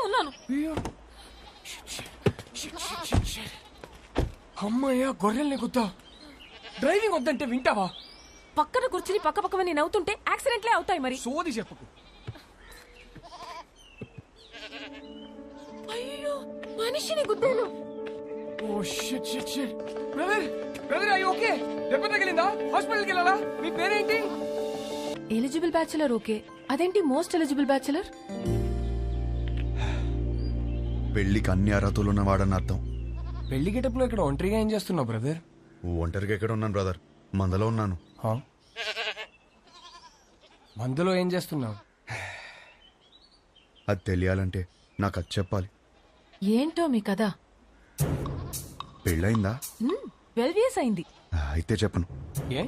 ఉన్నాను. అమ్మయ్యా, గొర్రెల్ని గుద్దా. డ్రైవింగ్ వద్దంటే వింటావా? పక్కన కూర్చుని పక్క పక్కన నేను అవుతుంటే యాక్సిడెంట్లే అవుతాయి మరి. సోది చెప్పకు. అయ్యో, మనిషిని గుద్దాను. Oh shit shit shit. Brother brother, అయ్యి ఓకే? దెబ్బ తగిలిందా? హాస్పిటల్కి వెళ్ళాలా? మీ పేరేంటి? Eligible bachelor. ఓకే, అదేంటి మోస్ట్ ఎలిజిబుల్ బ్యాచులర్? పెళ్లికి అన్ని అర్హతలు ఉన్నవాడని అర్థం. పెళ్లి గెటప్లో ఇక్కడ ఒంటరిగా ఏం చేస్తున్నావు బ్రదర్? ఒంటరిగా ఎక్కడ ఉన్నాను బ్రదర్, మందలో ఉన్నాను. మందులో ఏం చేస్తున్నావు? అది తెలియాలంటే నాకు అది చెప్పాలి. ఏంటో మీ కదా? పెళ్ళయిందా? 12 years అయింది. అయితే చెప్పను. ఏ?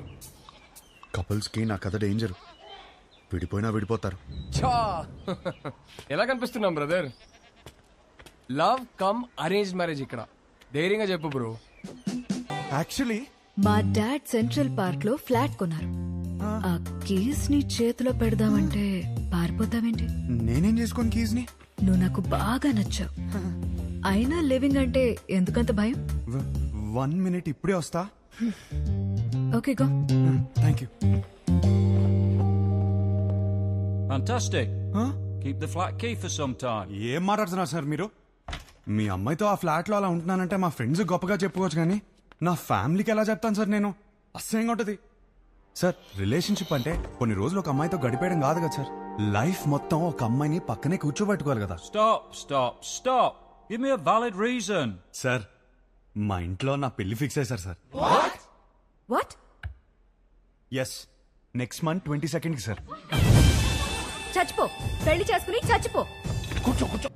కపుల్స్ కి నా కథ డేంజర్. విడిపోయినా విడిపోతారు. ఛా! ఎలా కనిపిస్తున్నాం brother? Love come arrange marriage ఇక్కడ. ధైర్యంగా చెప్పు బ్రో. యాక్చువల్లీ మా డాడ్ సెంట్రల్ పార్క్ లో ఫ్లాట్ కొన్నారు. ఆ కీస్ ని చేతిలో పెడదామంటే పారిపోతావేంటి? నేనేం చేసుకోను కీస్ ని. నువ్వు నాకు బాగా నచ్చావు. అయినా లివింగ్ అంటే ఎందుకంత భయం? 1 minute, ఇప్పుడే వస్తా. Okay go. Thank you. Fantastic. Keep the flat key for some time. ఏం మాట్లాడుతున్నారు సార్ మీరు? మీ అమ్మాయితో ఆ ఫ్లాట్ లో అలా ఉంటున్నానంటే మా ఫ్రెండ్స్ గొప్పగా చెప్పుకోవచ్చు, కానీ నా ఫ్యామిలీకి ఎలా చెప్తాను సార్ నేను? అసహ్యంగా ఉంటుంది సార్. రిలేషన్షిప్ అంటే కొన్ని రోజులు ఒక అమ్మాయితో గడిపేయడం కాదు కదా సార్. లైఫ్ మొత్తం ఒక అమ్మాయిని పక్కనే కూర్చోబెట్టుకోవాలి కదా. Stop. Give me a valid reason. Sir, మా ఇంట్లో నా పెళ్లి ఫిక్స్ అయ్యారు sir. What? Yes, next month 22nd కి సార్. చచ్చిపో, పెళ్లి చేసుకుని చచ్చిపో. కూర్చో కూర్చో.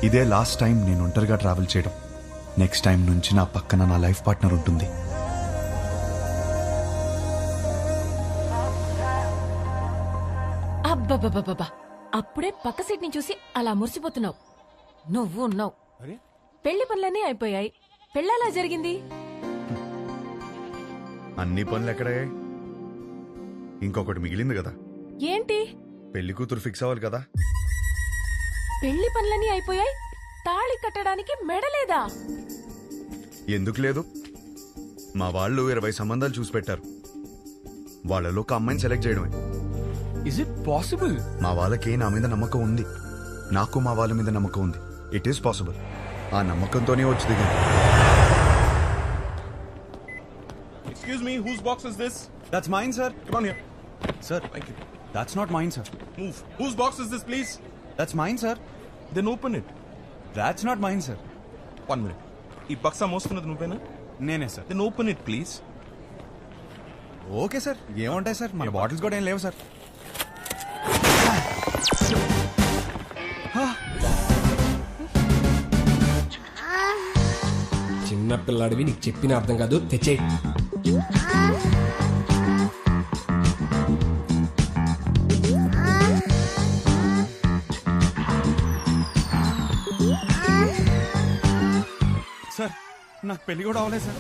ఇదే లాస్ట్ టైం నేను ఒంటరిగా ట్రావెల్ చేయడం. నెక్స్ట్ టైం నుంచి నా పక్కన నా లైఫ్ పార్ట్నర్ ఉంటుంది. అబ్బబ్బబ్బబ్బా, అప్పుడే పక్క సీట్ ని చూసి అలా మురిసిపోతున్నావు. నువ్వు ఉన్నావు. పెళ్లి పనులన్నీ అయిపోయాయి. పెళ్ళలా జరిగింది. అన్ని పనులు ఎక్కడే? ఇంకొకటి మిగిలింది కదా. ఏంటి? పెళ్లి కూతురు ఫిక్స్ అవ్వాలి కదా. పెళ్లి పనులన్నీ అయిపోయాయి, తాళి కట్టడానికి మెడలేదా? ఎందుకు లేదు? మా వాళ్ళు 20 సంబంధాలు చూసి పెట్టారు. వాళ్ళలో ఒక అమ్మాయిని సెలెక్ట్ చేయడమే. Is it possible? మా వాళ్ళకి నా మీద నమ్మకం ఉంది, నాకు మా వాళ్ళ మీద నమ్మకం ఉంది. It is possible. ఆ నమ్మకంతోనే వచ్చి దిగింది. Excuse me, whose box is this? That's mine, sir. Come on here. Sir, Thank you. that's not mine, sir. Move. Whose box is this, please? That's mine, sir. Then open it. That's not mine, sir. 1 minute. ఈ బక్సా మోస్తున్నది నువ్వేనా? నేనే sir. Then open it, please. Okay sir, ఏముంటాయి sir, మన bottles కూడా ఏం లేవు sir. చిన్న పిల్లాడివి, నీకు చెప్పిన అర్థం కాదు. తెచ్చే. సార్, నాకు పెళ్లి కూడా అవ్వలేదు సార్.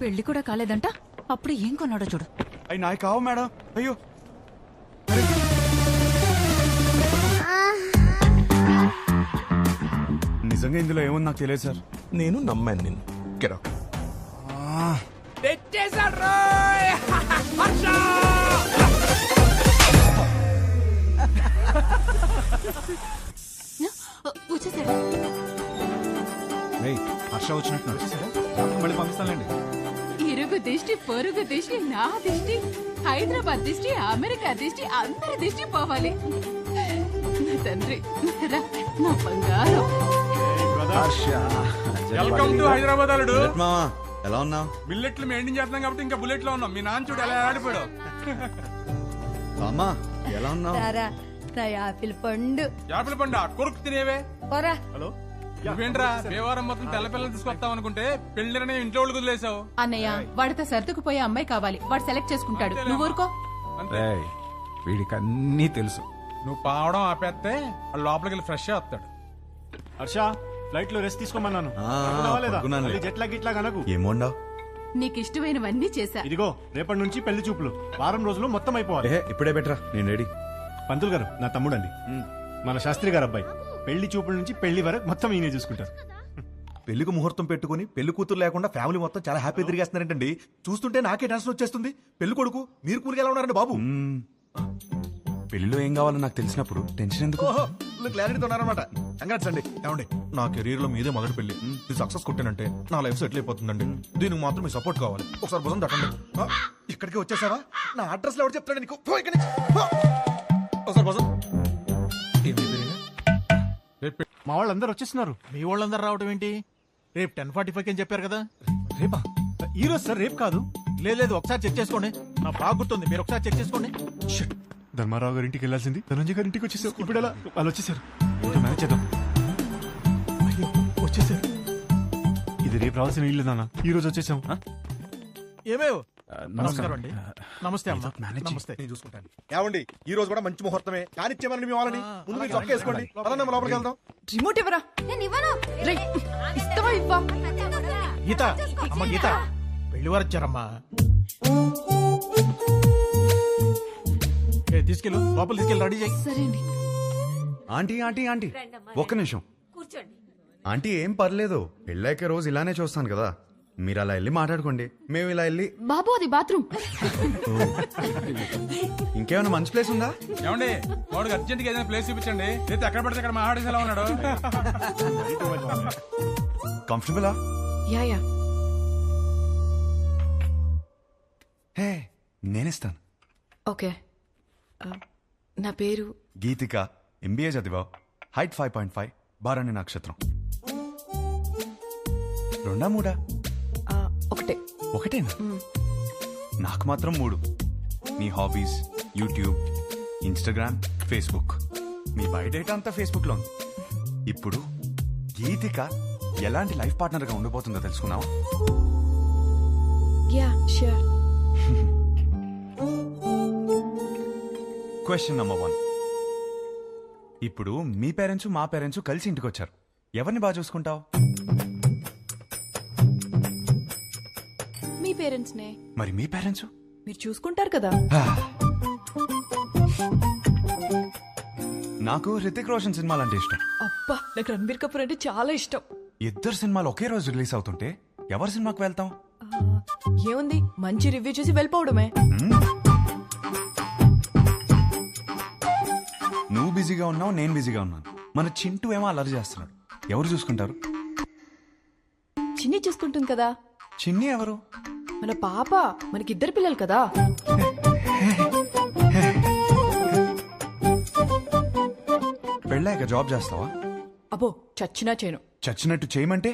పెళ్లి కూడా కాలేదంట, అప్పుడు ఏం కొన్నాడో చూడు. అవి నాకు కావు మేడం. అయ్యో, నిజంగా ఇందులో ఏముంది నాకు తెలియదు సార్. నేను నమ్మాను నిన్ను. Get out. తెచ్చేసారు. వచ్చేసాడా? హర్ష వచ్చినట్టు మళ్ళీ పంపిస్తానండి. ఇరుగు దిష్టి, పొరుగు దిష్టి, నా దిష్టి, హైదరాబాద్ దిష్టి, అమెరికా దిష్టి, అందరి దిష్టి పోవాలి. నా తండ్రి, రా, నా బంగారం. వెల్కమ్ టు హైదరాబాద్ అల్లుడు. మామా, ఎలా ఉన్నావు? బిల్లెట్లు మెయింటైన్ చేస్తున్నాం కాబట్టి ఇంకా బుల్లెట్ లో ఉన్నాం. మీ నాన్న చూడు ఎలా ఆడిపోయాడు. అమ్మా, ఎలా ఉన్నావు? నా యాపిల్ పండు. యాపిల్ పండు కొరుకు తినేవే. పోరా. హలో, నువ్వేంట్రా దేవారం మొత్తం తెల్ల పిల్లలు తీసుకొస్తావు అనుకుంటే పెళ్లిరనే ఇంట్లో వాళ్ళు వదిలేసావు. అన్నయ్య, వాడితో సర్దుకుపోయే అమ్మాయి కావాలి. వాడు సెలెక్ట్ చేసుకుంటాడు. నువ్వు ఊరుకో. వీడికి అన్నీ తెలుసు. నువ్వు పావడం ఆపేస్తే ఆ లోపలికి వెళ్ళి ఫ్రెష్ వస్తాడు. హర్ష, ఫ్లైట్ లో రెస్ట్ తీసుకోమన్నాను. పడుకున్నానులే. జెట్ లాగ్ ఇట్లా కనకు. ఏం వండావు? నీకు ఇష్టమైనవన్నీ చేశా. ఇదిగో రేపటి నుంచి పెళ్లి చూపులు వారం రోజులు మొత్తం అయిపోవాలి. ఇప్పుడే బెటరా, నేను రెడీ. పంతులు గారు నా తమ్ముడండి, మన శాస్త్రి గారు అబ్బాయి. పెళ్లి చూపుల నుంచి పెళ్లి వరకు మొత్తం ఈయనే చూసుకుంటారు. పెళ్లికి ముహూర్తం పెట్టుకుని పెళ్లి కూతురు లేకుండా ఫ్యామిలీ మొత్తం చాలా హ్యాపీ తిరిగేస్తున్నారంటండి. చూస్తుంటే నాకే టెన్షన్ వచ్చేస్తుంది. పెళ్లి కొడుకు మీరు కూలికి ఎలా ఉన్నారండి బాబు? పెళ్లిలో ఏం కావాలో నాకు తెలిసినప్పుడు టెన్షన్ ఎందుకు? క్లారిటీతో ఉన్నారనమాట. కంగ్రాట్స్ అండి. ఏమండి, నా కెరీర్ లో మీదే మొదటి పెళ్లి. ఇది సక్సెస్ కొట్టానంటే నా లైఫ్ సెటిల్ అయిపోతుందండి. దీనికి మాత్రం మీ సపోర్ట్ కావాలి. ఒకసారి భుజం తట్టండి. ఇక్కడికి వచ్చేసావా? నా అడ్రస్ లో ఎవరు చెప్తాడు నీకు? పో ఇక్కడి నుంచి. పో. ఒకసారి భుజం. మా వాళ్ళందరూ వచ్చేస్తున్నారు. మీ వాళ్ళందరూ రావడం ఏంటి? రేపు 10:45 అని చెప్పారు కదా. రేపా? ఈ రోజు సార్, రేపు కాదు. లేదు ఒకసారి చెక్ చేసుకోండి. నా బాగా గుర్తుంది, మీరు ఒకసారి చెక్ చేసుకోండి. షిట్. ధర్మారావు గారి ఇంటికి వెళ్ళాల్సింది ధనంజయ్ గారి ఇంటికి వచ్చేసారు. ఇప్పుడు ఎలా? వాళ్ళు వచ్చేసారు. మేనేజ్ చేద్దాం. అయ్యో వచ్చేసారు. ఇది రేపు రావాల్సిన ఇల్లు నాన్న, ఈ రోజు వచ్చేసాం. ఏమేవ్ నమస్కారం అండి. నమస్తే అమ్మా. నమస్తే. నేను చూసుకుంటాను. ఏమండి, ఈ రోజు కూడా మంచి ముహూర్తమే. కానిచ్చేమని మీ వాళ్ళని ముందు మీరు చొక్క వేసుకోండి. పదండి, మనం లోపలికి వెళ్దాం. రిమోట్ ఇవ్వరా? ఇస్తావా ఇవ్వా? గీత, అమ్మ గీత, పెళ్లి వారు వచ్చారమ్మా. తీసుకెళ్ళు, లోపల తీసుకెళ్ళి రెడీ చేయి. సరే అండి. ఆంటీ ఆంటీ ఆంటీ ఒక్క నిమిషం. ఆంటీ ఏం పర్లేదు, పెళ్ళాక రోజు ఇలానే చూస్తాను కదా. మీరు అలా వెళ్ళి మాట్లాడుకోండి, మేము ఇలా వెళ్ళి. బాబు అది బాత్రూమ్. ఇంకేమైనా మంచి ప్లేస్ ఉందా? ఏమండి, వాడికి అర్జెంట్ గా ఏదైనా ప్లేస్ చూపించండి. అయితే ఎక్కడ పడితే అక్కడ మా ఆడేసి ఎలా ఉన్నాడు? కంఫర్టబులా? Yeah yeah. హే, నేనిస్తాను. ఓకే. నా పేరు గీతిక, ఎంబీఏ చదివా, హైట్ 5.5, బారాణి నక్షత్రం. రెండా మూడా? ఒకటే. ఒకటేనా? నాకు మాత్రం 3. నీ హాబీస్, యూట్యూబ్, ఇన్స్టాగ్రామ్, ఫేస్బుక్. మీ బయోడేటా అంతా ఫేస్బుక్ లో ఉంది. ఇప్పుడు గీతిక ఎలాంటి లైఫ్ పార్ట్నర్ గా ఉండిపోతుందో తెలుసుకున్నావా? Yeah sure. Question number 1. ఇప్పుడు మీ పేరెంట్స్ మా పేరెంట్స్ కలిసి ఇంటికి వచ్చారు. ఎవరిని బాగా చూసుకుంటావు? మీ పేరెంట్స్ నే. మరి మీ పేరెంట్స్? మీరు చూసుకుంటారు కదా. నాకు హృతిక్ రోషన్ సినిమాలు అంటే ఇష్టం. అబ్బా, నాకు రణబీర్ కపూర్ అంటే చాలా ఇష్టం. ఇద్దరు సినిమాలు ఒకే రోజు రిలీజ్ అవుతుంటే ఎవరి సినిమాకి వెళ్తాం? ఏముంది, మంచి రివ్యూ చూసి వెళ్ళిపోవడమే. నువ్వు బిజీగా ఉన్నావు, నేను బిజీగా ఉన్నాను. మన చింటూ ఏమో అల్లరి చేస్తున్నాడు. ఎవరు చూసుకుంటారు? చిన్ని చూసుకుంటుంది కదా. చిన్ని ఎవరు? మన పాప. మనకిద్దరు పిల్లలు కదా. పెళ్ళాక జాబ్ చేస్తావా? అబ్బో, చచ్చినా చేయను. చచ్చినట్టు చేయమంటే?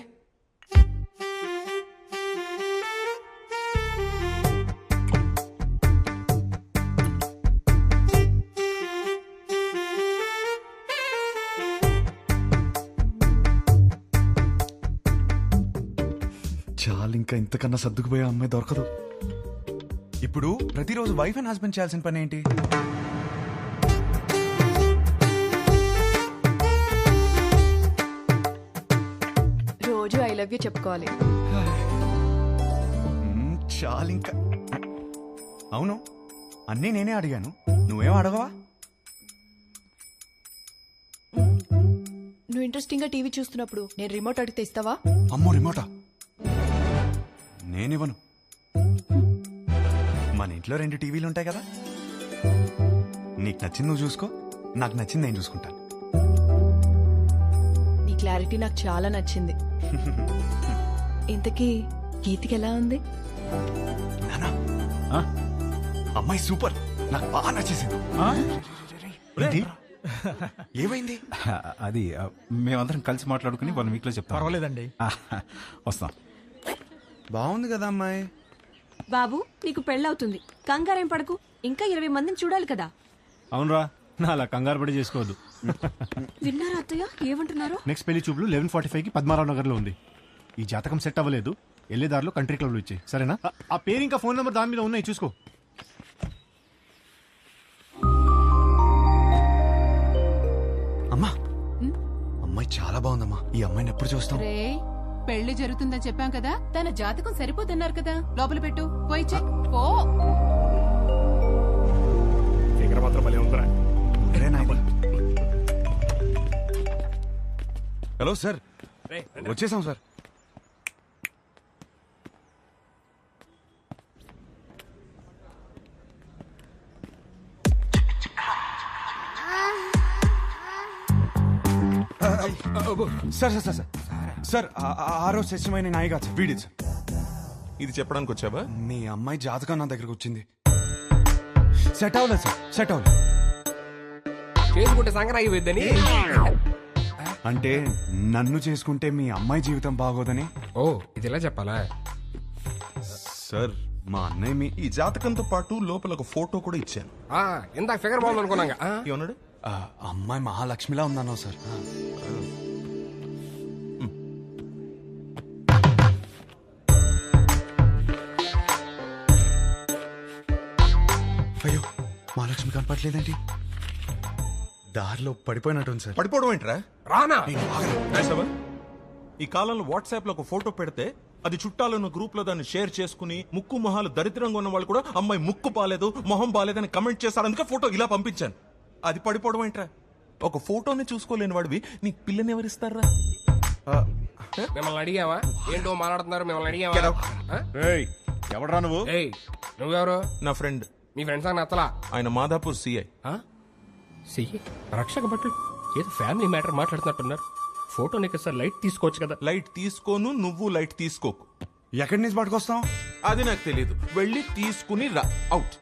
చాలు, ఇంకా ఇంతకన్నా సర్దుకుపోయే అమ్మాయి దొరకదు. ఇప్పుడు ప్రతిరోజు వైఫ్ అండ్ హస్బెండ్ చేయాల్సిన పని ఏంటి? రోజు ఐ లవ్ యూ చెప్పుకోవాలి. చాలు ఇంకా. అవును, అన్నీ నేనే అడిగాను, నువ్వేం అడగవా? నువ్వు ఇంట్రెస్టింగ్ గా టీవీ చూస్తున్నప్పుడు నేను రిమోట్ అడిగితే ఇస్తావా? అమ్మో, రిమోటా? నేనివ్వను. మన ఇంట్లో 2 టీవీలు ఉంటాయి కదా. నీకు నచ్చింది నువ్వు చూసుకో, నాకు నచ్చింది నేను చూసుకుంటాను. నీ క్లారిటీ నాకు చాలా నచ్చింది. ఇంతకీ గీతికి ఎలా ఉంది? నానా, అమ్మాయి సూపర్, నాకు బాగా నచ్చేసింది. ఏంటి? ఏమైంది? అది మేమందరం కలిసి మాట్లాడుకుని 1 వీక్ లో చెప్తాం. పర్వాలేదండి. వస్తాం. బాగుంది కదా అమ్మాయి. బాబు, నీకు పెళ్ళవుతుంది, కంగారేం పడకు. ఇంకా 20 మందిని చూడాలి కదా. అవునరా, నా అలా కంగారు పడి చేసుకోవద్దు. విన్నారా అత్తయ్య ఏమంటున్నారు? నెక్స్ట్ పెళ్లి చూపులు 11:45కి పద్మారావు నగర్ లో ఉంది. ఈ జాతకం సెట్ అవ్వలేదు, వెళ్ళేదారిలో కంట్రీ క్లబ్ లో ఇచ్చాయి, సరేనా? ఆ పేరు ఇంకా ఫోన్ నెంబర్ దాని మీద ఉన్నాయి, చూసుకో. అమ్మా, అమ్మాయి చాలా బాగుందమ్మా. ఈ అమ్మాయిని ఎప్పుడు చూస్తాం? పెళ్లి జరుగుతుందని చెప్పాం కదా, తన జాతకం సరిపోతున్నారు కదా, లోపల పెట్టు, పోయి చెక్ పో. హలో సార్, వచ్చేసాం sir. Sir sir sir sir sir ఆ రోజు శశిమైన నాయి కాదు సార్, వీడి సార్. ఇది చెప్పడానికి వచ్చావా? మీ అమ్మాయి జాతకం నా దగ్గరకు వచ్చింది. సెట్ అవ్వలేదు సార్, సెట్ అవ్వలేదు. చేసుకుంటే సంక్రాంతి అయిపోద్దని. అంటే నన్ను చేసుకుంటే మీ అమ్మాయి జీవితం బాగోదని. ఓ ఇది ఇలా చెప్పాలా? సార్ మా అన్నయ్య మీ ఈ జాతకంతో పాటు లోపల ఒక ఫోటో కూడా ఇచ్చాను. ఇందాక ఫిగర్ బాగుంది అనుకున్నాగా. ఏమన్నాడు? అమ్మాయి మహాలక్ష్మిలా ఉందన్నా సార్. అయ్యో మహాలక్ష్మి కనపట్లేదండి. దారిలో పడిపోయినట్టుంది సార్. పడిపోవడం ఏంట్రా? రానా ఈ కాలంలో వాట్సాప్ లో ఒక ఫోటో పెడితే అది చుట్టాలను గ్రూప్ లో దాన్ని షేర్ చేసుకుని ముక్కు మొహాలు దరిద్రంగా ఉన్న వాళ్ళు కూడా అమ్మాయి ముక్కు బాలేదు మొహం బాలేదని కమెంట్ చేస్తారు. అందుకే ఫోటో ఇలా పంపించాను. అది పడిపోవడం ఏంట్రా? ఒక ఫోటోని చూసుకోలేని వాడివి నీకు పిల్లని ఎవరిస్తారా? మిమ్మల్ని అడిగావా? ఏంటో మాట్లాడుతున్నారు, మిమ్మల్ని అడిగావా? ఎవడరా నువ్వు? నువ్వెవరు? నా ఫ్రెండ్. మీ ఫ్రెండ్స్ అని నచ్చలా? ఆయన మాదాపూర్ సిఐ. రక్షక భటులు ఏదో ఫ్యామిలీ మ్యాటర్ మాట్లాడుతున్నట్టున్నారు. ఫోటో నీకు సార్ లైట్ తీసుకోవచ్చు కదా. లైట్ తీసుకోను, నువ్వు లైట్ తీసుకోకు. ఎక్కడి నుంచి పట్టుకొస్తాం అది నాకు తెలియదు. వెళ్ళి తీసుకుని రా. అవుట్.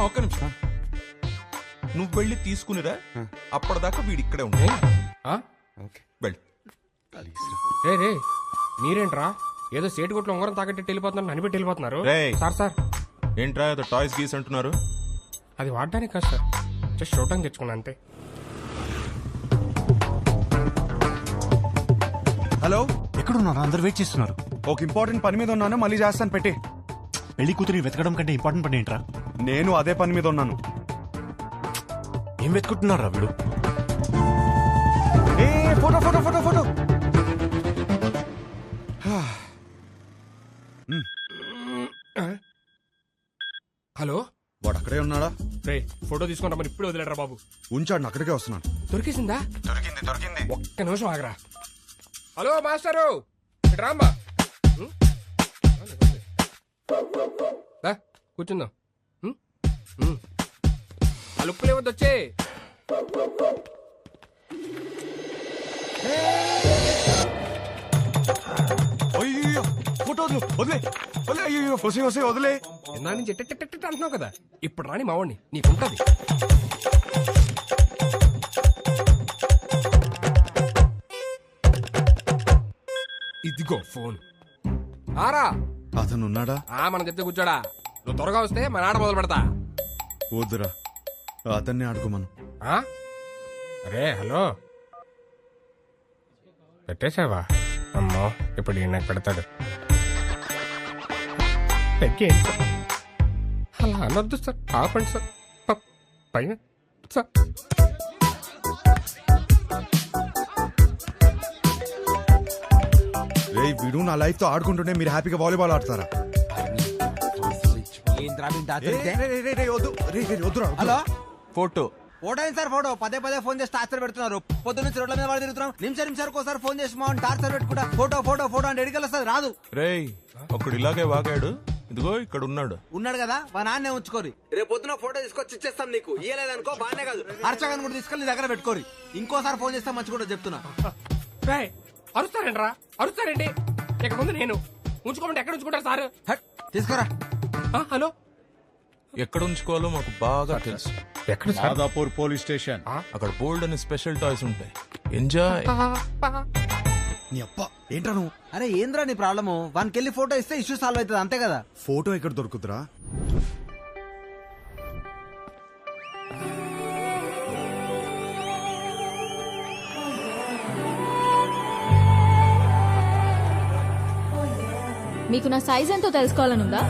ఒక్క నిమిషం. నువ్వు వెళ్ళి తీసుకునిరా. అప్పటిదాకా వీడి ఇక్కడే ఉంటాయి. వెళ్ళి రే మీరేంట్రా ఏదో సేటు కొట్లు ఉంగరం తాకట్టి వెళ్ళిపోతున్నారు, అనిపెట్టి వెళ్ళిపోతున్నారు. సార్ ఏంట్రా ఏదో టాయ్స్ గీస్ అంటున్నారు? అది వాడడానికి కాదు సార్, జస్ట్ చూడటానికి తెచ్చుకున్నా అంతే. హలో, ఎక్కడున్నారు? అందరు వెయిట్ చేస్తున్నారు. ఒక ఇంపార్టెంట్ పని మీద ఉన్నాను, మళ్ళీ చేస్తాను. పెట్టి పెళ్లి కూతురి వెతకడం కంటే ఇంపార్టెంట్ పని ఏంట్రా? నేను అదే పని మీద ఉన్నాను. ఏం వెతుకుంటున్నారా వీడు? Photo photo photo photo. Hello, వాడు అక్కడే ఉన్నాడా? రే ఫోటో తీసుకుంటా మరి ఇప్పుడే వదిలేడరా బాబు. ఉంచాడు, అక్కడికే వస్తున్నాను. దొరికేసిందా? దొరికింది. ఒక్క నిమిషం ఆగరా. హలో మాస్టరు, రామ్మా కూర్చుందాం. ఆ లుక్కులు ఏవద్దు వచ్చే. అయ్యో ఫోటో వదిలే వదిలే. అయ్యో వసే వదిలే. ఇందా నుంచి అంటున్నావు కదా, ఇప్పుడు రాని మావాడిని నీకుంటది. ఇదిగో ఫోన్. ఆరా అతను ఉన్నాడా? మనం చెప్తే కూర్చోడా. నువ్వు త్వరగా వస్తే మన ఆట మొదలు పెడతా. వద్దురా, అతన్ని ఆడుకోమను. అరే హలో, పెట్టేశావా? అమ్మో ఇప్పుడు ఈయన పెడతాడు. అలా అనొద్దు సార్, ఆపండి సార్. పైన సార్ రే వీడు నా లైఫ్ తో ఆడుకుంటుంటే మీరు హ్యాపీగా వాలీబాల్ ఆడతారా? హలో, ఫోటో ఫోటో ఏంటి సార్? ఫోటో పదే ఫోన్ చేసి టార్చర్ పెడుతున్నారు. పొద్దున్న నుంచి రోడ్ల మీద తిరుగుతున్నాం. నిమిషానికి ఒకసారి ఫోన్ చేసి మా టార్చర్ పెట్టుకుంటా. ఫోటో ఫోటో ఫోటో అంటే ఎడికల్ వస్తుంది, రాదు. రేయ్ ఒకడు ఇలాగే వాగాడు. ఇదిగో ఇక్కడ ఉన్నాడు కదా, మా నాన్నే ఉంచుకోరి. రేపు పొద్దున ఫోటో తీసుకొచ్చి ఇచ్చేస్తాం నీకు. ఇయ్యలేదనుకో బానే కాదు, అర్చగాన్ని కూడా తీసుకెళ్ళి నీ దగ్గర పెట్టుకోరి. ఇంకోసారి ఫోన్ చేస్తే మంచి కూడా చెప్తున్నా. అరుస్తారండి రా, అరుస్తారండి. ఇక ముందు నేను ఉంచుకోమంటే ఎక్కడ ఉంచుకుంటారు సార్? తీసుకోరా. హలో, ఎక్కడ ఉంచుకోవాలో మాకు బాగా తెలుసు. ఎక్కడ? Madhapur police station. అక్కడ బోల్డ్ అని స్పెషల్ టాయ్స్ ఉంటాయి. ఎంజాయ్. నీ అప్ప ఏంట్రా నువ్వు? అరే ఏంద్రా నీ ప్రాబ్లము? వానికి వెళ్ళి ఫోటో ఇస్తే ఇష్యూ సాల్వ్ అవుతుంది, అంతే కదా. ఫోటో ఎక్కడ దొరుకుతురా? మీకు నా సైజ్ ఎంతో తెలుసుకోవాలనుందా?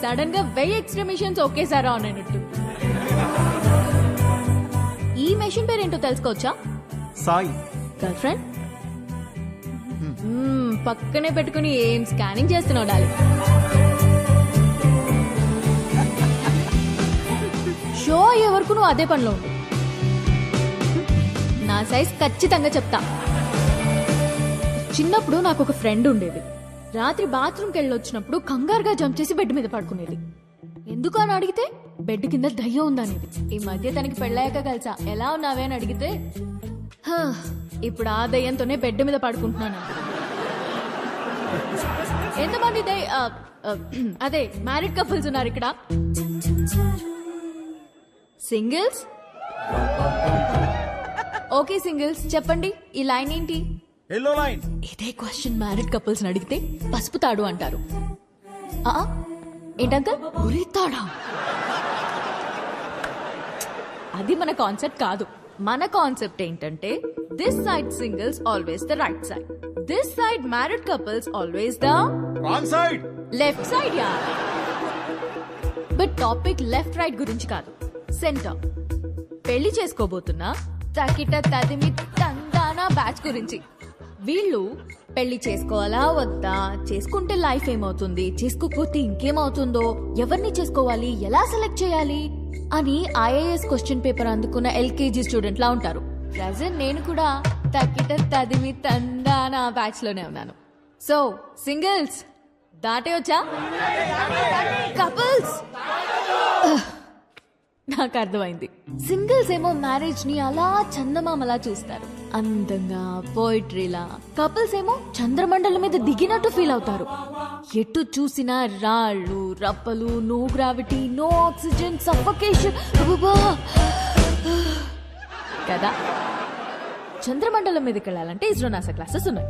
సడన్ గా 1000 ఎక్స్ట్రా మిషన్స్ ఒకేసారి ఆన్ అయినట్టు. ఈ మెషిన్ పేరేంటో తెలుసుకోవచ్చా? సాయి. Girlfriend? పక్కనే పెట్టుకుని ఏం స్కానింగ్ చేస్తున్నావు డాలి? షో అయ్యే వరకు నువ్వు అదే పనిలో ఉండు. నా సైజ్ ఖచ్చితంగా చెప్తా. చిన్నప్పుడు నాకు ఒక ఫ్రెండ్ ఉండేది. రాత్రి బాత్రూమ్కి వెళ్ళొచ్చినప్పుడు కంగారుగా జంప్ చేసి బెడ్ మీద పడుకునేది. ఎందుకు అని అడిగితే బెడ్ కింద దయ్యం ఉందనేది. ఈ మధ్య తనకి పెళ్ళాక కలిసా. ఎలా ఉన్నావే అని అడిగితే ఇప్పుడు ఆ దయ్యంతోనే బెడ్ మీద పడుకుంటున్నాను. ఎంతమంది అదే మ్యారీడ్ కపుల్స్ ఉన్నారు ఇక్కడ? సింగిల్స్? ఓకే సింగిల్స్, చెప్పండి ఈ లైన్ ఏంటి? Yellow line. ఇదే క్వశ్చన్ మ్యారీడ్ కపుల్స్ అడిగితే పసుపు తాడు అంటారు. ఏంటంకల్ ఉరి తాడా? అది మన కాన్సెప్ట్ కాదు. మన కాన్సెప్ట్ ఏంటంటే this side singles always the right side, this side married couples always the wrong side, left side. Yeah, but topic left right గురించి కాదు, సెంటర్. పెళ్లి చేసుకోబోతున్నా తకిట తదిమి తందానా బ్యాచ్ గురించి. వీళ్ళు పెళ్లి చేసుకోవాలా వద్దా, చేసుకుంటే లైఫ్ ఏమవుతుంది, చేసుకోకపోతే ఇంకేమవుతుందో, ఎవరిని చేసుకోవాలి, ఎలా సెలెక్ట్ చేయాలి అని ఐఏఎస్ క్వశ్చన్ పేపర్ అందుకున్న ఎల్కేజీ స్టూడెంట్ లా ఉంటారు. ప్రజెంట్ నేను కూడా తకిట తదిమి తందానా బ్యాచ్ లోనే ఉన్నాను. సో సింగిల్స్ దాటే వచ్చా? కపుల్స్ నాకు అర్థమైంది. సింగిల్స్ ఏమో మ్యారేజ్ ని అలా చందమామలా చూస్తారు, అందంగా పోయిట్రీలా. కపుల్స్ ఏమో చంద్రమండలం మీద దిగినట్టు ఫీల్ అవుతారు. ఎటు చూసినా రాళ్ళు రప్పలు, no gravity, no oxygen, suffocation కదా. చంద్రమండలం మీదకి వెళ్ళాలంటే ఇస్రో నాసా క్లాసెస్ ఉన్నాయి.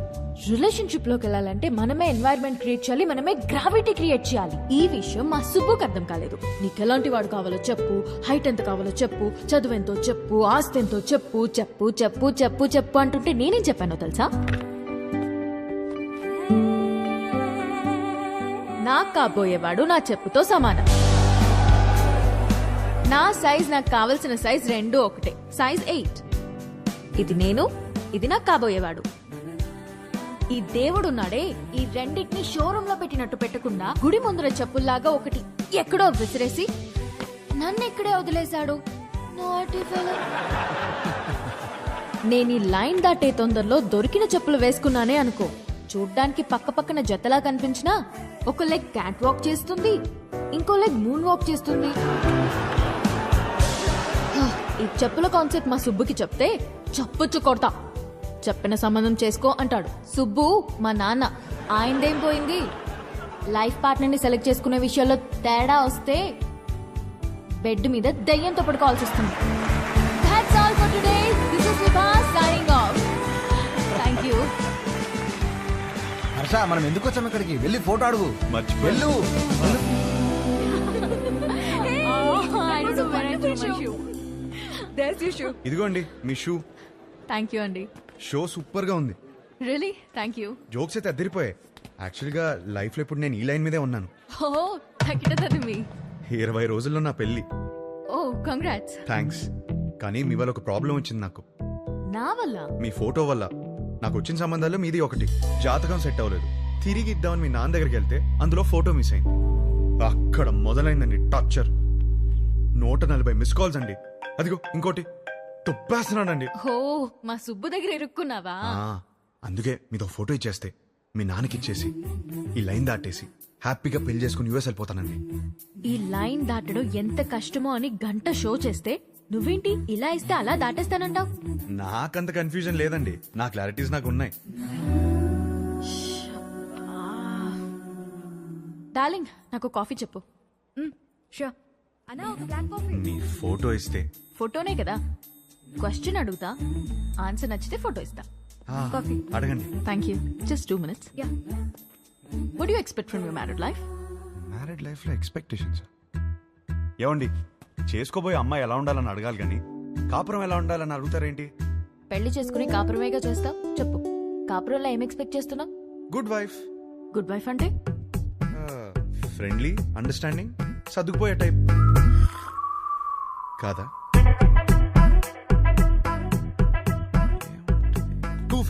రిలేషన్షిప్ లోకి వెళ్ళాలంటే మనమే ఎన్వైరన్మెంట్ క్రియేట్ చేయాలి, మనమే గ్రావిటీ క్రియేట్ చేయాలి. ఈ విషయం మా సుబ్బుకి అర్థం కాలేదు. నీకు ఎలాంటి వాడు కావాలో చెప్పు, హైట్ ఎంత కావాలో చెప్పు, చదువు ఎంతో చెప్పు, ఆస్తి ఎంతో చెప్పు, చెప్పు చెప్పు చెప్పు చెప్పు అంటుంటే నేనేం చెప్పానో తెలుసా? నాకు కాబోయేవాడు నా చెప్పుతో సమానం. నా సైజ్ నాకు కావలసిన సైజ్ రెండు ఒకటే, సైజ్ 8. ఇది నేను, ఇది నాకు కాబోయేవాడు. ఈ దేవుడున్నాడే, ఈ రెండింటిని షోరూమ్ లో పెట్టినట్టు పెట్టకుండా గుడి ముందర చెప్పుల్లాగా ఒకటి ఎక్కడో విసిరేసి నన్ను ఇక్కడే వదిలేశాడు. నేను ఈ లైన్ దాటే తొందరలో దొరికిన చెప్పులు వేసుకున్నానే అనుకో, చూడ్డానికి పక్క పక్కన జతలా కనిపించినా ఒక లెగ్ క్యాట్ వాక్ చేస్తుంది, ఇంకో లెగ్ మూన్ వాక్ చేస్తుంది. ఈ చెప్పుల కాన్సెప్ట్ మా సుబ్బుకి చెప్తే చప్పుచ్చు కొడతా. చెప్పిన సంబంధం చేసుకో అంటాడు. సుబ్బు మా నాన్న, ఆయనదేం పోయింది? లైఫ్ పార్ట్నర్ ని సెలెక్ట్ చేసుకునే విషయాల్లో తేడా వస్తే బెడ్ మీద దయ్యంతో పడుకోవాల్సి వస్తుంది. That's all for today. This is Vibha signing off. Thank you. Harsha, మనం ఎందుకు వచ్చాం ఇక్కడికి? వెళ్ళి ఫోటో అడుగు. వెళ్ళు. ఇదిగోండి మీ షూ. థ్యాంక్ యూ అండి. షో సూపర్ గా ఉంది. Really thank you. జోక్స్ అయితే అద్దరిపోయాయి. యాక్చువల్గా లైఫ్ లో ఇప్పుడు నేను ఈ లైన్ మీదే ఉన్నాను. ఓ తగ్గిటది మీ 20 రోజుల్లో నా పెళ్లి. ఓ కంగ్రాట్స్. థ్యాంక్స్. కానీ మీ వల్ల ఒక ప్రాబ్లం వచ్చింది నాకు. నా వల్ల? మీ ఫోటో వల్ల. నాకు వచ్చిన సంబంధాల్లో మీది ఒకటి. జాతకం సెట్ అవ్వలేదు. తిరిగి ఇద్దామని మీ నాన్న దగ్గరికి వెళ్తే అందులో ఫోటో మిస్ అయింది. అక్కడ మొదలైందండి టార్చర్. 140 మిస్ కాల్స్ అండి. అదిగో ఇంకోటి తుప్పేస్తున్నానండి. ఓ మా సుబ్బు దగ్గర ఇరుక్కున్నావా? అందుకే మీతో ఫోటో ఇచ్చేస్తే మీ నాన్నకి ఇచ్చేసి ఈ లైన్ దాటేసి హ్యాపీగా పెళ్లి చేసుకుని యూఎస్ వెళ్ళిపోతానండి. ఈ లైన్ దాటడం ఎంత కష్టమో అని గంట షో చేస్తే నువ్వేంటి ఇలా ఇస్తే అలా దాటేస్తానంటావు? నాకంత కన్ఫ్యూజన్ లేదండి. నా క్లారిటీస్ నాకు ఉన్నాయి. డార్లింగ్ నాకు కాఫీ చెప్పు. షూర్. అన్నా ఒక బ్లాక్ కాఫీ. మీ ఫోటో ఇస్తే? ఫోటోనే కదా. క్వశ్చన్ అడుగుతా, ఆన్సర్ నచ్చితే ఫోటో ఇస్తా. కాఫీ అడగండి. Thank you. Just 2 minutes. Yeah. What do you expect from your married life? Married life లో ఎక్స్పెక్టేషన్స్ ఏమండి? చేసుకోబోయే అమ్మాయి ఎలా ఉండాలని అడగాలి కానీ కాపురం ఎలా ఉండాలని అడుగుతారేంటి? పెళ్లి చేసుకుని కాపురమేగా చేస్తావు. చెప్పు, కాపురంలో ఏం ఎక్స్పెక్ట్ చేస్తున్నావు? Good wife. గుడ్ వైఫ్ అంటే ఫ్రెండ్లీ, అండర్స్టాండింగ్, సర్దుకుపోయే టైప్ కాదా?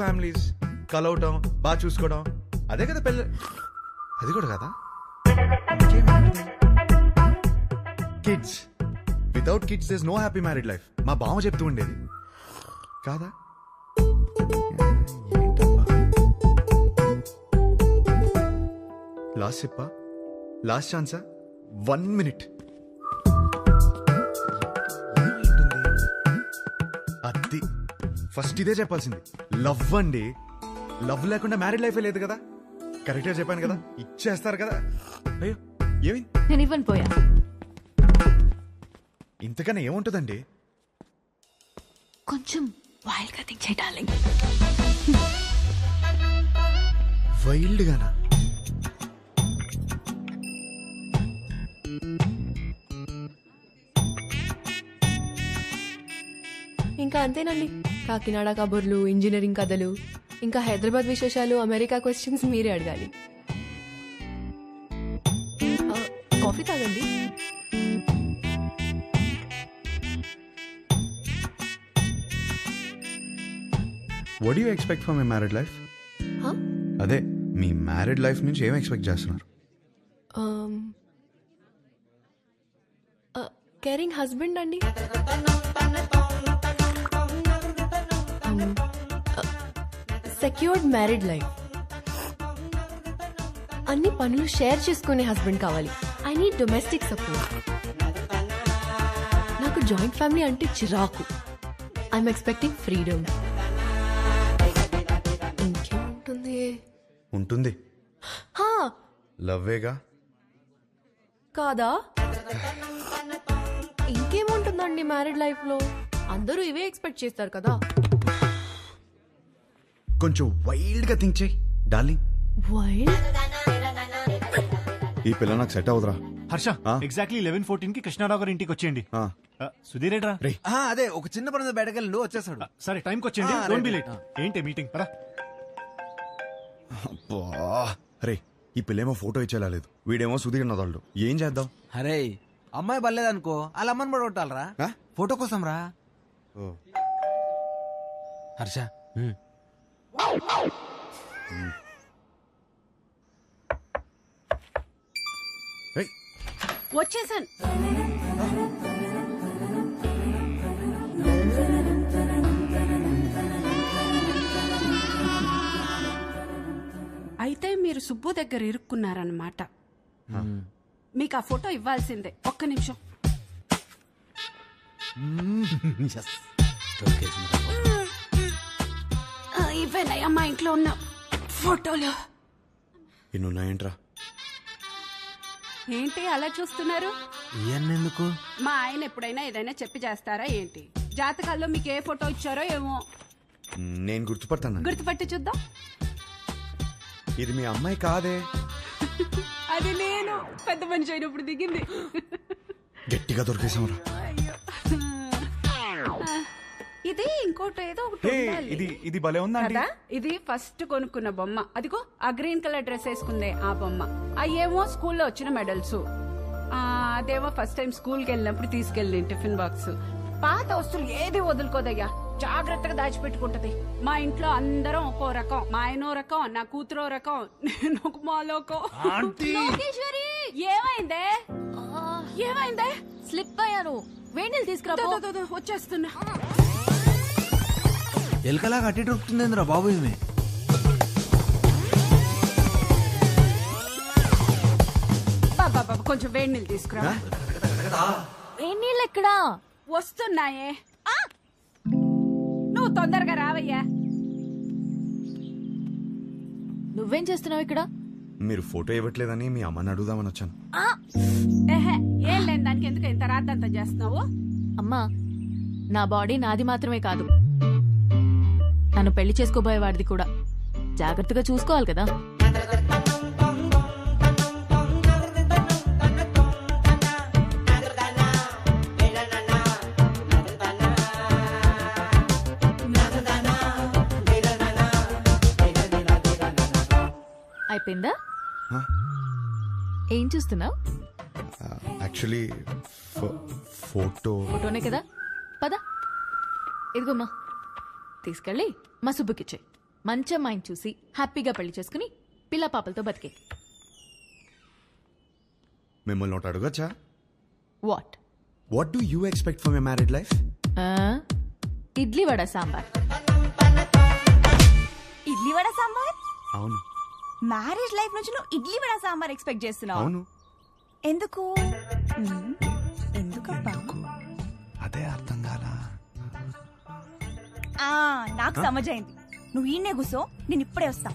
ఫ్యామిలీస్ కలవటం బాగా చూసుకోవడం అదే కదా పెళ్ళి. అది కూడా కదా kids. Without kids there is no happy married life. మా బావ చెప్తూ ఉండేది కాదా? లాస్ట్ చెప్పా, లాస్ట్ ఛాన్సా, 1 minute. అది ఫస్ట్ ఇదే చెప్పాల్సింది. లవ్ అండి. లవ్ లేకుండా మ్యారీడ్ లైఫే లేదు కదా. కరెక్ట్ గా చెప్పాను కదా, ఇచ్చేస్తారు కదా. అయ్యో ఏమి నేను ఇవ్వను పోయా. ఇంతకన్నా ఏముంటుందండి? కొంచెం వైల్డ్ గా థింక్ చేయి డార్లింగ్. వైల్డ్ గానా? ఇంకా అంతేనండి. కాకినాడ కబుర్లు, ఇంజనీరింగ్ కథలు, ఇంకా హైదరాబాద్ విశేషాలు, అమెరికా క్వశ్చన్స్ మీరే అడగాలి. కాఫీ తాగండి. What you expect for my married life? అదే మీ మ్యారీడ్ లైఫ్ నుంచి ఏం ఎక్స్పెక్ట్ చేస్తున్నారు? కేరింగ్ హస్బెండ్ అండి. Secured married life. అన్ని పనులు షేర్ చేసుకునే హస్బెండ్ కావాలి. I need domestic support. నాకు జాయింట్ ఫ్యామిలీ అంటే చిరాకు. I'm expecting freedom. ఇంకేముంటుంది? ఉంటుంది, లవ్వేగా. కాదా? ఇంకేముంటుందండి మ్యారీడ్ లైఫ్ లో? అందరూ ఇవే ఎక్స్పెక్ట్ చేస్తారు కదా. కొంచెం వైల్డ్ గా థింక్ చేయి డార్లింగ్. వైల్డ్? ఈ పిల్ల నాకు సెట్ అవుతురా. హర్ష, ఎగ్జాక్ట్లీ 11:14 కి కృష్ణారావు గారి ఇంటికి వచ్చేయండి. సుధీర్ ఏడ్రా? అదే ఒక చిన్న పని బయటకెళ్ళి వచ్చేసాడు. సరే టైంకి వచ్చేయండి. Don't be late. ఏంటి మీటింగ్? పరా. అరే ఈ పిల్లేమో ఫోటో ఇచ్చేలా లేదు, వీడేమో సుధీర్ నదాళ్ళు. ఏం చేద్దాం? అరే అమ్మాయి బలేదనుకో, వాళ్ళ అమ్మని కూడా కొట్టాలరా ఫోటో కోసం రా. హర్ష వచ్చేసాను. అయితే మీరు సుబ్బు దగ్గర ఇరుక్కున్నారన్నమాట. మీకు ఆ ఫోటో ఇవ్వాల్సిందే. ఒక్క నిమిషం. ఇవేనయ్యా మా ఇంట్లో ఉన్న ఫోటోలు. ఇన్నున్నాయంట్రా? ఏంటి అలా చూస్తున్నారు? ఎందుకు? మా ఆయన ఎప్పుడైనా ఏదైనా చెప్పి చేస్తారా ఏంటి? జాతకాల్లో మీకు ఏ ఫోటో ఇచ్చారో ఏమో. నేను గుర్తుపడతాను. గుర్తుపట్టి చూద్దాం. ఇది మీ అమ్మాయి కాదే. అది నేను పెద్ద మనిషి అయినప్పుడు దిగింది. గట్టిగా దొరికేసాంరా. ఇది ఇంకోటి ఏదో ఒకటి ఉండాలి. ఇది భలే ఉందా కదా? ఇది ఫస్ట్ కొనుక్కున్న బొమ్మ. అదిగో ఆ గ్రీన్ కలర్ డ్రెస్ వేసుకుందే ఆ బొమ్మ. అయ్యేమో స్కూల్లో వచ్చిన మెడల్స్. అదేమో ఫస్ట్ టైం స్కూల్కి వెళ్ళినప్పుడు తీసుకెళ్ళి టిఫిన్ బాక్స్. పాత వస్తువులు ఏది వదులుకోదయ్యా, జాగ్రత్తగా దాచిపెట్టుకుంటది. మా ఇంట్లో అందరం ఒక్కో రకం. మా ఆయనో రకం, నా కూతురో రకం, నేను ఒక మాలోకం. లోకేశ్వరి, ఏమైందే? ఏమైందే? స్లిప్ అయ్యాను. వేణీలు తీసుకురా. వచ్చేస్తున్నా. ఎలకలా కట్టి దొరుకుతుందేంద్రా బాబు ఈమె. కొంచెం వేడి నీళ్ళు తీసుకురా. వేణీళ్ళు ఎక్కడా? వస్తున్నాయే. నువ్వు తొందరగా రావయ్యా. నువ్వేం చేస్తున్నావు ఇక్కడ? మీరు ఫోటో ఇవ్వట్లేదని మీ అమ్మని అడుగుదామని వచ్చాను. ఏం లేని దానికి ఎందుకు ఇంత రాద్దంతా చేస్తున్నావు? అమ్మా, నా బాడీ నాది మాత్రమే కాదు, నన్ను పెళ్లి చేసుకోబోయేవాడిది కూడా. జాగ్రత్తగా చూసుకోవాలి కదా. అయిపోయిందా? ఏం చూస్తున్నావు? యాక్చువల్లీ ఫోటోనే కదా. పద, ఇదిగోమ్మా, తీసుకెళ్ళి మా సుబ్బుకిచ్చే. మంచి అమ్మాయిని చూసి హ్యాపీగా పెళ్లి చేసుకుని పిల్ల పాపలతో బతికే. మిమ్మల్ని ఒకటి అడగచ్చా? What? What do you expect for my married life? Idli vada sambar. Idli vada sambar? అవును. మ్యారేజ్ లైఫ్ నుంచి నువ్వు ఇడ్లీ వడ సాంబార్ ఎక్స్పెక్ట్ చేస్తున్నావు? అవును. ఎందుకు? ఎందుకబ్బా? అదే అర్థం కాలా. నాకు సమజైంది. నువ్వు ఈయనే కూసో, నేను ఇప్పుడే వస్తా.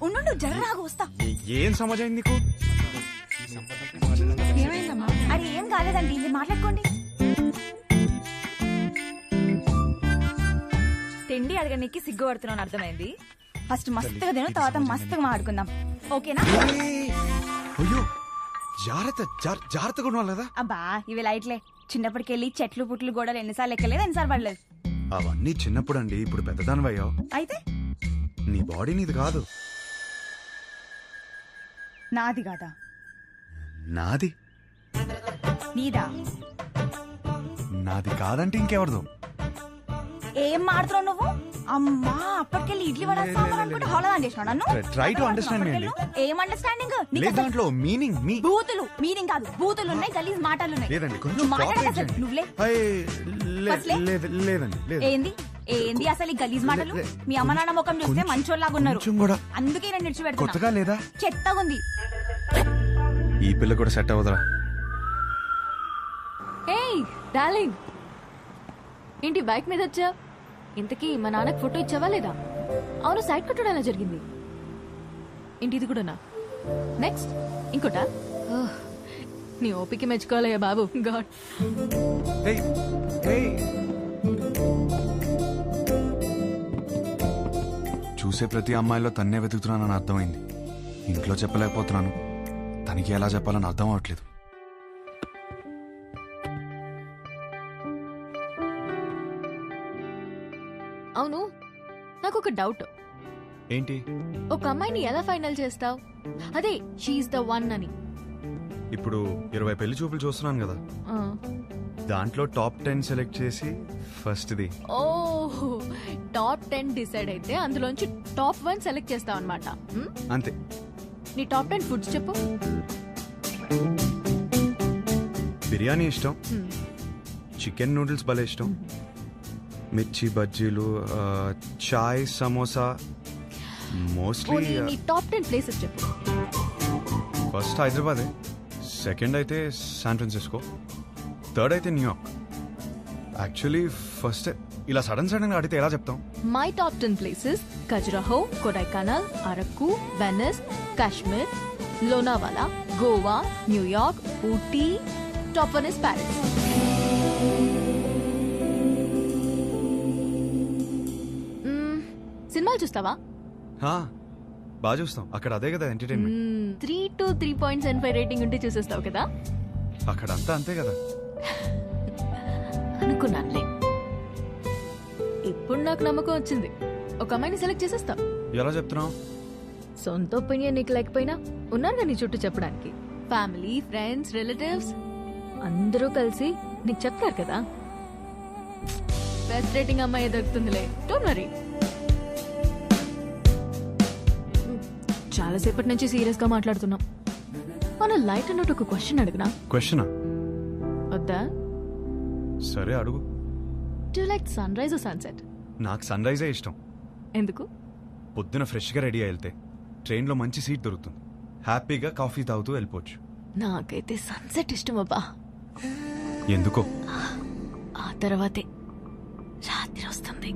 ఉండు, జర్రాగా వస్తా. ఏం సమజైంది నీకు? అరే ఏం కాలేదండి, ఇది మాట్లాడుకోండి. తిండి అడగడానికి సిగ్గుపడుతున్నాను అర్థమైంది. ఫస్ట్ మస్తుగా తిను, తర్వాత మస్తుగా మాట్లాడుకుందాం, ఓకేనా? అయ్యో జాగ్రత్త, జాగ్రత్తగా ఉండాలి కదా. అబ్బా ఇవి లైట్లే. చిన్నప్పటికెళ్ళి చెట్లు పుట్లు గోడలు ఎన్నిసార్లు ఎక్కలేదు, ఎన్నిసార్లు పడలేదు. అవన్నీ చిన్నప్పుడు అండి, ఇప్పుడు పెద్దదానివయ్యావు. అయితే నీ బాడీ నీది కాదు. నాది కాదా? నాది. నీదా? నాది కాదంటే ఇంకెవరిదో. ఏం మాడుతున్నావు నువ్వు? అమ్మా అప్పటికెళ్ళి ఇడ్లీ వడ సాంబార్ అనుకుంటే హోలదాన్ చేసినావు నన్ను. ట్రై టు అండర్స్టాండ్ మీ అండి. ఏం అండర్స్టాండింగ్? లేదు దాంట్లో మీనింగ్. మీ బూతులు మీనింగ్ కాదు, బూతులు ఉన్నాయి, గలీజ్ మాటలు ఉన్నాయి. లేదండి కొంచెం నువ్వు మాట్లాడక కోఆపరేట్ అసలు చేయండి. నువ్వులే. లేదండి లేదు. ఏంది ఏంది అసలు ఈ గలీజ్ మాటలు? మీ అమ్మ నాన్న ముఖం చూస్తే మంచోళ్ళలాగా ఉన్నారు, అందుకే నేను నిడిచిపెడుతున్నా. కొత్తగా లేదా? చెత్తగా ఉంది. ఈ పిల్ల కూడా సెట్ అవ్వదురా. ఏయ్ డార్లింగ్, ఏంటి బైక్ మీద వచ్చా? ఇంతకీ మా నాన్నకి ఫోటో ఇచ్చావా లేదా? అవును, సైడ్ కొట్టడం ఎలా జరిగింది? ఏంటి ఇది కూడానా? నెక్స్ట్ ఇంకోటా? నీ ఓపిక మెచ్చుకోవాలయ్యా బాబు. గాడ్. చూసే ప్రతి అమ్మాయిలో తన్నే వెతుకుతున్నానని అర్థమైంది. ఇంట్లో చెప్పలేకపోతున్నాను, తనకి ఎలా చెప్పాలని అర్థం అవట్లేదు. అవును, నాకు ఒక డౌట్. ఏంటి? ఒక అమ్మాయిని ఎలా ఫైనల్ చేస్తావు? అదే షీఈస్ ద వన్ అని. ఇప్పుడు 20 పెళ్లి చూపులు చూస్తున్నాను కదా, దాంట్లో టాప్ 10 సెలెక్ట్ చేసి ఫస్ట్ది. ఓ టాప్ 10 డిసైడ్ అయితే అందులోంచి టాప్ 1 సెలెక్ట్ చేస్తావు అనమాట. అంతే. నీ టాప్ 10 ఫుడ్స్ చెప్పు. బిర్యానీ ఇష్టం, చికెన్ నూడిల్స్ భలే ఇష్టం, మిర్చి బజ్జీలు, చాయ్, సమోసా. మోస్ట్లీ నీ టాప్ 10 ప్లేసెస్ చెప్పు. ఫస్ట్ హైదరాబాదే, సెకండ్ అయితే శాన్ ఫ్రాన్సిస్కో, థర్డ్ అయితే న్యూయార్క్. యాక్చువల్లీ ఫస్ట్ ఇలా సడన్ గా అడిగితే ఎలా చెప్తాం? My top 10 places: Khajuraho, Kodaikanal, Araku, Venus, Kashmir, Lonavala, Goa, New York, Ooty. Top 1 is Paris. సినిమాలు చూస్తావా? బాగా చూస్తాం, అక్కడ అదే కదా ఎంటర్టైన్మెంట్. 3 to 3.75 రేటింగ్ ఉంటే చూసేస్తావు కదా. అక్కడ అంతా అంతే కదా. అనుకున్నానులే. ఇప్పుడు నాకు నమ్మకం వచ్చింది, ఒక అమ్మాయిని సెలెక్ట్ చేసేస్తావు. ఎలా చెప్తున్నావు? సొంత ఒపీనియన్ నీకు లేకపోయినా ఉన్నారు నీ చుట్టూ చెప్పడానికి. ఫ్యామిలీ, ఫ్రెండ్స్, రిలేటివ్స్ అందరూ కలిసి నీకు చెప్తారు కదా. బెస్ట్ రేటింగ్ అమ్మాయి దొరుకుతుందిలే, డోంట్ వరీ. చాలాసేపటి నుంచి సీరియస్ గా మాట్లాడుతున్నాం. మన లైట్ అన్నట్టు ఒక క్వశ్చన్ అడుగునా? క్వశ్చనా? వద్దా? సరే అడుగు. Do you like sunrise or sunset? నాకు సన్ రైజే ఇష్టం. ఎందుకు? పొద్దున ఫ్రెష్గా రెడీ అయి వెళ్తే ట్రైన్లో మంచి సీట్ దొరుకుతుంది, హ్యాపీగా కాఫీ తాగుతూ వెళ్ళిపోవచ్చు. నాకైతే సన్సెట్ ఇష్టం అబ్బా. ఎందుకో? ఆ తర్వాతే రాత్రి వస్తుంది.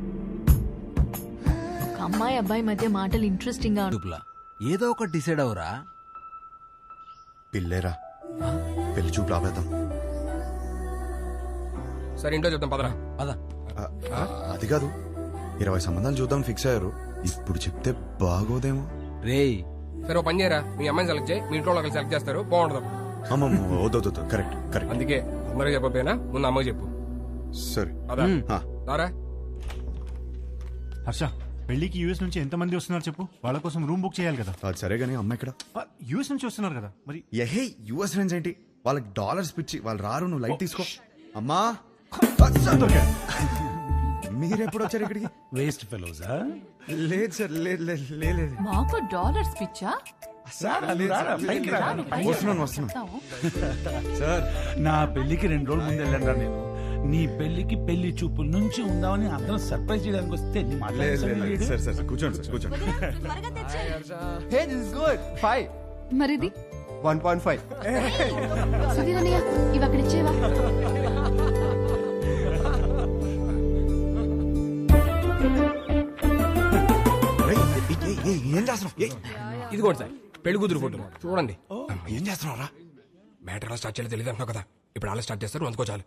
ఒక అమ్మాయి అబ్బాయి మధ్య మాటలు ఇంట్రెస్టింగ్ గా ఏదో ఒకటి డిసైడ్ అవరా. పిల్లేరా, పెళ్లి చూపు ఆపేద్దాం. సరే ఇంట్లో చెప్తాం, పదరా. అది కాదు, 20 సంబంధాలు చూద్దాం ఫిక్స్ అయ్యారు, ఇప్పుడు చెప్తే బాగోదేమో. రేయ్ సరే ఓ పని చేయరా, మీ అమ్మాయిని సెలెక్ట్ చేయి, మీ ఇంట్లో ఒకరు సెలెక్ట్ చేస్తారు, బాగుంటుంది. అమ్మమ్మ వద్దు, కరెక్ట్. అందుకే అందరూ చెప్పకపోయినా ముందు అమ్మకి చెప్పు. సరే దారా. హర్ష, పెళ్లికి యూఎస్ నుంచి ఎంతమంది వస్తున్నారు చెప్పు, వాళ్ళ కోసం రూమ్ బుక్ చేయాలి కదా. అది సరే కానీ అమ్మ ఇక్కడ యూఎస్ నుంచి వస్తున్నారు కదా, మరి ఎహే యూఎస్ ఫ్రెండ్స్ ఏంటి, వాళ్ళకి డాలర్స్ పిచ్చి, వాళ్ళు రారు, నువ్వు లైట్ తీసుకో. అమ్మా మీరెప్పుడు వచ్చారు ఇక్కడికి? వేస్ట్ ఫెలోజా? లేదు సార్, లేదు. మాకు డాలర్స్ పిచ్చా? వస్తున్నాను సార్, నా పెళ్లికి 2 రోజుల ముందు వెళ్ళండి నేను. నీ పెళ్లికి పెళ్లి చూపుల నుంచి ఉందామని అందరం సర్ప్రైజ్ చేయడానికి వస్తే నీ మాట్లాడలేదు. సార్ కూర్చోండి. హే దిస్ ఇస్ గుడ్ 5 మరిది 1.5. సుధీర్ అన్నయ్య ఇవి అక్కడ ఇచ్చేవా? ఏం చేస్తున్నావు? ఇది కూడా సార్ పెళ్లి కూతురు ఫోటో చూడండి. ఏం చేస్తున్నావు రా? మ్యాటర్ ఎలా స్టార్ట్ చేయాలో తెలియదు అంటున్నావు కదా, ఇప్పుడు అలా స్టార్ట్ చేస్తారు, అందుకో చాలు.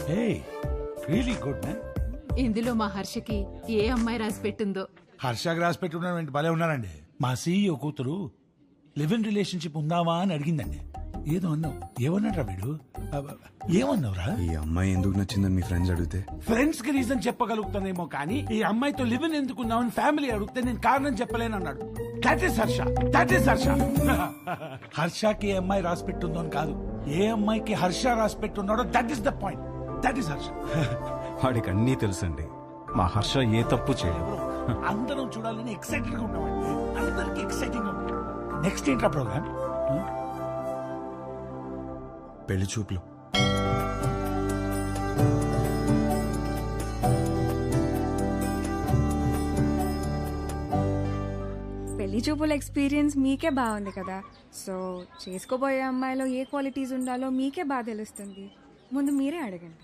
Hey, really good, man. ఇందులో మా హర్షకి ఏ అమ్మాయి రాసి పెట్టిందో. హర్షాకి రాసి పెట్టుకున్నాడు, భలే ఉన్నారండి. మా సీఈఓ కూతురు లివ్ ఇన్ రిలేషన్షిప్ ఉందావా అని అడిగిందండి. ఏదో అన్నావు. ఏమన్నాడ్రా వీడు? ఏమన్నావురా? ఈ అమ్మాయి ఎందుకు నచ్చిందని మీ ఫ్రెండ్స్ అడిగితే ఫ్రెండ్స్ కి రీజన్ చెప్పగలుగుతానేమో కానీ ఈ అమ్మాయితో లివ్ ఇన్ ఎందుకున్నావని ఫ్యామిలీ అడిగితే నేను కారణం చెప్పలేను అన్నాడు. That is Harsha. హర్షకి ఏ అమ్మాయి రాసి పెట్టుందో అని కాదు, ఏ అమ్మాయికి హర్ష రాసి పెట్టున్నాడో that is the point. That is Harsha. వాడికి అన్నీ తెలుసండి. మా హర్ష ఏ తప్పు చేయదు. అందరం చూడాలని ఎక్సైటెడ్ గా ఉన్నామండి. అందరికి ఎక్సైటింగ్ గా ఉంది. నెక్స్ట్ ఏంట్రా ప్రోగ్రామ్? పెళ్లి చూపులు. పెళ్లి చూపుల ఎక్స్పీరియన్స్ మీకే బాగుంది కదా, సో చేసుకోబోయే అమ్మాయిలో ఏ క్వాలిటీస్ ఉండాలో మీకే బాగా తెలుస్తుంది. ముందు మీరే అడగండి.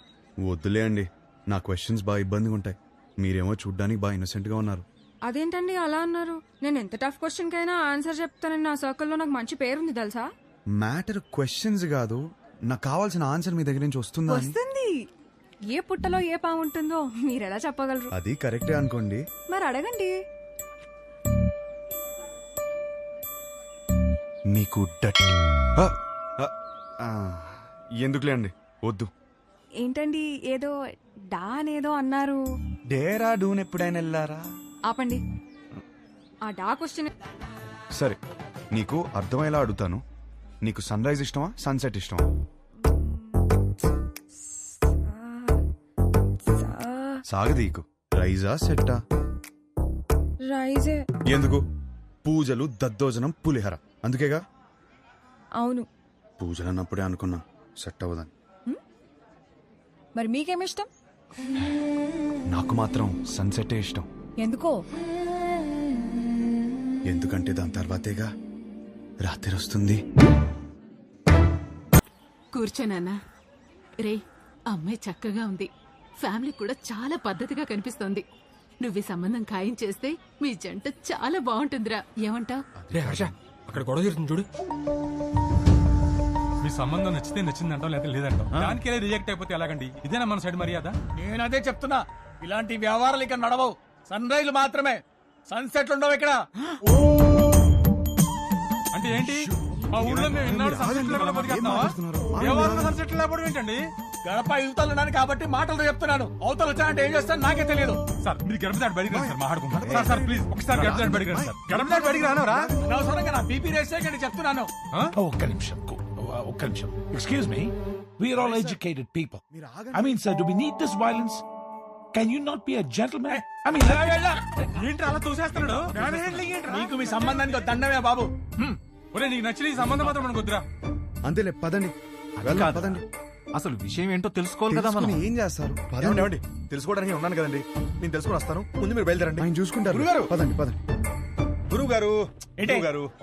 వద్దులే అండి, నా క్వశ్చన్స్ బాగా ఇబ్బందిగా ఉంటాయి. మీరేమో చూడ్డానికి బాగా ఇన్నోసెంట్ గా ఉన్నారు. అదేంటండి అలా అన్నారు? నేను ఎంత టఫ్ క్వశ్చన్ కైనా ఆన్సర్ చెప్తానని నా సర్కిల్లో నాకు మంచి పేరుంది తెలుసా. మ్యాటర్ క్వశ్చన్స్ కాదు, నాకు కావాల్సిన ఆన్సర్ మీ దగ్గర నుంచి వస్తుందా అని. వస్తుంది. ఏ పుట్టలో ఏ పాము ఉంటుందో మీరెలా చెప్పగలరు? అది కరెక్టే అనుకోండి. మరి అడగండి. మీకు ఎందుకులే అండి, వద్దు. ఏంటండి ఏదో డా అనేదో అన్నారు? డేరా డూన్ ఎప్పుడైనా వెళ్ళారా? ఆపండి. ఆ డా క్వశ్చన్ సరే, నీకు అర్థమయ్యేలా అడుగుతాను. నీకు సన్ రైజ్ ఇష్టమా, సన్సెట్ ఇష్టమా? సాగదీకు. రైజా సెట్టా? రైజే. ఎందుకు? పూజలు, దద్దోజనం, పులిహర, అందుకేగా. అవును. పూజలు అన్నప్పుడే అనుకున్నా సెట్ అవ్వదని. మరి మీకేమిష్టం? నాకు మాత్రం సన్సెటే ఇష్టం. ఎందుకో? ఎందుకంటే దాని తర్వాతేగా రాత్రి వస్తుంది. కూర్చోనన్నా. రే, అమ్మాయి చక్కగా ఉంది, ఫ్యామిలీ కూడా చాలా పద్ధతిగా కనిపిస్తోంది. నువ్వు ఈ సంబంధం ఖాయం చేస్తే మీ జంట చాలా బాగుంటుందిరా. ఏమంటావ్? అక్కడ గొడవ జరుగుతుంది చూడు. మీ సంబంధం నచ్చితే నచ్చిందంటాం, లేదా లేదంటాం. దానికి రిజెక్ట్ అయిపోతే ఎలాగండి? ఇదేనా మన సైడ్ మర్యాద? నేను అదే చెప్తున్నా, ఇలాంటి వ్యవహారాలు ఇక్కడ నడవవు. సన్ రైజ్ మాత్రమే, సన్సెట్లు ఉండవు ఇక్కడ. అంటే ఏంటి? మా ఊళ్ళో మేము ఎన్నాడు సన్సెట్లు లేకుండా బతికేస్తున్నావా? వ్యవహారంలో సన్సెట్లు లేకపోవడం ఏంటండి? గడప యువతలున్నాను కాబట్టి మాటలు చెప్తున్నాను. అవతలు వచ్చానంటే ఏం చేస్తాను నాకే తెలియదు. సార్ మీరు గడప దాటి బడికి రండి సార్, మాట్లాడుకుంటాం. సార్ ప్లీజ్ ఒకసారి గడప దాటి బడికి రండి సార్. గడప దాటి బడికి రానవరా? అనవసరంగా నా బీపీ రేస్ చేయకండి చెప్తున్నాను. ఒక్క నిమిషం. Excuse me, we are all educated people. I mean, sir, do we need this violence? Can you not be a gentleman? I mean, ఏంటి అలా తోసేస్తున్నాడు? నీకు మీ సంబంధానికి ఒక దండమే బాబు. ఒరే నీకు నచ్చిన ఈ సంబంధం మాత్రం మనకు వద్దురా. అంతేలే, పదండి. పదండి. అసలు విషయం ఏంటో తెలుసుకోవాలి కదా మనం. ఏం చేస్తారు? పదండి. తెలుసుకోవడానికి ఉన్నాను కదండి, నేను తెలుసుకుని వస్తాను. ముందు మీరు బయలుదేరండి. ఆయన చూసుకుంటారు. పదండి. గురువు గారు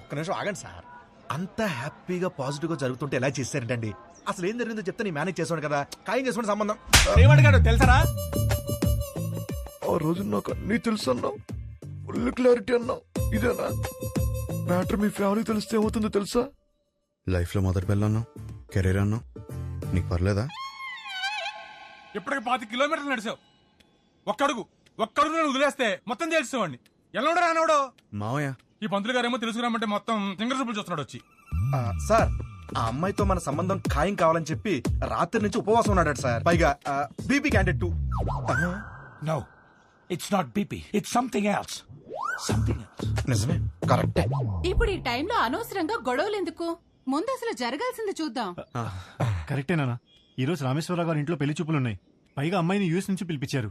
ఒక్క నిమిషం ఆగండి సార్. అంత హ్యాపీగా పాజిటివ్ గా జరుగుతుంటే ఎలా చేశారంటండి? అసలు ఏం జరిగిందో చెప్తే నేను మేనేజ్ చేసాను కదా. ఖాయం చేసుకోండి సంబంధం. ఏమడిగాడు తెలుసరా? ఆ రోజు నాకు అన్నీ తెలుసు అన్నావు, ఫుల్ క్లారిటీ అన్నావు. ఇదేనా మ్యాటర్? మీ ఫ్యామిలీ తెలిస్తే ఏమవుతుందో తెలుసా? లైఫ్ లో మొదటి పిల్ల అన్నావు, కెరీర్ అన్నావు, నీకు పర్లేదా? ఇప్పటికి 25 కిలోమీటర్లు నడిచావు. ఒక్కడుగు నేను వదిలేస్తే మొత్తం తెలుసుకోండి. ఎలా రానవడో మావయ్య. ఈ పంతులు గారేమో తెలుసుకురామంటే మొత్తం ఫింగర్ చూపులు చూస్తున్నాడు వచ్చి. సార్, ఆ అమ్మాయితో మన సంబంధం ఖాయం కావాలని చెప్పి రాత్రి నుంచి ఉపవాసం ఉన్నాడు సార్. పైగా BP candidate too. No, it's not BP. It's something else. నిజమే, కరెక్టే. ఇప్పుడు ఈ టైంలో అనవసరంగా గొడవలు ఎందుకు? ముందు అసలు జరగాల్సింది చూద్దాం. కరెక్టే నాన్న. ఈరోజు రామేశ్వరరావు గారి ఇంట్లో పెళ్లి చూపులున్నాయి. పైగా అమ్మాయిని యూఎస్ నుంచి పిలిపించారు.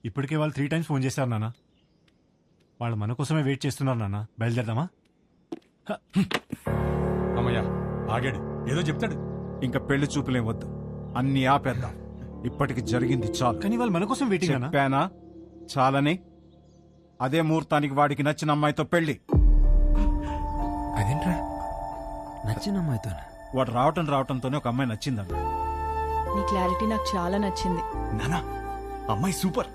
ఇప్పటికే వాళ్ళు 3 times ఫోన్ చేశారు నాన్న. వాళ్ళు మన కోసమే వెయిట్ చేస్తున్నారు నాన్న. బయలుదేరదామా? అమ్మయ్యా ఆగాడు, ఏదో చెప్తాడు. ఇంకా పెళ్లి చూపులేం వద్దు, అన్ని ఆపేద్దాం. ఇప్పటికి జరిగింది చాలు. కానీ వాళ్ళు మన కోసం వెయిటింగ్ అన్నా. చెప్పానా చాలని? అదే ముహూర్తానికి వాడికి నచ్చిన అమ్మాయితో పెళ్లి. అదేంట్రా నచ్చిన అమ్మాయితో? వాడు రావటంతోనే ఒక అమ్మాయి నచ్చిందన్న. నీ క్లారిటీ నాకు చాలా నచ్చింది. నానా అమ్మాయి సూపర్.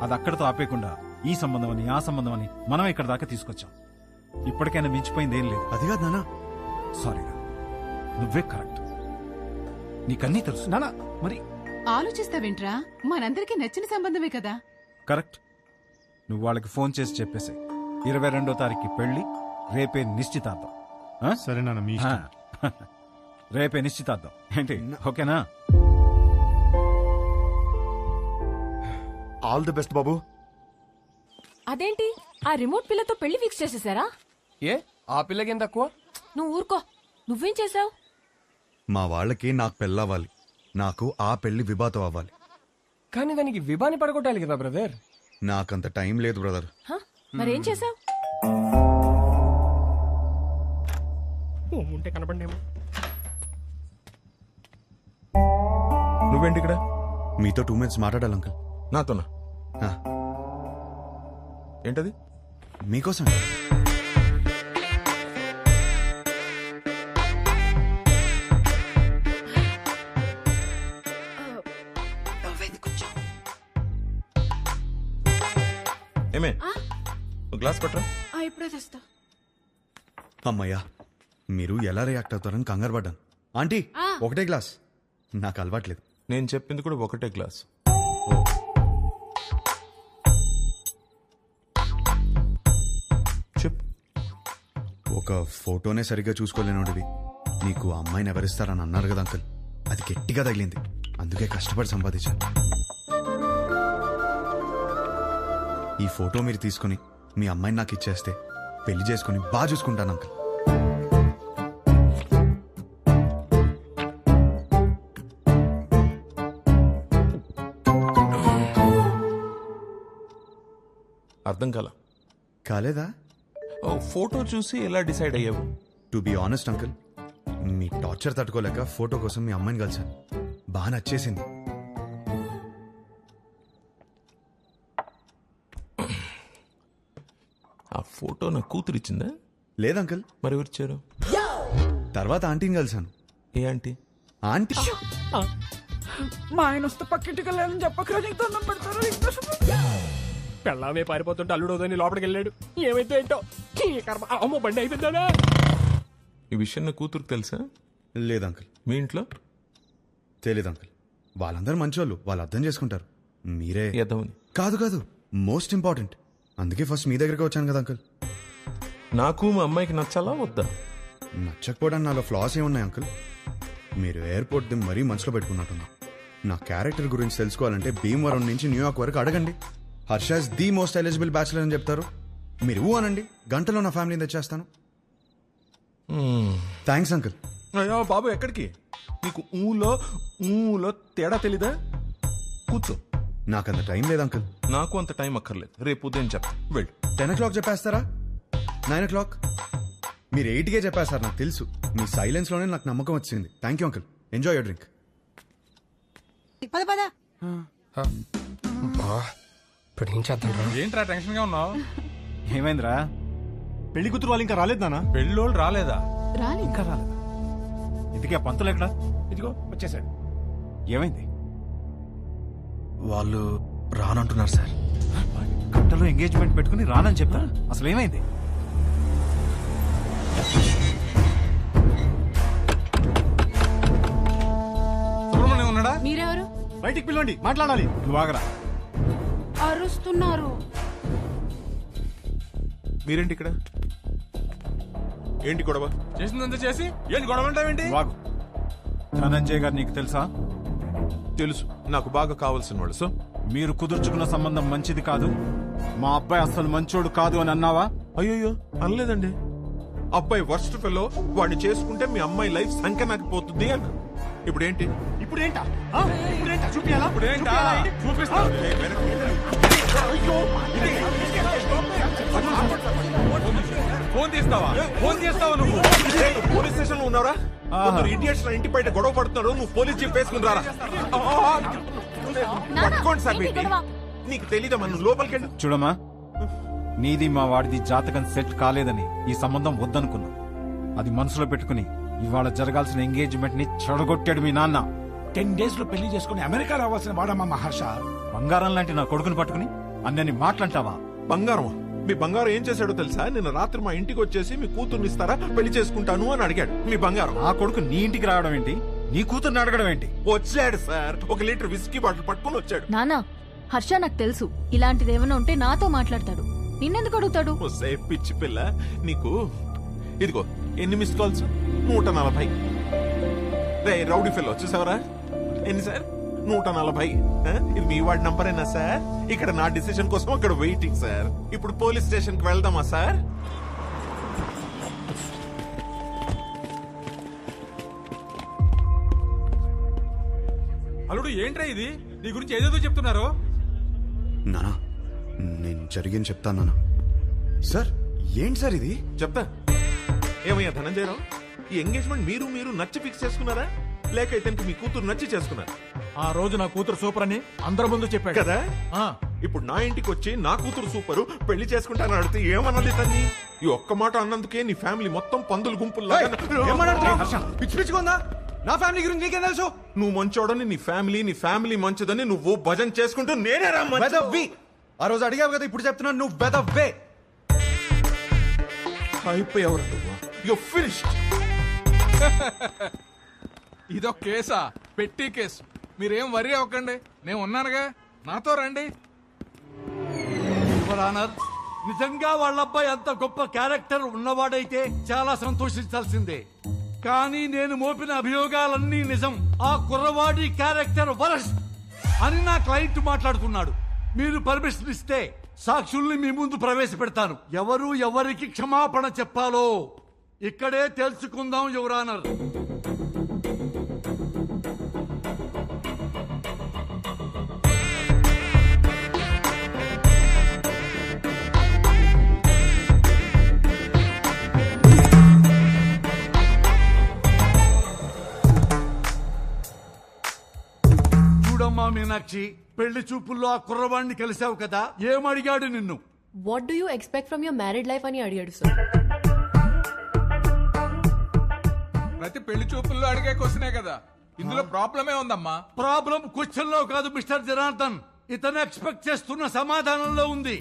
అది అక్కడితో ఆపేయకుండా ఈ సంబంధం అని ఆ సంబంధం అని మనం ఇక్కడ దాకా తీసుకొచ్చాం. ఇప్పటికైనా మించిపోయింది ఏం లేదు. అది కాదు నానా. సారీరా, నువ్వే కరెక్ట్. నీకన్నీ తెలుసు నానా. మరి ఆలోచిస్తావేంట్రా? మనందరికీ నచ్చిన సంబంధమే కదా. కరెక్ట్. నువ్వు వాళ్ళకి ఫోన్ చేసి చెప్పేసి 22వ తారీఖు పెళ్లి, రేపే నిశ్చితార్థం. సరే నాన్న, మీ ఇష్టం. రేపే నిశ్చితార్థం ఏంటి? ఓకేనా? ఆల్ ది బెస్ట్ బాబు. అదేంటి ఆ రిమోట్ పిల్లతో పెళ్లి ఫిక్స్ చేసేసారా? ఏ ఆ పిల్లకేం తక్కువ? నువ్వు ఊరుకో. నువ్వేం చేసావు? మా వాళ్ళకి నాకు పెళ్ళవ్వాలి, నాకు ఆ పెళ్లి విభాతో అవ్వాలి. కానీ దానికి విభాని పడగొట్టాలి కదా బ్రదర్. నాకంత టైం లేదు బ్రదర్. మరేం చేసావు? ఉంటే కనపడేమో. నువ్వేంటి ఇక్కడ? మీతో 2 minutes మాట్లాడాలి అంకుల్. నాతోనా? ఏంటది? మీకోసం. ఏమే గ్లాస్ పట్టరా. ఇప్పుడే తెస్తా. అమ్మయ్యా, మీరు ఎలా రియాక్ట్ అవుతారని కంగారు పడ్డాను. ఆంటీ ఒకటే గ్లాస్. నాకు అలవాట్లేదు. నేను చెప్పింది కూడా ఒకటే గ్లాస్. చెప్పు. ఒక ఫోటోనే సరిగ్గా చూసుకోలేనోడివి నీకు అమ్మాయిని ఎవరిస్తారని అన్నారు కదా అంకుల్. అది గట్టిగా తగిలింది, అందుకే కష్టపడి సంపాదించాను. ఈ ఫోటో మీరు తీసుకుని మీ అమ్మాయిని నాకు ఇచ్చేస్తే పెళ్లి చేసుకుని బాగా చూసుకుంటాను అంకుల్. అర్థం కాలేదా? ఫోటో చూసి ఎలా డిసైడ్ అయ్యావు? To be honest uncle, me torture తట్టుకోలేక ఫోటో కోసం మీ అమ్మాయిని కలిసాను. బాగా నచ్చేసింది. ఆ ఫోటో నా కూతురు ఇచ్చిందా? లేదంకుల్. మరి ఎవరిచ్చారు? తర్వాత ఆంటీని కలిసాను. ఏ ఆంటీ? ఆంటీ మా ఆయన వస్తే పక్కింటికి వెళ్ళాలని చెప్పకరా, నీకు దండం పెడతారు. పెళ్ళామే పారిపోతుంటే అల్లుడోదని లోపలికి వెళ్ళాడు. ఏమైతే ఏంటో అమ్మో బండి అయిపోయిందా? ఈ విషయం నా కూతురుకు తెలుసా? లేదంకుల్. మీ ఇంట్లో? తెలీదు అంకుల్. వాళ్ళందరూ మంచోళ్ళు, వాళ్ళు అర్థం చేసుకుంటారు. మీరే ఎదవని. కాదు, మోస్ట్ ఇంపార్టెంట్. అందుకే ఫస్ట్ మీ దగ్గరికి వచ్చాను కదా అంకుల్. నాకు మా అమ్మాయికి నచ్చాలా వద్దా? నచ్చకపోవడానికి నాలో ఫ్లాస్ ఏమున్నాయి అంకుల్? మీరు ఎయిర్పోర్ట్ ది మరీ మనసులో పెట్టుకున్నట్టున్నా. నా క్యారెక్టర్ గురించి తెలుసుకోవాలంటే భీమవరం నుంచి న్యూయార్క్ వరకు అడగండి. Harsha's the most eligible bachelor అని చెప్తారు. మీరు ఊ అనండి, గంటలో నా ఫ్యామిలీని తెచ్చేస్తాను. Thanks uncle. అయ్యో బాబు, ఎక్కడికి? నీకు ఊలో తేడా తెలీదా? కూర్చో. నాకంత టైం లేదు అంకుల్. నాకు అంత టైం అక్కర్లేదు, రేపు ఉదయం చెప్తా. వెళ్ళు. 10 o'clock చెప్పేస్తారా? 9 o'clock? మీరు 8కే చెప్పేస్తారు, నాకు తెలుసు. మీ సైలెన్స్ లోనే నాకు నమ్మకం వచ్చింది. Thank you uncle. Enjoy your drink. పద పద. ఇప్పుడు ఏం చేద్దాం? ఏంట్రా టెన్షన్ గా ఉన్నావు? ఏమైందిరా? పెళ్లి కూతురు వాళ్ళు ఇంకా రాలేదు నాన్న. పెళ్ళోళ్ళు రాలేదా? ఇంకా రాలేదా? ఇందుకే ఆ పంతులు ఎక్కడా? ఇదిగో వచ్చేసాడు. ఏమైంది? వాళ్ళు రానంటున్నారు సార్. గంటలో ఎంగేజ్మెంట్ పెట్టుకుని రానని చెప్తా. అసలు ఏమైంది? సుబ్రహ్మణ్యం ఉన్నాడా? మీరెవరు? బయటికి పిలవండి, మాట్లాడాలి. నువ్వు ఆగరా. అరుస్తున్నారు. మీరేంటి ఇక్కడ? ఏంటి గొడవ? చేసిందంతా చేసి ఏంటి గొడవ అంటావేంటి? వాగు. ధనంజయ్ గారు నీకు తెలుసా? తెలుసు, నాకు బాగా కావాల్సిన వాళ్ళు. సో మీరు కుదుర్చుకున్న సంబంధం మంచిది కాదు, మా అబ్బాయి అసలు మంచోడు కాదు అని అన్నావా? అయ్యో అనలేదండి. అబ్బాయి వర్స్ట్ ఫెలో, వాడిని చేసుకుంటే మీ అమ్మాయి లైఫ్ సంఖ్య పోతుంది అన్న. ఇప్పుడేంటి? ఇప్పుడేంటా చూపియాలా? ఫోన్ తీస్తావా? నువ్వు పోలీస్ స్టేషన్ లో ఉన్నారా? ఇడియట్స్ ఇంటి బయట గొడవ పడుతున్నాడు, నువ్వు పోలీస్ జీప్ వేసుకుని రారా. పట్టుకోండి సార్. నీకు తెలీదమ్మా, నువ్వు లోపలికి వెళ్ళి చూడమ్మా, నీది మా వాడిది జాతకం సెట్ కాలేదని ఈ సంబంధం వద్దనుకున్నా. అది మనసులో పెట్టుకుని ఇవాళ జరగాల్సిన ఎంగేజ్మెంట్ ని చెడగొట్టాడు మీ నాన్న. 10 days లో పెళ్లి చేసుకుని అమెరికా రావాల్సిన వాడమ్మా మహర్ష. బంగారం లాంటి నా కొడుకుని పట్టుకుని అన్నని మాట్లాంటావా? బంగారం? మీ బంగారం ఏం చేశాడో తెలుసా? నిన్న రాత్రి మా ఇంటికి వచ్చేసి మీ కూతుర్ని ఇస్తారా, పెళ్లి చేసుకుంటాను అని అడిగాడు. మీ బంగారం. ఆ కొడుకు నీ ఇంటికి రావడం ఏంటి? నీ కూతుర్ని అడగడం ఏంటి? వచ్చాడు సార్, 1 లీటర్ విస్కీ బాటిల్ పట్టుకుని వచ్చాడు. నానా, హర్ష నాకు తెలుసు ఇలాంటిది ఏమైనా ఉంటే నాతో మాట్లాడతాడు, నిన్నెందుకు అడుగుతాడు? పిచ్చి పిల్ల నీకు. ఇదిగో ఎన్ని మిస్ కాల్స్? 140. రే రౌడీ ఫిల్ వచ్చేసావరా? ఎన్ని సార్? 140. ఇది మీ వాడి నంబరేనా సార్? ఇక్కడ నా డిసిషన్ కోసం అక్కడ వెయిటింగ్ సార్. ఇప్పుడు పోలీస్ స్టేషన్ కి వెళ్దామా సార్? అల్లుడు ఏంట్రా ఇది? నీ గురించి ఏదేదో చెప్తున్నారు. నానా, నేను జరిగింది చెప్తాను నానా. సార్ ఏంటి సార్ ఇది? చెప్తా. ఏమయ్యా ధనంజయరావు, ఈ ఎంగేజ్మెంట్ మీరు నచ్చి ఫిక్స్ చేసుకున్నారా, లేక ఇతనికి మీ కూతురు నచ్చి చేసుకున్నారా? ఆ రోజు నా కూతురు సూపర్ అని అందరి ముందు చెప్పాడు కదా. ఇప్పుడు నా ఇంటికి వచ్చి నా కూతురు సూపరు, పెళ్లి చేసుకుంటానని అడిగితే ఏమన్నది తన్ని? ఈ ఒక్క మాట అన్నందుకే నీ ఫ్యామిలీ మొత్తం పందులు గుంపుల్లా. పిచ్చి పిచ్చిగా నా ఫ్యామిలీ గురించి నీకేం తెలుసు? నువ్వు మంచోడని నీ ఫ్యామిలీ మంచిదని నువ్వు భజన చేసుకుంటూ నేనే వెదవ్వి. ఆ రోజు అడిగావు కదా, ఇప్పుడు చెప్తున్నాను నువ్వు వెదవ్వే. అయిపోయావు నువ్వు. You finished. ఇదొక కేసా? పెట్టి కేసు. మీరేం వరి అవ్వకండి, నేను ఉన్నానుగా, నాతో రండి. నిజంగా వాళ్ళ అబ్బాయి అంత గొప్ప క్యారెక్టర్ ఉన్నవాడైతే చాలా సంతోషించాల్సిందే. కానీ నేను మోపిన అభియోగాలన్నీ నిజం. ఆ కుర్రవాడి క్యారెక్టర్ వరస్ట్ అని నా క్లయింట్ మాట్లాడుతున్నాడు. మీరు పర్మిషన్ ఇస్తే సాక్షుల్ని మీ ముందు ప్రవేశపెడతాను. ఎవరు ఎవరికి క్షమాపణ చెప్పాలో ఇక్కడే తెలుసుకుందాం యువర్ ఆనర్. చూడమ్మా మీనాక్షి, పెళ్లి చూపుల్లో ఆ కుర్రవాణ్ణి కలిసావు కదా, ఏమడిగాడు నిన్ను? What do you expect from your married life అని అడిగాడు సార్. ప్రతి పెళ్లి చూపుల్లో అడిగే క్వశ్చనే కదా, ఇందులో ప్రాబ్లమే ఉందమ్మా. ప్రాబ్లం క్వశ్చన్ లో కాదు మిస్టర్ జనార్దన్, ఇతను ఎక్స్పెక్ట్ చేస్తున్న సమాధానంలో ఉంది.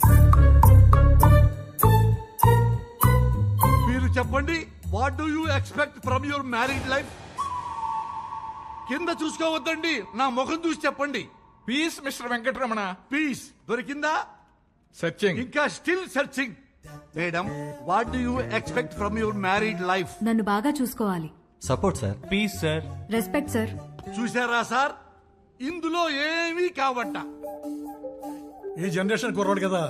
మీరు చెప్పండి, what do you expect from your married life? కింద చూసుకోవద్దండి, నా ముఖం చూసి చెప్పండి. Peace mister Venkataramana. పీస్ దొరికిందా? సెర్చింగ్. ఇంకా still searching. Madam, what do you expect from your married life? నన్ను బాగా చూసుకోవాలి. Support sir. Peace sir. Respect sir. చూసారా సార్, ఇందులో ఏమీ కావట్ట. ఈ జనరేషన్ కుర్రాడు కదా,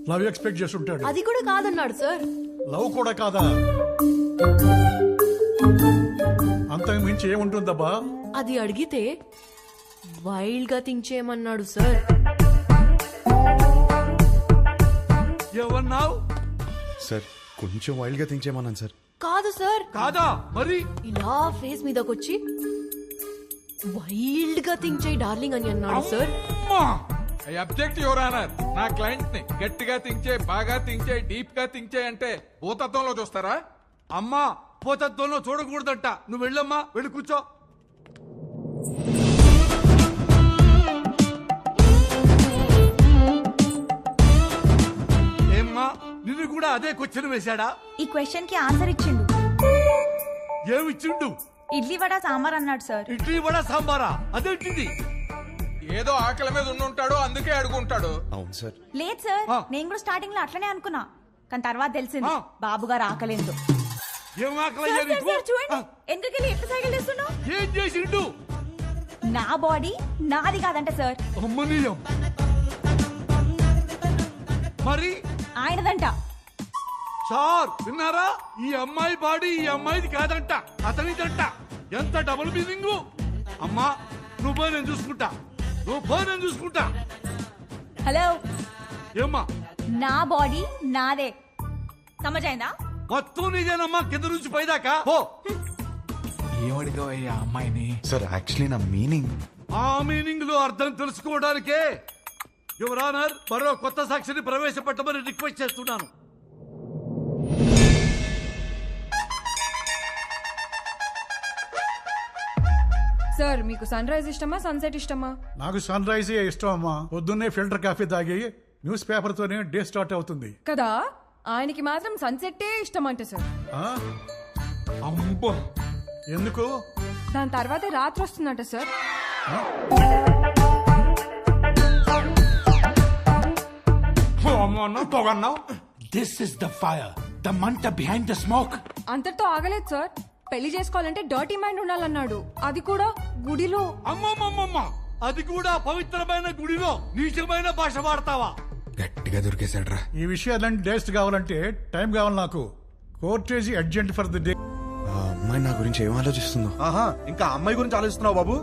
లవ్ ఎక్స్పెక్ట్ చేస్తుంటాడు. అది కూడా కాదన్నాడు సార్. లవ్ కూడా కాదా? అంతకు మించి ఏముంటుందబ్బా? అది అడిగితే వైల్డ్ గా థింక్ చేయమన్నాడు సార్. ఏమన్నావు సార్? కొంచెం వైల్డ్ గా థింక్ చేయమన్నాను సార్. కాదు సార్. కాదా? మరి ఇలా ఫేస్ మీదకొచ్చి వైల్డ్ గా థింక్ చేయి డార్లింగ్ అని అన్నాడు sir. I object your honour. నా క్లయింట్ ని గట్టిగా థింక్ చేయి, బాగా థింక్ చేయి, డీప్ గా థింక్ చేయి అంటే భూతత్వంలో చూస్తారా? అమ్మా, భూతత్వంలో చూడకూడదట. నువ్వు వెళ్ళమ్మా, వెళ్ళి కూర్చో. ఏమ్మా, నిన్ను కూడా అదే క్వశ్చన్ వేశాడా? ఈ క్వశ్చన్ కి ఆన్సర్ ఇచ్చిండు. ఏమిచ్చిండు? ఇడ్లీ వడ సాంబార్ అన్నాడు సార్. ఇడ్లీ వడ సాంబారా? అదేంటిది? ఏదో ఆకలి మీద ఉండుంటాడు, అందుకే అడుగుంటాడు. అవును సార్. లేదు సార్, నేను కూడా స్టార్టింగ్ లో అట్లనే అనుకున్నా, కానీ తర్వాత తెలిసింది బాబు గారు ఆకలేదు. ఏం ఆకలి? చూడండి ఎందుకెళ్ళి ఎట్లా సైకిల్ చేస్తున్నావు? ఏం చేసిండు? నా బాడీ నాది కాదంట సార్. అమ్మనీయం. మరి ఆయనదంట. సార్ విన్నారా? ఈ అమ్మాయి బాడీ ఈ అమ్మాయిది కాదంట, అతనిదంట. ఎంత డబుల్ మీనింగ్. అమ్మా నువ్వు పోయి నేను చూసుకుంటా, నువ్వు పోయి నేను చూసుకుంటా. హలో, ఏమ్మా? నా బాడీ నాదే, సమజైందా? మొత్తం నీదేనమ్మా, కింద నుంచి పైదాకా. ఓ ఏమడిగా అమ్మాయిని? సార్ యాక్చువల్లీ నా మీనింగ్. ఆ మీనింగ్ లో అర్థం తెలుసుకోవడానికే యువర్ ఆనర్ మరో కొత్త సాక్షిని ప్రవేశపెట్టమని రిక్వెస్ట్ చేస్తున్నాను. సార్ మీకు సన్ రైజ్ ఇష్టమా సన్సెట్ ఇష్టమా? నాకు సన్ రైజ్ ఇష్టం అమ్మా. పొద్దున్నే ఫిల్టర్ కాఫీ తాగి న్యూస్ పేపర్ తోనే డే స్టార్ట్ అవుతుంది కదా. ఆయనకి మాత్రం సన్సెట్టే ఇష్టం అంట సార్. అమ్మో, ఎందుకు? దాని తర్వాతే రాత్రి వస్తుందంట sir. This is the fire, the మంట బిహైండ్ ద స్మోక్. అంతటితో ఆగలేదు సార్. పెళ్లి చేసుకోవాలంటే డర్టీ మైండ్ ఉండాలన్నాడు. అది కూడా గుడిలో. అమ్మమ్మమ్మమ్మ, అది కూడా పవిత్రమైన గుడిలో నీచమైన భాష వాడతావా? గట్టిగా దొరికేశాడ్రా. ఈ విషయాలన్నీ డేస్ట్ కావాలంటే టైం కావాలి నాకు. Courtesy urgent for the day. అమ్మాయి నా గురించి ఏం ఆలోచిస్తుందో. ఆహా, ఇంకా అమ్మాయి గురించి ఆలోచిస్తున్నావు బాబు?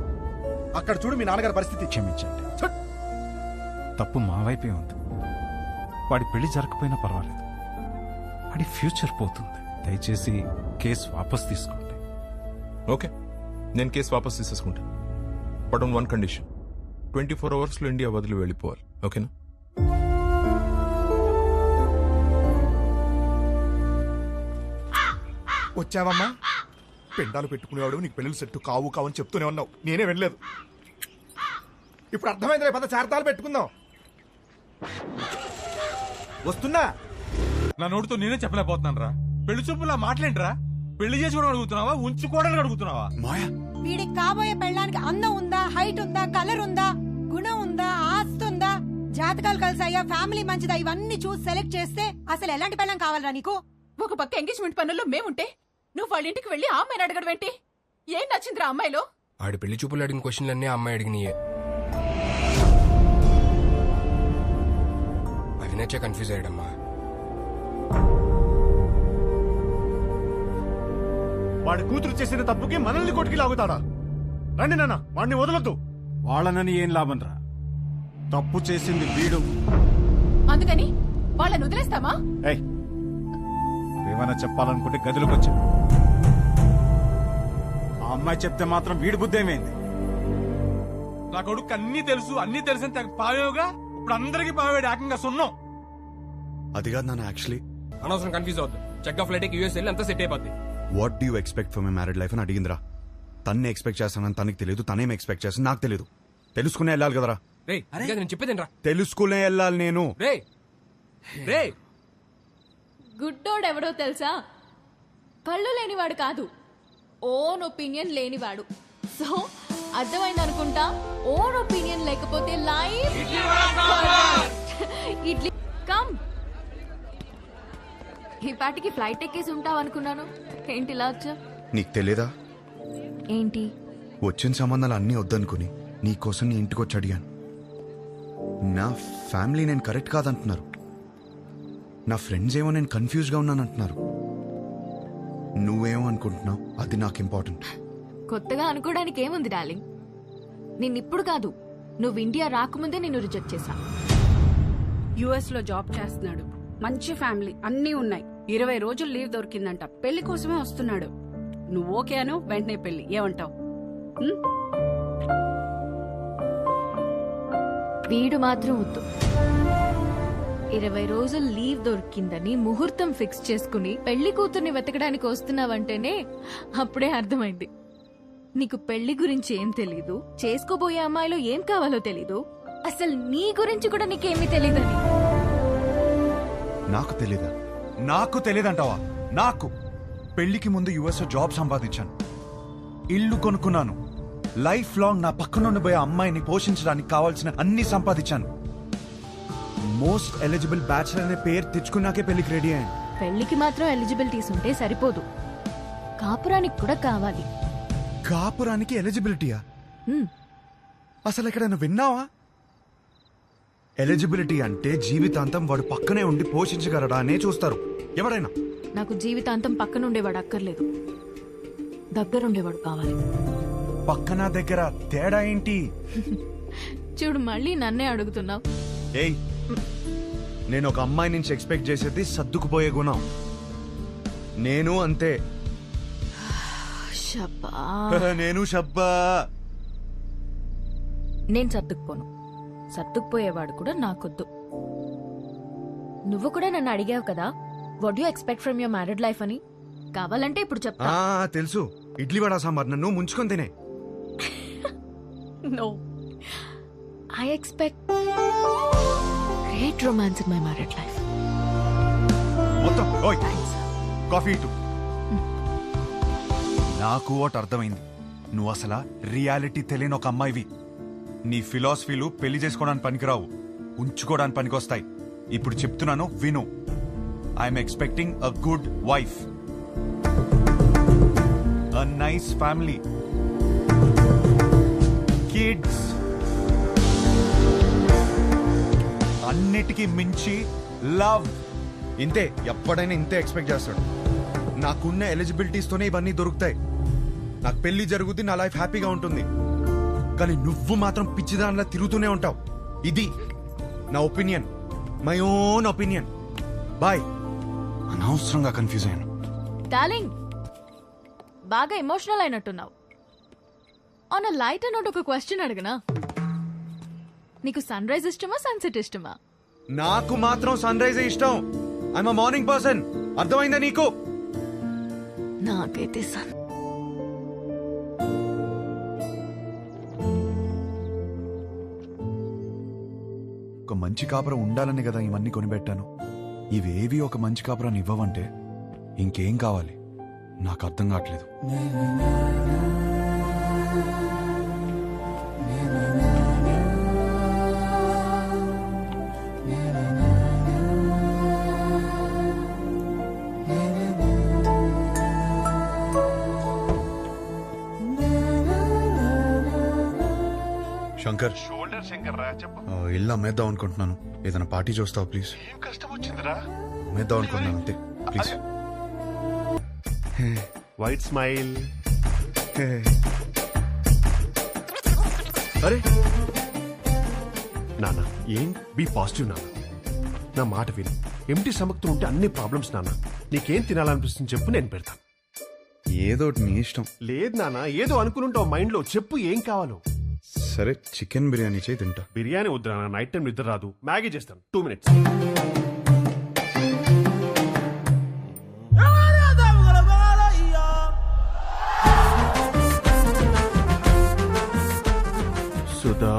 అక్కడ చూడు మీ నాన్నగారి పరిస్థితి. క్షమించండి, తప్పు మా వైపే ఉంది. వాడి పెళ్లి జరగకపోయినా పర్వాలేదు, వాడి ఫ్యూచర్ పోతుంది. దయచేసి కేసు వాపస్ తీసుకోండి. ఓకే, నేను కేసు వాపస్ తీసేసుకుంటాను. But on one condition, 24 hours లో ఇండియా వదిలి వెళ్ళిపోవాలి. ఓకేనా? వచ్చావమ్మా? పెండాలు పెట్టుకునేవాడు నీకు పెళ్ళిళ్ళు సెట్టు కావు కావని చెప్తూనే ఉన్నావు, నేనే వెళ్ళలేదు. ఇప్పుడు అర్థమైంది, పద చార్తాలు పెట్టుకుందాం. వస్తున్నా. నా నోటితో నేనే చెప్పలేకపోతున్నాను రా. పెళ్లి చూపులా మాట్లాడరా? పెళ్లి చేసుకోవడం అడుగుతున్నావా, ఉంచుకోవడానికి అడుగుతున్నావా? వీడికి కాబోయే పెళ్ళానికి అందం ఉందా, హైట్ ఉందా, కలర్ ఉందా, గుణం ఉందా, ఆస్తి ఉందా, జాతకాలు కలిసాయా, ఫ్యామిలీ మంచిదా, ఇవన్నీ చూసి సెలెక్ట్ చేస్తే అసలు ఎలాంటి పెళ్ళం కావాలరా నీకు? ఒక పక్క ఎంగేజ్మెంట్ పనుల్లో మేముంటే నువ్వు వాళ్ళ ఇంటికి వెళ్ళి ఆ అమ్మాయిని అడగడం ఏంటి? ఏం నచ్చిందిరా అమ్మాయిలో? ఆడి పెళ్లి చూపులు అడిగిన క్వశ్చన్లన్నీ ఆ అమ్మాయి అడిగినాయే. అవి నచ్చే కన్ఫ్యూజ్ అయ్యాడమ్మా. వాడి కూతురు చేసిన తప్పుకి మనల్ని కొట్టుకి లాగుతాడా? రండి నాన్న, వాడిని వదలొద్దు. వాళ్ళనని ఏం లాభం రా, తప్పు చేసింది వీడు. అందుకని వాళ్ళని వదిలేస్తామా? ఏమైనా చెప్పాలనుకుంటే గదిలోకి వచ్చా. ఆ అమ్మాయి చెప్తే మాత్రం వీడి బుద్ధి ఏమైంది? నా కొడుకు అన్ని తెలుసు, అన్ని తెలిసిన పావేవుగా ఇప్పుడు అందరికి పావేడు ఏకంగా సున్నం. అది కాదు నాన్న, యాక్చువల్లీ అనవసరం కన్ఫ్యూజ్ అవుద్దు. చెక్ ఆఫ్ ఫ్లైట్ యూఎస్ వెళ్ళి అంతా సెట్ అయిపోద్ది. What do you expect for my married life అని అడిగిందిరా. తన్నే ఎక్స్పెక్ట్ చేస్తానని తనకి తెలియదు, తనేం ఎక్స్పెక్ట్ చేస్తాను నాకు తెలియదు. తెలుసుకునే వెళ్ళాలి కదరా. నేను చెప్పేదేనరా, తెలుసుకునే వెళ్ళాలి నేను. గుడ్డోడు ఎవడో తెలుసా? కళ్ళు లేనివాడు కాదు, ఓన్ ఒపీనియన్ లేనివాడు. సో అర్థమైంది అనుకుంటా. ఓన్ ఒపీనియన్ లేకపోతే లైఫ్ ఇడ్లీ కమ్. ఈ పాటికి ఫ్లైట్ ఎక్కేసి ఉంటావు అనుకున్నాను. ఏంటి ఇలా వచ్చా? నీకు తెలియదా? ఏంటి? వచ్చిన సంబంధాలు అన్నీ వద్దనుకుని నీకోసం నీ ఇంటికి వచ్చి అడిగాను. నా ఫ్యామిలీ నేను కరెక్ట్ కాదంటున్నారు, నా ఫ్రెండ్స్ ఏమో నేను కన్ఫ్యూజ్గా ఉన్నానంటున్నారు. నువ్వేమో అనుకుంటున్నావు, అది నాకు ఇంపార్టెంట్. కొత్తగా అనుకోవడానికి ఏముంది డార్లింగ్. నిన్నిప్పుడు కాదు, నువ్వు ఇండియా రాకముందే నిన్ను రిజెక్ట్ చేశా. యుఎస్ లో జాబ్ చేస్తున్నాడు, మంచి ఫ్యామిలీ అన్నీ ఉన్నాయి. 20 రోజులు లీవ్ దొరికిందంట. పెళ్లి కోసమే వస్తున్నాడు. నువ్వు ఓకే అను, వెంటనే పెళ్లి. ఏమంటావు? వీడు మాత్రం వద్దు. 20 రోజులు లీవ్ దొరికిందని ముహూర్తం ఫిక్స్ చేసుకుని పెళ్లి కూతుర్ని వెతకడానికి వస్తున్నావంటేనే అప్పుడే అర్థమైంది నీకు పెళ్లి గురించి ఏం తెలీదు, చేసుకోబోయే అమ్మాయిలో ఏం కావాలో తెలీదు, అసలు నీ గురించి కూడా నీకేమీ తెలీదని. నాకు తెలీదా? నాకు తెలియదంటావా? నాకు పెళ్లికి ముందు యుఎస్ జాబ్ సంపాదించాను, ఇల్లు కొనుక్కున్నాను, లైఫ్ లాంగ్ నా పక్కన ఉండిపోయే అమ్మాయిని పోషించడానికి కావాల్సిన అన్ని సంపాదించాను. మోస్ట్ ఎలిజిబుల్ బ్యాచిలర్ అనే పేరు తెచ్చుకున్నాకే పెళ్లికి రెడీ అయ్యాను. పెళ్లికి మాత్రం ఎలిజిబిలిటీస్ ఉంటే సరిపోదు, కాపురానికి కూడా కావాలి. కాపురానికి ఎలిజిబిలిటీయా? అసలు ఎక్కడైనా విన్నావా? ఎలిజిబిలిటీ అంటే జీవితాంతం వాడు పక్కనే ఉండి పోషించగలడా అనే చూస్తారు ఎవరైనా. నాకు జీవితాంతం పక్కనుండేవాడు అక్కర్లేదు, దగ్గరుండేవాడు కావాలి. పక్కన దగ్గర తేడా ఏంటి? చూడు మళ్ళీ నన్నే అడుగుతున్నావు. ఏయ్, నేను ఒక అమ్మాయి నుంచి ఎక్స్పెక్ట్ చేసేది సర్దుకుపోయే గుణం. నేను అంతే. నేను షబ్బా. నేను సర్దుకుపోను, సర్దుకుపోయేవాడు కూడా నాకొద్దు. నువ్వు కూడా నన్ను అడిగావు కదా, what you expect from your married life అని. కావాలంటే ఇప్పుడు చెప్తా. తెలుసు, ఇడ్లీ వడ సాంబార్ నన్ను ముంచుకొని తినే. No, I expect great romance in my married life. మొత్తం కాఫీ ఇటు. నాకు ఒకటి అర్థమైంది, నువ్వు అసలు రియాలిటీ తెలియని ఒక అమ్మాయివి. నీ ఫిలాసఫీలు పెళ్లి చేసుకోవడానికి పనికిరావు, ఉంచుకోవడానికి పనికొస్తాయి. ఇప్పుడు చెప్తున్నాను విను. I'm expecting a good wife, a nice family, kids, అన్నిటికీ మించి లవ్. ఇంతే, ఎప్పుడైనా ఇంతే ఎక్స్పెక్ట్ చేస్తాడు. నాకున్న ఎలిజిబిలిటీస్తోనే ఇవన్నీ దొరుకుతాయి. నాకు పెళ్లి జరుగుతుంది, నా లైఫ్ హ్యాపీగా ఉంటుంది. కానీ నువ్వు మాత్రం పిచ్చిదానిలా తిరుగుతూనే ఉంటావు. ఇది నా opinion, my own opinion. Bye. అనవసరంగా కన్ఫ్యూజ్ అయ్యాను. డార్లింగ్, బాగా ఎమోషనల్ అయినట్టున్నావు. ఆన్ అ లైట్ నోట్ ఒక క్వశ్చన్ అడగనా? నీకు సన్ రైజ్ ఇష్టమా, సన్సెట్ ఇష్టమా? నాకు మాత్రం సన్ రైజ్ ఇష్టం. I'm a morning person. అర్థమైందా నీకు? నాకైతే సన్. ఒక మంచి కాపురం ఉండాలని కదా ఇవన్నీ కొనిపెట్టాను. ఇవేవి ఒక మంచి కాపురాన్ని ఇవ్వవంటే ఇంకేం కావాలి? నాకు అర్థం కావట్లేదు. శంకర్, షోల్డర్ శంకర్ రా, చెప్పు. ఇల్లు అమ్మేద్దాం అనుకుంటున్నాను. ఏదైనా పార్టీ చూస్తావు ప్లీజ్? ఏం కష్టం వచ్చిందిరా? అమ్మేద్దాం అనుకుంటున్నాను అంతే, ప్లీజ్. White smile. అరే నాన్న, ఏం బీ పాజిటివ్ నాన్న. నా మాట విను. ఎంటీ సమక్తో ఉంటే అన్ని ప్రాబ్లమ్స్ నాన్న. నీకేం తినాలనిపిస్తుంది చెప్పు, నేను పెడతాను. ఏదో నీ ఇష్టం. లేదు నాన్న, ఏదో అనుకుని మైండ్ లో, చెప్పు ఏం కావాలో. సరే, చికెన్ బిర్యానీ చేయి, తింటా. బిర్యానీ వద్దురా, నైట్ టైం నిద్ర రాదు. మ్యాగీ చేస్తాను, 2 minutes. సుధా,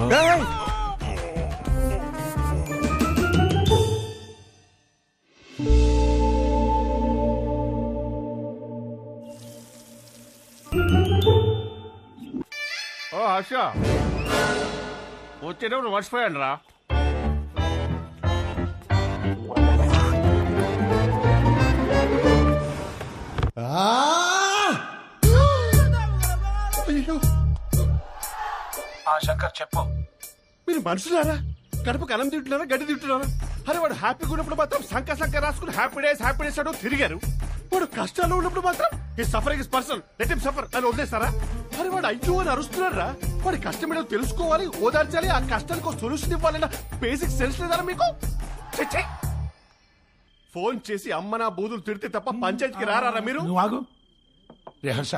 ఓ హర్ష, వచ్చేటప్పుడు మర్చిపోయాను రా. శంకర్ చెప్పు. మీరు మనుషులారా? కడుపు కలం తింటున్నారా, గడ్డి తింటున్నారా? అరే వాడు హ్యాపీగా ఉన్నప్పుడు మాత్రం సంక రాసుకుని హ్యాపీ డేస్ అంటూ తిరిగారు. వాడు కష్టాల్లో ఉన్నప్పుడు మాత్రం ఈ suffering is personal, let him suffer అని వదిలేస్తారా? అరే వాడు అయ్యో అని అరుస్తున్నారా? వాడి కష్టం ఏంటో తెలుసుకోవాలి, ఓదార్చాలి, ఆ కష్టానికి ఒక సొల్యూషన్ ఇవ్వాలన్న బేసిక్ సెన్స్ లేదా మీకు? ఫోన్ చేసి అమ్మ నా బూదులు తిడితే తప్ప పంచాయతీకి రారా మీరు? నువ్వు ఆగు. రే హర్ష,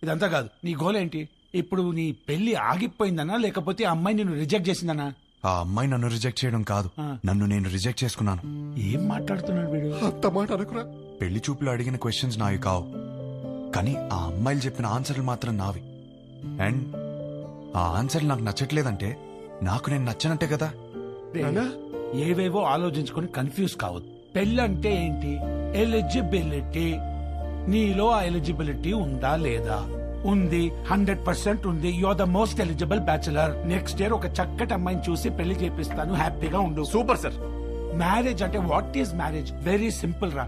ఇదంతా కాదు. నీ గోల్ ఏంటి? ఇప్పుడు నీ పెళ్లి ఆగిపోయిందనా, లేకపోతే ఆ అమ్మాయి నిన్ను రిజెక్ట్ చేసిందనా? ఆ అమ్మాయి నన్ను రిజెక్ట్ చేయడం కాదు, నన్ను నేను రిజెక్ట్ చేసుకున్నాను. ఏం మాట్లాడుతున్నాడు వీడు? అంత మాట అనుకురా. పెళ్లి చూపులు అడిగిన క్వశ్చన్స్ నావి కావు, కానీ ఆ అమ్మాయిలు చెప్పిన ఆన్సర్లు మాత్రం నావి. అండ్ ఆ ఆన్సర్లు నాకు నచ్చట్లేదంటే నాకు నేను నచ్చనట్టే కదా. ఏవేవో ఆలోచించుకొని కన్ఫ్యూజ్ కావద్దు. పెళ్ళంటే ఏంటి? ఎలిజిబిలిటీ. నీలో ఆ ఎలిజిబిలిటీ ఉందా లేదా? ఉంది, 100% ఉంది. You are the most eligible bachelor. Next year ఒక చక్కటి అమ్మాయిని చూసి పెళ్లి చేపిస్తాను, హ్యాపీగా ఉండు. Super sir. మ్యారేజ్ అంటే what is marriage? Very simple రా.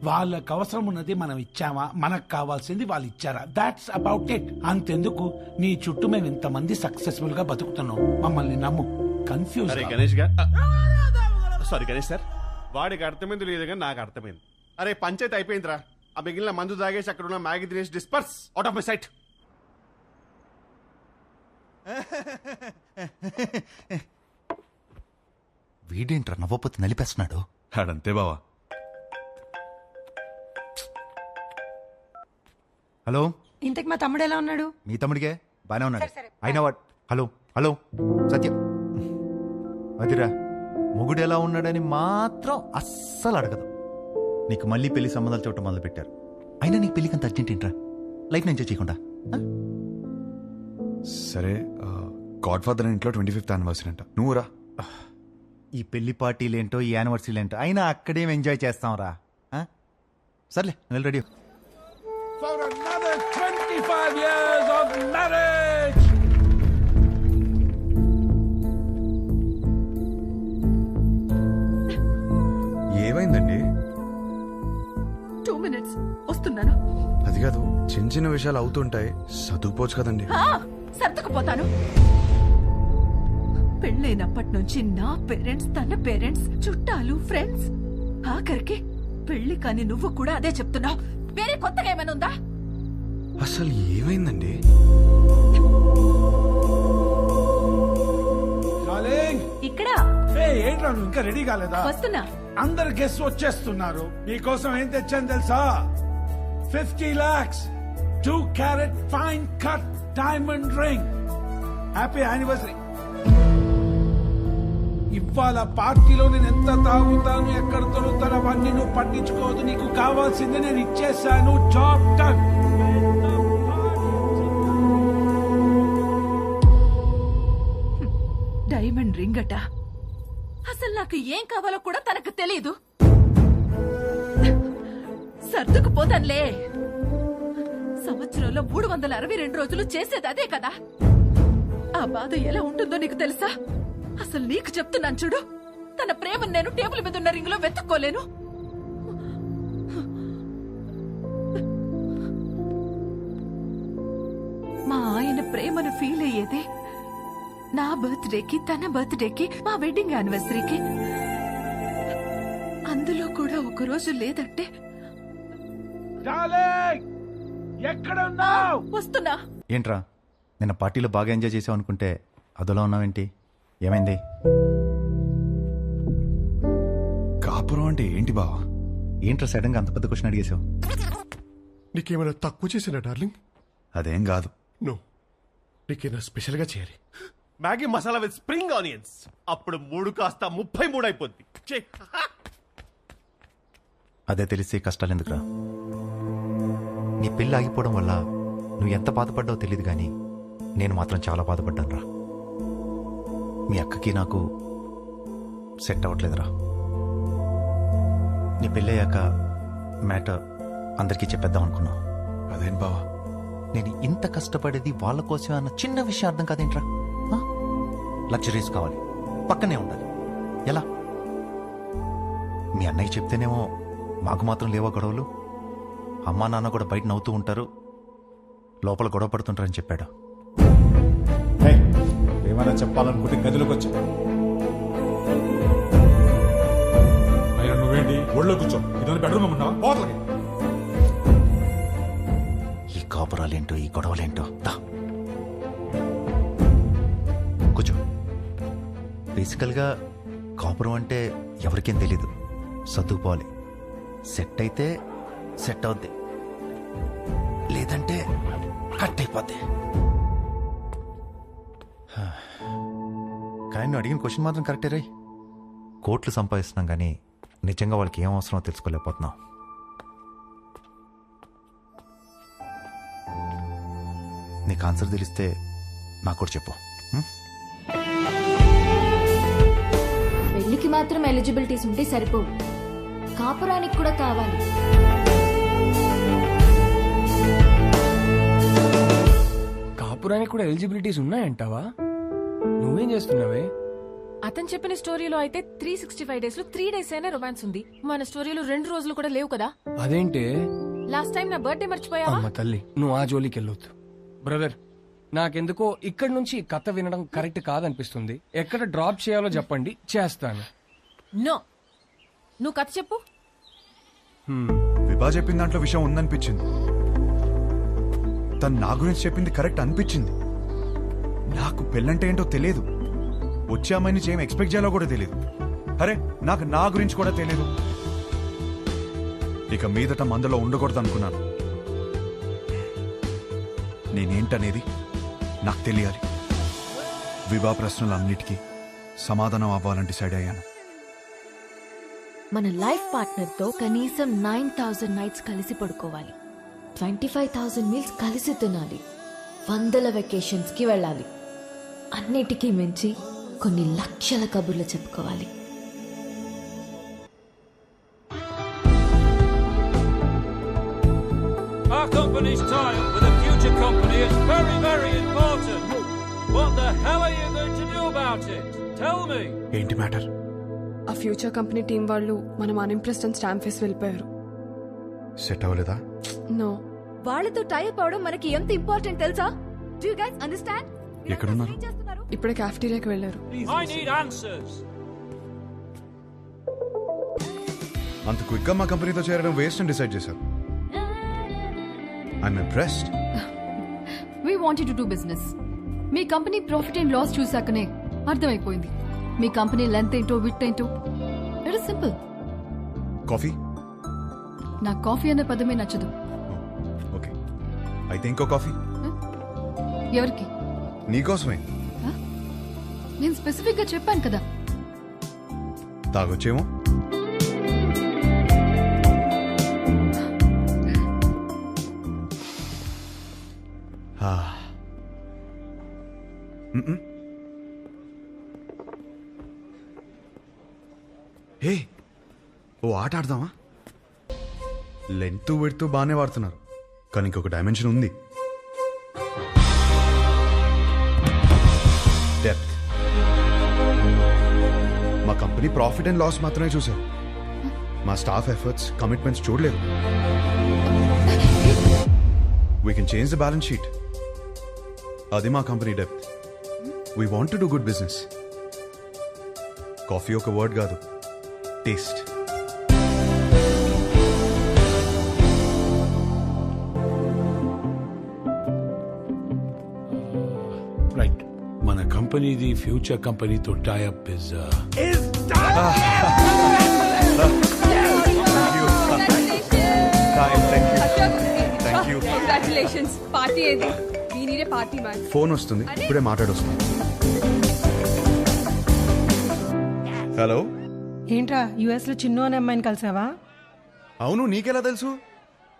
వాళ్ళకి అవసరం ఉన్నది మనం ఇచ్చామా, మనకు కావాల్సింది వాళ్ళు ఇచ్చారా, దాట్స్ అబౌట్ ఇట్. అంతెందుకు, నీ చుట్టూ మేము ఇంతమంది సక్సెస్ఫుల్ గా బతుకుతున్నాం, మమ్మల్ని నమ్ము. కన్ఫ్యూజ్. అరే గణేష్ సారీ గణేష్ సార్, వాడికి అర్థమైంది లేదు కానీ నాకు అర్థమైంది. అరే పంచాయతీ అయిపోయిందిరా, ఆ మిగిలిన మందు తాగేసి అక్కడ ఉన్న మ్యాగీ తినేసి disperse out of my sight. వీడేంట్రా నవ్వపోతే నలిపేస్తున్నాడు. ఆడంతే బావా. హలో, ఇంతకు మా తమ్ముడు ఎలా ఉన్నాడు? మీ తమ్ముడికే బానే ఉన్నాడు. అయినా వాడు హలో హలో సత్యం అదిరా మొగుడు ఎలా ఉన్నాడని మాత్రం అస్సలు అడగదు. నీకు మళ్ళీ పెళ్లి సంబంధాలు చూడటం మొదలు పెట్టారు. అయినా నీకు పెళ్లికి అంత అర్జెంట్ ఏంట్రా? లైఫ్ ఎంజాయ్ చేయకుండా. సరే, గాడ్ ఫాదర్ ఇంట్లో 25th యానివర్సరీ అంట, నువ్వు రా. ఈ పెళ్లి పార్టీలేంటో ఈ యానివర్సరీలేంటో అయినా అక్కడేం ఎంజాయ్ చేస్తాం రా. సర్లే వెళ్ళి ready. For another 25 years of marriage. ఏమైందండి? 2 minutes వస్తున్నాను. అది కాదు, చిన్న చిన్న విషయాలు అవుతుంటాయి, చదువుకోవచ్చు కదండి. సర్దుకుపోతాను. పెళ్ళైనప్పటి నుంచి నా పేరెంట్స్, తన పేరెంట్స్, చుట్టాలు, ఫ్రెండ్స్, ఆఖరికి పెళ్లి కాని నువ్వు కూడా అదే చెప్తున్నావు. వేరే కొత్తగా ఏమైనా ఉందా? అసలు ఏమైందండి? ఇక్కడ ఏంట్రా నువ్వు ఇంకా రెడీ కాలేదా? వస్తున్నా. అందరు గెస్ట్ వచ్చేస్తున్నారు. నీకోసం ఏం తెచ్చాను తెలుసా? 50 lakhs 2 carat fine cut diamond ring. Happy anniversary. ఇవాళ పార్టీలో నేను ఎంత తాగుతాను, ఎక్కడ దొరుకుతాను అవన్నీ నువ్వు పట్టించుకోవద్దు. నీకు కావాల్సింది నేను ఇచ్చేసాను. Job done. డైమండ్ రింగ్ అట. అసలు నాకు ఏం కావాలో కూడా తనకు తెలీదు. సర్దుకుపోతానులే. సంవత్సరంలో 362 రోజులు చేసేది అదే కదా. ఆ బాధ ఎలా ఉంటుందో నీకు తెలుసా? అసలు నీకు చెప్తున్నాను చూడు, తన ప్రేమను నేను టేబుల్ మీద ఉన్న రింగులో వెతుక్కోలేను. మా ఆయన ప్రేమను ఫీల్ అయ్యేదే నా బర్త్డేకి, తన బర్త్డేకి, మా వెడ్డింగ్ యానివర్సరీకి. అందులో కూడా ఒక రోజు లేదంటే వస్తున్నా. ఏంట్రా నిన్న పార్టీలో బాగా ఎంజాయ్ చేసావు అనుకుంటే అదోలా ఉన్నావేంటి? ఏమైంది? కాపురం అంటే ఏంటి బావా? ఏంట్రా సడన్ గా అంత పెద్ద క్వశ్చన్ అడిగేసావు? నీకేమైనా తక్కువ చేసినా డార్లింగ్? అదేం కాదు. నో, నీకేమైనా స్పెషల్ గా చేయాలి. Maggi masala with spring onions. అప్పుడు 3 కాస్త 33 అయిపోద్ది. అదే తెలిసి కష్టాలు ఎందుకురా? నీ పెళ్లి ఆగిపోవడం వల్ల నువ్వు ఎంత బాధపడ్డావో తెలియదు కానీ నేను మాత్రం చాలా బాధపడ్డాను రా. మీ అక్కకి నాకు సెట్ అవ్వట్లేదురా. నీ పెళ్ళయ్యాక మ్యాటర్ అందరికీ చెప్పేద్దాం అనుకున్నా. అదేం బావా, నేను ఇంత కష్టపడేది వాళ్ళ కోసమే అన్న చిన్న విషయం అర్థం కాదేంట్రా? లగ్జరీస్ కావాలి, పక్కనే ఉండాలి. ఎలా? మీ అన్నయ్య చెప్తేనేమో మాకు మాత్రం లేవా గొడవలు? అమ్మా నాన్న కూడా బయట నవ్వుతూ ఉంటారు, లోపల గొడవ పడుతుంటారని చెప్పాడు. ఏమైనా చెప్పాలనుకుంటే గదిలోకి వచ్చా. అయినా నువ్వేంటి ఒళ్ళో కూర్చో? ఇదని బెడ్రూమ్ ఉన్నావా? పోతలకి. ఈ కాపురాలేంటో, ఈ గొడవలేంటో. కూర్చో. బేసికల్గా కాపురం అంటే ఎవరికేం తెలీదు. సర్దుకుపోవాలి. సెట్ అయితే సెట్ అవుద్ది, లేదంటే కట్ అయిపోద్ది. కానీ నువ్వు అడిగిన క్వశ్చన్ మాత్రం కరెక్టే రై. కోట్లు సంపాదిస్తున్నాం కానీ నిజంగా వాళ్ళకి ఏం అవసరమో తెలుసుకోలేకపోతున్నాం. నీకు ఆన్సర్ తెలిస్తే నాకు కూడా చెప్పు. పెళ్లికి మాత్రం ఎలిజిబిలిటీస్ ఉంటే సరిపోవు, కాపురానికి కూడా కావాలి. కాపురానికి కూడా ఎలిజిబిలిటీస్ ఉన్నాయంటావా? నువ్వేం చేస్తున్నావే? అతను చెప్పిన స్టోరీలో అయితే 365 days లో 3 days అయినా రొమాన్స్ ఉంది. మన స్టోరీలో 2 రోజులు కూడా లేవు కదా. అదేంటే? లాస్ట్ టైం నా బర్త్డే మర్చిపోయావా? అమ్మ తల్లి, నువ్వు ఆ జోలికి వెళ్ళొద్దు. బ్రదర్, నాకెందుకో ఇక్కడి నుంచి ఈ కథ వినడం కరెక్ట్ కాదనిపిస్తుంది. ఎక్కడ డ్రాప్ చేయాలో చెప్పండి, చేస్తాను. నో, నువ్వు కథ చెప్పు. విభా చెప్పిన దాంట్లో విషయం ఉందనిపించింది. తను నా గురించి చెప్పింది కరెక్ట్ అనిపించింది. నాకు పెళ్ళంటే ఏంటో తెలియదు. వచ్చే అమ్మాయి నుంచి ఏం ఎక్స్పెక్ట్ చేయాలో కూడా తెలియదు. అరే నాకు నా గురించి కూడా తెలియదు. ఇక మీదట మందులో ఉండకూడదు అనుకున్నాను. నేనేంటనేది నాకు తెలియాలి. విభా ప్రశ్నలన్నిటికీ సమాధానం అవ్వాలని డిసైడ్ అయ్యాను. మన లైఫ్ పార్ట్నర్ తో కనీసం 9,000 నైట్స్ కలిసి పడుకోవాలి, 25,000 మీల్స్ కలిసి తినాలి, 100 వెకేషన్స్ కి వెళ్ళాలి. అన్నిటికీ మించి కొన్ని లక్షల కబుర్లు చెప్పుకోవాలి. Our company's tie-up with a future company is very, very important. What the hell are you going to do about it? Tell me. ఏంటి మ్యాటర్? ఆ ఫ్యూచర్ కంపెనీ టీం వాళ్ళు మనం అన్ఇంప్రెస్డ్ అని స్టాంప్ వేసి వెళ్ళిపోయారు. సెట్ అవ్వలేదా? నో. వాళ్ళతో టైప్ అవడం మనకి ఎంత ఇంపార్టెంట్ తెలుసా? Do you guys understand? ఎక్కడున్నారు? ఇప్పుడే క్యాఫ్టీరియాకి వెళ్ళారు. I need answers. అంత క్విక్ గా మా కంపెనీతో చేరడం వేస్ట్ అని డిసైడ్ చేశారు. I'm impressed. We wanted to do business. మీ కంపెనీ ప్రాఫిట్ అండ్ లాస్ చూసాకనే అర్థమైపోయింది. మీ కంపెనీ లెంత్ ఏంటో విత్ ఏంటో. It is simple. కాఫీ? నాకు కాఫీ అనే పదమే నచ్చదు. ఓకే, అయితే ఇంకో కాఫీ. ఎవరికి? నీకోసమే. నేను స్పెసిఫిక్ గా చెప్పాను కదా. తాగొచ్చేమో. హే, ఓ ఆట ఆడదామా? లెంత్ వెడుతూ బాగానే వాడుతున్నారు, కానీ ఇంకొక డైమెన్షన్ ఉంది. డెప్త్. మా కంపెనీ ప్రాఫిట్ అండ్ లాస్ మాత్రమే చూసారు. మా స్టాఫ్ ఎఫర్ట్స్, కమిట్మెంట్స్ చూడలేదు. We can change the balance sheet. అది మా company depth. We want to do good business. Coffee ఒక వర్డ్ కాదు, టేస్ట్. రైట్. మన కంపెనీది ఫ్యూచర్ కంపెనీతో టైఅప్ ఇస్ కంగ్రాచులేషన్స్. పార్టీ ఏది? దీనినే పార్టీ మ్యాన్. ఫోన్ వస్తుంది, ఇప్పుడే మాట్లాడొస్తుంది. హలో. ఏంట్రా యుఎస్ లో చిన్ను అనే అమ్మాయిని కలిసావా? అవును, నీకెలా తెలుసు?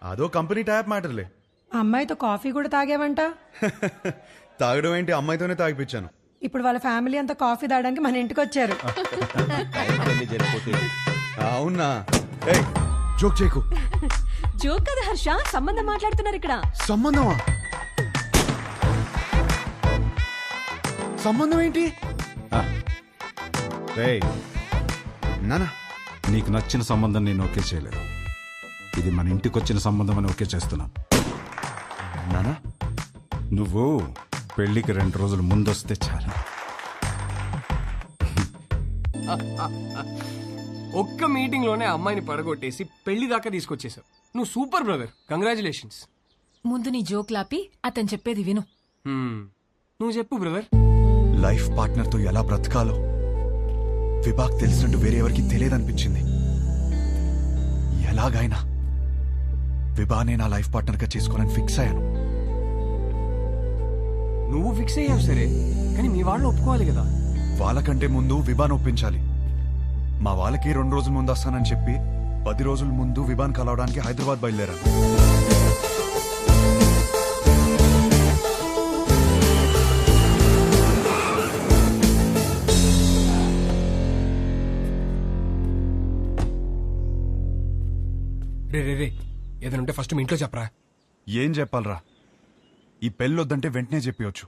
అదో కంపెనీ టైప్ మ్యాటర్లే. ఆ అమ్మాయితో కాఫీ కూడా తాగేవంట. తాగడం ఏంటి, అమ్మాయితోనే తాగిపించాను. ఇప్పుడు వాళ్ళ ఫ్యామిలీ అంతా కాఫీ తాగడానికి మన ఇంటికి వచ్చారు. అవునా? జోక్ చేయకు. జోక్ కదా హర్ష, సంబంధం మాట్లాడుతున్నారు ఇక్కడ. సంబంధమా? సంబంధం ఏంటి? నానా, నీకు నచ్చిన సంబంధం నేను ఓకే చేయలేదు. ఇది మన ఇంటికి వచ్చిన సంబంధం అని ఓకే చేస్తున్నాను. నానా, నువ్వు పెళ్లికి 2 రోజులు ముందొస్తే చాలు. ఒక్క మీటింగ్ లోనే అమ్మాయిని పడగొట్టేసి పెళ్లి దాకా తీసుకొచ్చేసావు. నువ్వు సూపర్ బ్రదర్, కంగ్రాచులేషన్స్. ముందు నీ జోక్ లాపి అతను చెప్పేది విను. నువ్వు చెప్పు బ్రదర్. లైఫ్ పార్ట్నర్ తో ఎలా బ్రతకాలో విభాగ్ తెలిసినట్టు వేరే ఎవరికి తెలియదనిపించింది. ఎలాగైనా విభానే నా లైఫ్ పార్ట్నర్ గా చేసుకోవాలని ఫిక్స్ అయ్యాను. నువ్వు ఫిక్స్ అయ్యావు సరే, కానీ మీ వాళ్ళు ఒప్పుకోవాలి కదా. వాళ్ళకంటే ముందు విభాన్ ఒప్పించాలి. మా వాళ్ళకి 2 రోజుల ముందు వస్తానని చెప్పి 10 రోజుల ముందు విభాన్ కలవడానికి హైదరాబాద్ బయలుదేరాను. రే ఏదైనా ఉంటే ఫస్ట్ మీ ఇంట్లో చెప్పరా. ఏం చెప్పాలరా? ఈ పెళ్ళొద్దంటే వెంటనే చెప్పవచ్చు.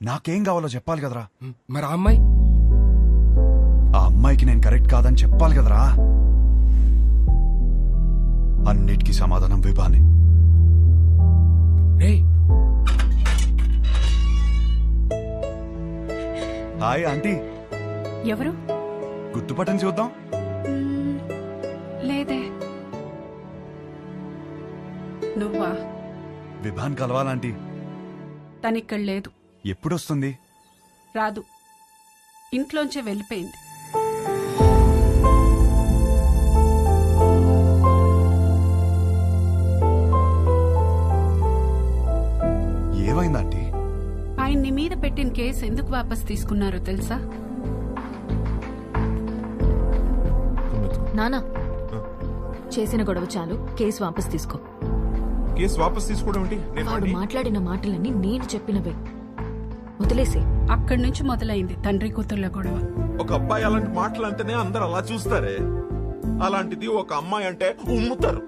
నాకేం కావాలో చెప్పాలి కదరా. మరి ఆ అమ్మాయి? ఆ అమ్మాయికి నేను కరెక్ట్ కాదని చెప్పాలి కదరా. అన్నిటికీ సమాధానం విభానే. Hi aunty. ఎవరు? గుర్తుపట్టని చూద్దాం. లేదే. నువ్వా? విభాన్ కలవాలంటీ. తనిక్కడ లేదు. ఎప్పుడొస్తుంది? రాదు. ఇంట్లోంచే వెళ్ళిపోయింది. ఏమైందంటీ? ఆయన నీ మీద పెట్టిన కేసు ఎందుకు వాపస్ తీసుకున్నారో తెలుసా? నానా, చేసిన గొడవ చాలు, కేసు వాపస్ తీసుకో. కేసు వాపస్ తీసుకోవడం ఏంటి? వాడు మాట్లాడిన మాటలన్నీ నేను చెప్పినవే, వదిలేసే. అక్కడి నుంచి మొదలైంది తండ్రి కూతుర్ల గొడవ. ఒక అబ్బాయి అలాంటి మాటలు అంటేనే అందరు అలా చూస్తారే, అలాంటిది ఒక అమ్మాయి అంటే ఉమ్ముతారు.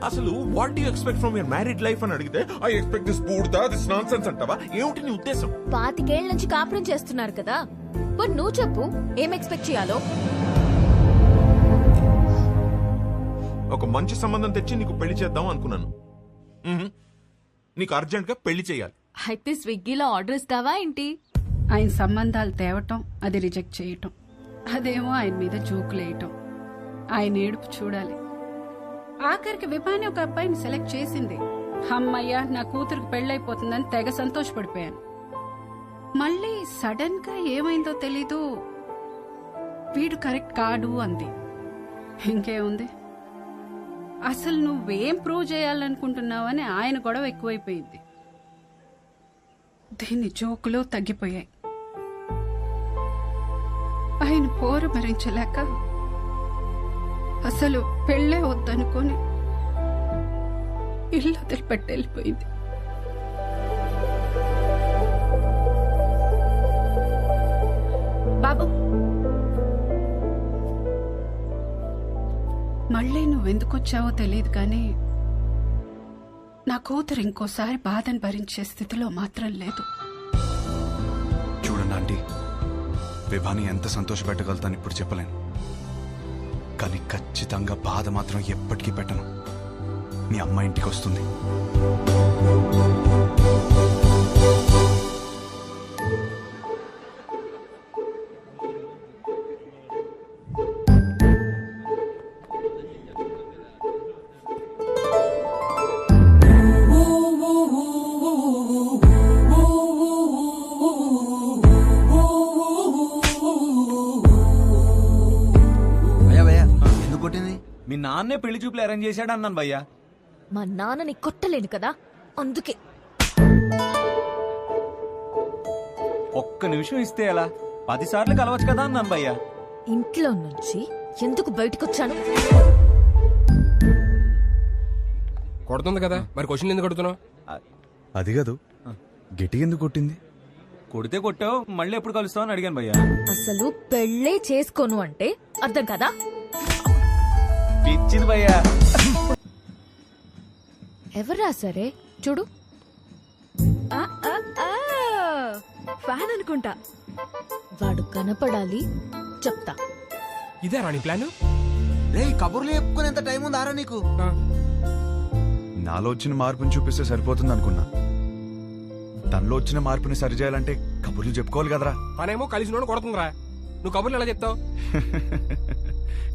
అసలు what you expect from your married life అని అడిగితే ఐ ఎక్స్పెక్ట్ దిస్ బూడ్దా, దిస్ నాన్సెన్స్ అంటావా? ఏమిటి నీ ఉద్దేశం? 25 ఏళ్ల నుంచి కాపురం చేస్తున్నారు కదా, మరి నువ్వు చెప్పు ఏం ఎక్స్పెక్ట్ చేయాలో. ఒక మంచి సంబంధం తెచ్చి నీకు పెళ్లి చేద్దాం అనుకున్నాను. నీకు అర్జెంట్ గా పెళ్లి చేయాలి. అయితే స్విగ్గీలో ఆర్డర్ ఇస్తావా ఏంటి? ఆయన సంబంధాలు తేవటం, అది రిజెక్ట్ చేయటం, అదేమో ఆయన మీద జోకులేయటం, ఆయన ఏడుపు చూడాలి. ఆఖరికి విభాని ఒక అబ్బాయిని సెలెక్ట్ చేసింది. అమ్మయ్య, నా కూతురికి పెళ్ళైపోతుందని తెగ సంతోషపడిపోయాను. మళ్ళీ సడన్ గా ఏమైందో తెలీదు, వీడు కరెక్ట్ కాడు అంది. ఇంకేముంది, అసలు నువ్వేం ప్రూవ్ చేయాలనుకుంటున్నావని ఆయన గొడవ ఎక్కువైపోయింది. దీని జోకులు తగ్గిపోయాయి. ఆయన పోరు భరించలేక అసలు పెళ్ళే వద్దనుకొని ఇల్లు వదిలిపెట్టి వెళ్ళిపోయింది. బాబు, మళ్ళీ నువ్వెందుకొచ్చావో తెలియదు కానీ నా కూతురు ఇంకోసారి బాధను భరించే స్థితిలో మాత్రం లేదు. చూడండి ఆంటీ, విభాని ఎంత సంతోషపెట్టగలుగుతాను ఇప్పుడు చెప్పలేను, కానీ ఖచ్చితంగా బాధ మాత్రం ఎప్పటికీ పెట్టను. మీ అమ్మ ఇంటికి వస్తుంది. మీ నాన్నే పెళ్లి చూపులు అరేంజ్ చేశాడు అన్నాను భయ్యా. మా నాన్నని కొట్టలేను కదా, అందుకే. ఒక్క నిమిషం ఇస్తే ఎలా? 10 సార్లు కలవచ్చు కదా అన్నాను భయ్యా. ఇంట్లో నుంచి ఎందుకు బయటకొచ్చాను? కొడుతుంది కదా, మరి క్వశ్చన్ ఎందుకు కొడుతున్నావు? అది కాదు, గట్టి ఎందుకు కొట్టింది? కొడితే కొట్టావు, మళ్ళీ ఎప్పుడు కలుస్తావు అని అడిగాను భయ్యా. అసలు పెళ్ళే చేసుకోను అంటే అర్థం కదా? పిచ్చింది భయ్యా. ఎవరా సరే చూడు. ఫ్యాన్ అనుకుంటా. వాడు కనపడాలి, చెప్తా. ఇదే రాణి ప్లాన్. రే కబుర్లు చెప్పుకునేంత టైం ఉంది ఆరా నీకు? నాలో వచ్చిన మార్పుని చూపిస్తే సరిపోతుంది అనుకున్నా. తనలో వచ్చిన మార్పుని సరిచేయాలంటే కబుర్లు చెప్పుకోవాలి కదరా. తనేమో కలిసి నోడు కొడుతుందిరా, నువ్వు కబుర్లు ఎలా చెప్తావు?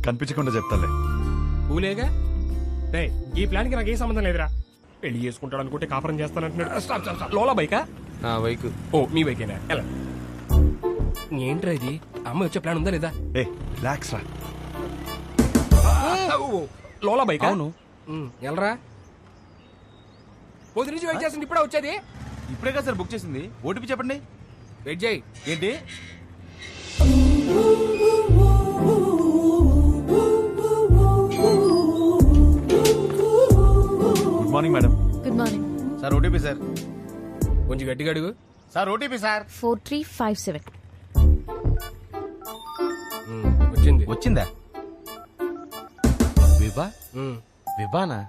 కనిపించకుండా చెప్తాలే. ఊలేగా రే, ఈ ప్లాన్ కి నాకు ఏ సంబంధం లేదురా. పెళ్లి చేసుకుంటాడు అనుకుంటే కాపురం చేస్తానంటున్నాడు. Stop stop stop. లోలా బైకా? నా బైక్. ఓ మీ బైకేనా? ఎలా ఏంట్రా ఇది? అమ్మ వచ్చే ప్లాన్ ఉందా లేదా? ఏ రిలాక్స్ రా. లోలా బైక్? అవును. ఎలరా పొద్దు నుంచి వెయిట్ చేస్తుంది, ఇప్పుడే వచ్చేది. ఇప్పుడే కదా సార్ బుక్ చేసింది. ఓటీపీ చెప్పండి. వెయిట్ చేయి. ఏంటి? Good morning madam. Good morning sir. OTP sir. కొంచెం గట్టిగా అడుగు. Sir OTP sir. 4357. వచ్చింది. వచ్చిందా? విభా? విభానా?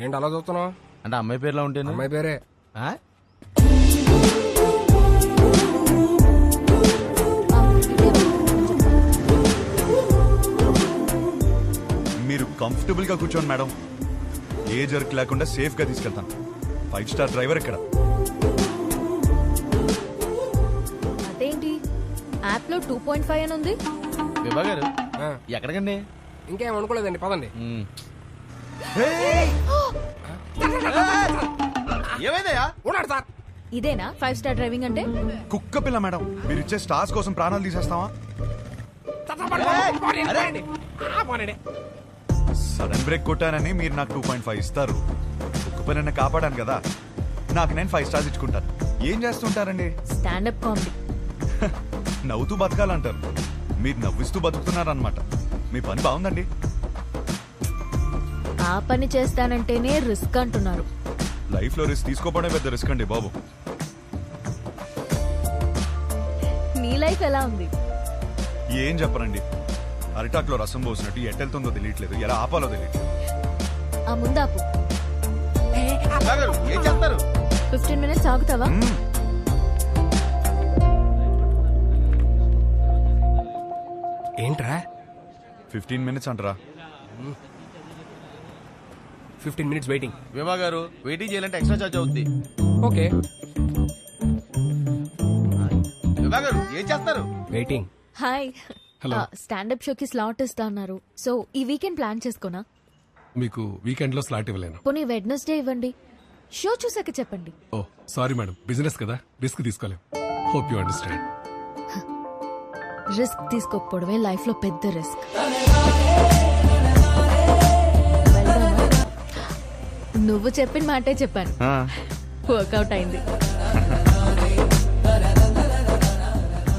ఏంటి అలా చూస్తున్నావు? అంటే అమ్మాయి పేరులో ఉంటే. అమ్మాయి పేరే. మీరు కంఫర్టబుల్ గా కూర్చోండి మేడం, ఏ జర్క్ లేకుండా సేఫ్ గా తీసుకెళ్తాను. 5 స్టార్ డ్రైవర్ ఇక్కడ. యాప్ లో 2.5 అని ఉంది. విభా గారు ఎక్కడికండి? ఇంకేం అనుకోలేదండి, పదండి. ఏమైందయ్యా? ఉన్నాడు సార్. ఇదేనా 5 స్టార్ డ్రైవింగ్ అంటే? కుక్క పిల్ల మేడం, మీరు ఇచ్చే స్టార్స్ కోసం ప్రాణాలు తీసేస్తావా? సడన్ బ్రేక్ కొట్టానని మీరు నాకు 2.5 ఇస్తారు. కుక్క పిల్లని కాపాడాను కదా, నాకు నేను 5 స్టార్స్ ఇచ్చుకుంటాను. ఏం చేస్తుంటారండి? Standup comedy. నవ్వుతూ బతకాలంటారు, మీరు నవ్విస్తూ బతుకుతున్నారనమాట. మీ పని బాగుందండి. ఆ పని చేస్తానంటేనే రిస్క్ అంటున్నారు. లైఫ్ లో రిస్క్ తీసుకోవడమే పెద్ద రిస్క్ అండి బాబు. నీ లైఫ్ ఎలా ఉంది? ఏం చెప్పరండి, అరిటాక్లో రసం పోసినట్టు ఎట్టెళ్తుందో తెలియట్లేదు, ఎలా ఆపాలో తెలియట్లేదు. ఆ ముందాపు. ఏం చేస్తారు? 15 minutes ఆగుతావా? ఏంట్రా 15 minutes అంటారా? 15 minutes వెయిటింగ్. విభా గారు వెయిటింగ్ చేయాలంటే ఎక్స్ట్రా చార్జ్ అవుద్ది. ఓకే. విభా గారు ఏం చేస్తారు? వెయిటింగ్. హాయ్. హలో. స్టాండప్ షోకి స్లాట్ ఇస్తా అన్నారు. సో ఈ వీకెండ్ ప్లాన్ చేసుకోనా? మీకు వీకెండ్ లో స్లాట్ ఇవ్వలేను. పోనీ వెడ్నెస్డే ఇవ్వండి, షో చూసాక చెప్పండి. ఓ సారీ మేడం, బిజినెస్ కదా, రిస్క్ తీసుకోలేం. Hope you understand. రిస్క్ తీసుకోకపోవడమే లైఫ్ లో పెద్ద రిస్క్. నువ్వు చెప్పిన మాటే చెప్పాను, వర్కౌట్ అయింది.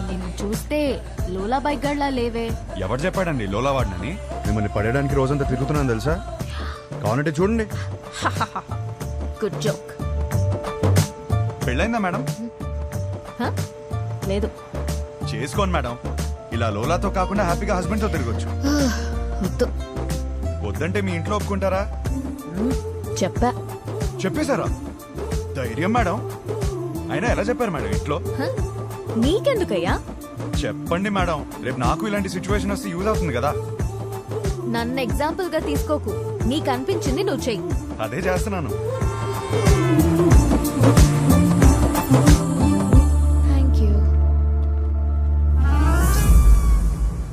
నిన్ను చూస్తే లోలా బైక్ గడ్లా లేవే. ఎవరు చెప్పాడండి లోలా వాడినని? మిమ్మల్ని పడేయడానికి రోజంతా తిరుగుతున్నాను తెలుసా. కావాలంటే చూడండి. Good joke. పెళ్ళైందా మేడం? లేదు. చేసుకోండి మేడం, ఇలా లోలాతో కాకుండా హ్యాపీగా హస్బెండ్ తో తిరగొచ్చు. వద్దంటే మీ ఇంట్లో ఒప్పుకుంటారా? చెప్పేశారా? ధైర్యం మేడం. అయినా ఎలా చెప్పారు మేడం ఇంట్లో? నీకెందుకయ్యా? చెప్పండి మేడం, రేపు నాకు ఇలాంటి సిచ్యువేషన్ వస్తే యూజ్ అవుతుంది కదా. నన్ను ఎగ్జాంపుల్ గా తీసుకోకు, నీకు అనిపించింది నువ్వు చెయ్యి. అదే చేస్తున్నాను. Thank you.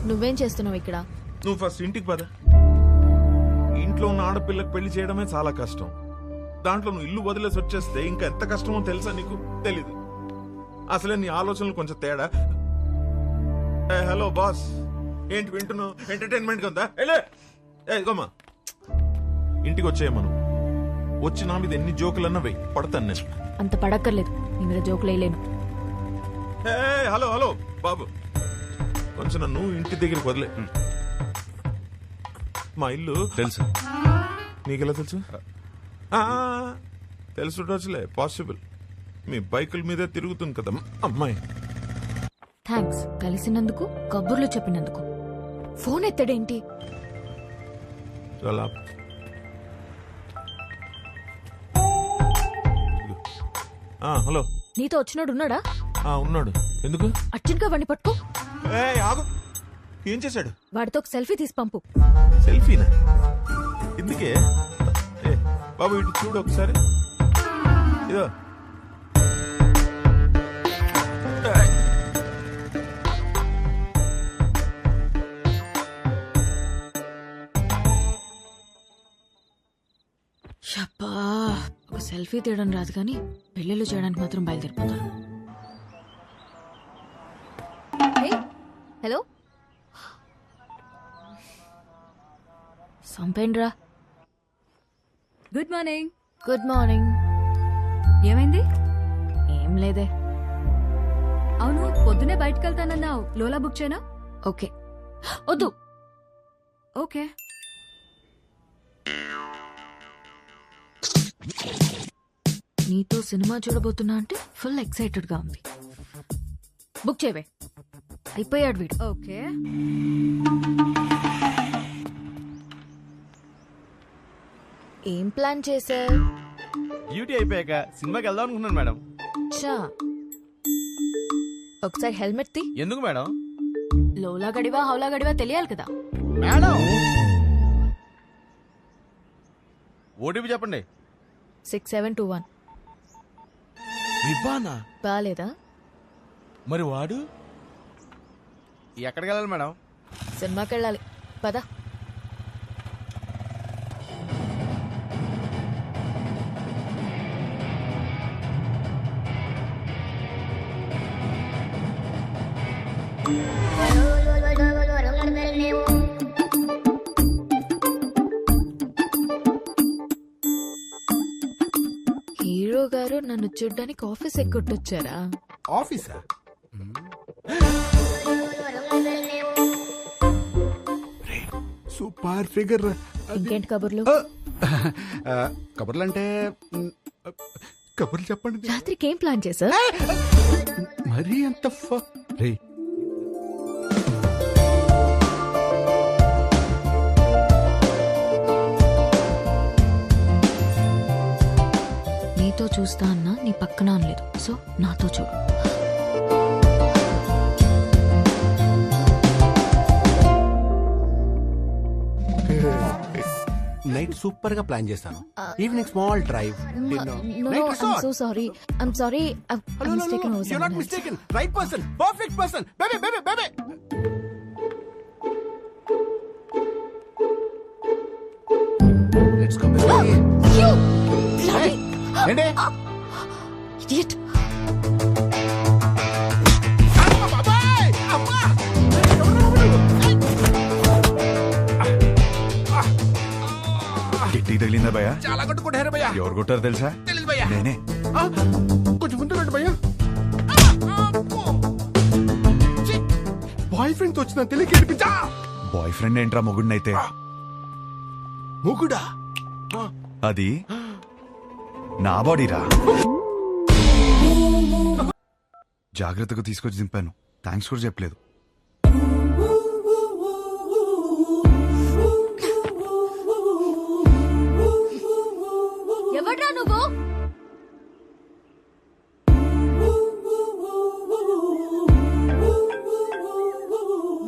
నువ్వేం చేస్తున్నావు ఇక్కడ? నువ్వు ఫస్ట్ ఇంటికి పద. ఇంట్లో ఉన్న ఆడపిల్లకి పెళ్లి చేయడమే చాలా కష్టం. దాంట్లో నువ్వు ఇల్లు వదిలేసి వచ్చేస్తే ఇంకా ఎంత కష్టమో తెలుసా నీకు? తెలీదు. అసలే నీ ఆలోచనలు కొంచెం తేడా. హలో బాస్, ఏంటి వింటున్నావు? ఎంటర్టైన్మెంట్ ఉందా? గోమా ఇంటికి వచ్చేయ. మనం వచ్చి నా మీద ఎన్ని జోకులన్నా వెయ్యి, పడతాను నేను. అంత పడక్కర్లేదు, నీ మీద జోకులు వేయలేను. హలో హలో బాబు, కొంచెం నన్ను ఇంటి దగ్గరికి వదిలే. మా ఇల్లు తెలుసు. నీకెలా తెలుసు? తెలుసులే, పాసిబుల్. మీ బైకుల మీదే తిరుగుతుంది కదా అమ్మాయి. థ్యాంక్స్ కలిసినందుకు, కబుర్లు చెప్పినందుకు. ఫోన్ ఎత్తడేంటి? చాలా హలో. నీతో వచ్చినోడు ఉన్నాడా? ఉన్నాడు. ఎందుకు? అర్జెంట్ గా వాడిని పట్టుకో. ఆగు. ఏం చేశాడు? వాడితో ఒక సెల్ఫీ తీసి పంపు. సెల్ఫీనా? ఎందుకే? బాబు ఇటు చూడు ఒకసారి. ఇదో షప్పా, ఒక సెల్ఫీ తీయడం రాదు కానీ పెళ్ళిళ్ళు చేయడానికి మాత్రం బయలుదేరిపోతాను. హలో, సంపేండ్రా. Good morning. Good morning. ఏమైంది? ఏం లేదే. అవును, పొద్దునే బయటకు వెళ్తానన్నావు, లోలా బుక్ చేయనా? ఓకే. వద్దు. ఓకే. నీతో సినిమా చూడబోతున్నా అంటే ఫుల్ ఎక్సైటెడ్ గా ఉంది. బుక్ చేయవే. అయిపోయాడు వీడు. ఓకే. ఏం ప్లాన్ చేశా? డ్యూటీ అయిపోయాక సినిమాకి వెళ్దాం అనుకున్నాను మేడం. చా, ఒకసారి హెల్మెట్ తీ. ఎందుకు మేడం? లోలా గడివా హౌలా గడివా తెలియాలి కదా మేడం. ఓటీపీ చెప్పండి. 6721. విభానా? బాలేదా? మరి వాడు ఎక్కడికి వెళ్ళాలి మేడం? సినిమాకి వెళ్ళాలి పద. హీరో గారు నన్ను చూడ్డానికి ఆఫీస్ ఎక్కొట్టొచ్చారా? ఆఫీసా? Super figure. ఇంకేంటి కబుర్లు? కబుర్లు అంటే కబుర్లు చెప్పండి. రాత్రికి ఏం ప్లాన్ చేశా? మరీ అంత రే నీతో చూస్తా అన్నా నీ పక్కన అనలేదు, సో నాతో చూడు. నైట్ సూపర్ గా ప్లాన్ చేస్తాను. Evening small drive. So sorry, I'm sorry. You're not mistaken. Right person, perfect person. Baby. Let's go, baby. You Hey, ఏంటి? idiot. గిట్టి తగిలిందా భయ్యా? చాలా కొట్టుకుంటారు భయ్యా. ఎవరు కొట్టారు తెలుసా? తెలీదు భయ్యా. నేనే. కొంచెం ముందు రండి భయ్యా. బాయ్ ఫ్రెండ్ తో వచ్చిన తెలియక ఏడిపించా. బాయ్ ఫ్రెండ్ ఏంట్రా మొగుడినైతే? మొగుడా? అది నా బాడీరా. జాగ్రత్తగా తీసుకొచ్చి దింపాను. థ్యాంక్స్ కూడా చెప్పలేదు. ఎవడ్రా నువ్వు?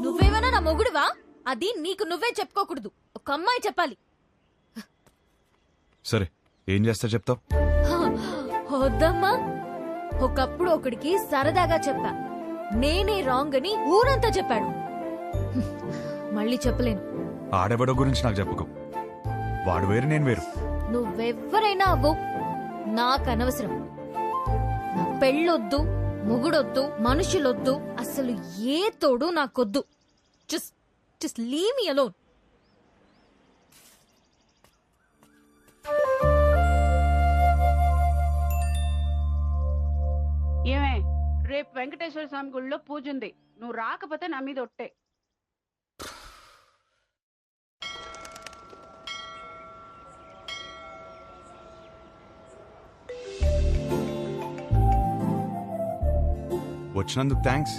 నువ్వేమైనా నా మొగుడువా? అది నీకు నువ్వే చెప్పుకోకూడదు, ఒక అమ్మాయి చెప్పాలి. సరే ఏం చేస్తా చెప్తావు? వద్దమ్మా. ఒకప్పుడు ఒకడికి సరదాగా చెప్పా, నేనే రాంగ్ అని ఊరంతా చెప్పాడు. మళ్ళీ చెప్పలేను. ఆడెవడో గురించి నాకు చెప్పుకో. వాడు వేరు, నేను వేరు. నువ్వెవ్వరైనా అవ్వు, నాకు అనవసరం. నా పెళ్ళొద్దు, మొగుడొద్దు, మనుషులొద్దు, అసలు ఏ తోడు నాకొద్దు. Just leave me alone. ఏమే, రేపు వెంకటేశ్వర స్వామి గుడిలో పూజ ఉంది, నువ్వు రాకపోతే నా మీద ఒట్టే. వచ్చినందుకు థ్యాంక్స్.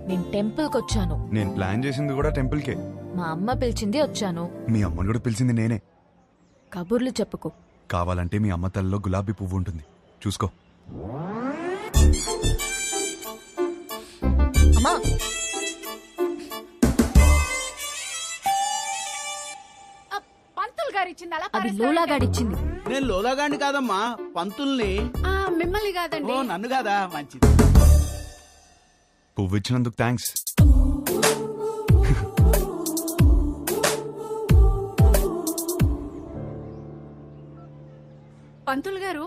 నేను టెంపుల్కి వచ్చాను. నేను ప్లాన్ చేసింది కూడా టెంపుల్కే. మా అమ్మ పిలిచింది వచ్చాను. మీ అమ్మని కూడా పిలిచింది నేనే. కబుర్లు చెప్పుకో. కావాలంటే మీ అమ్మ తల్లిలో గులాబీ పువ్వు ఉంటుంది, చూసుకో. అమ్మా, పంతులు గారు ఇచ్చింది అలా అది లోలాగాడిచ్చింది. నేను లోలాగాండి కాదమ్మా, పంతుల్ని. మిమ్మల్ని కాదండి. ఓ నన్ను కాదా? మంచిది. పువ్వు ఇచ్చినందుకు థ్యాంక్స్. పంతులు గారు,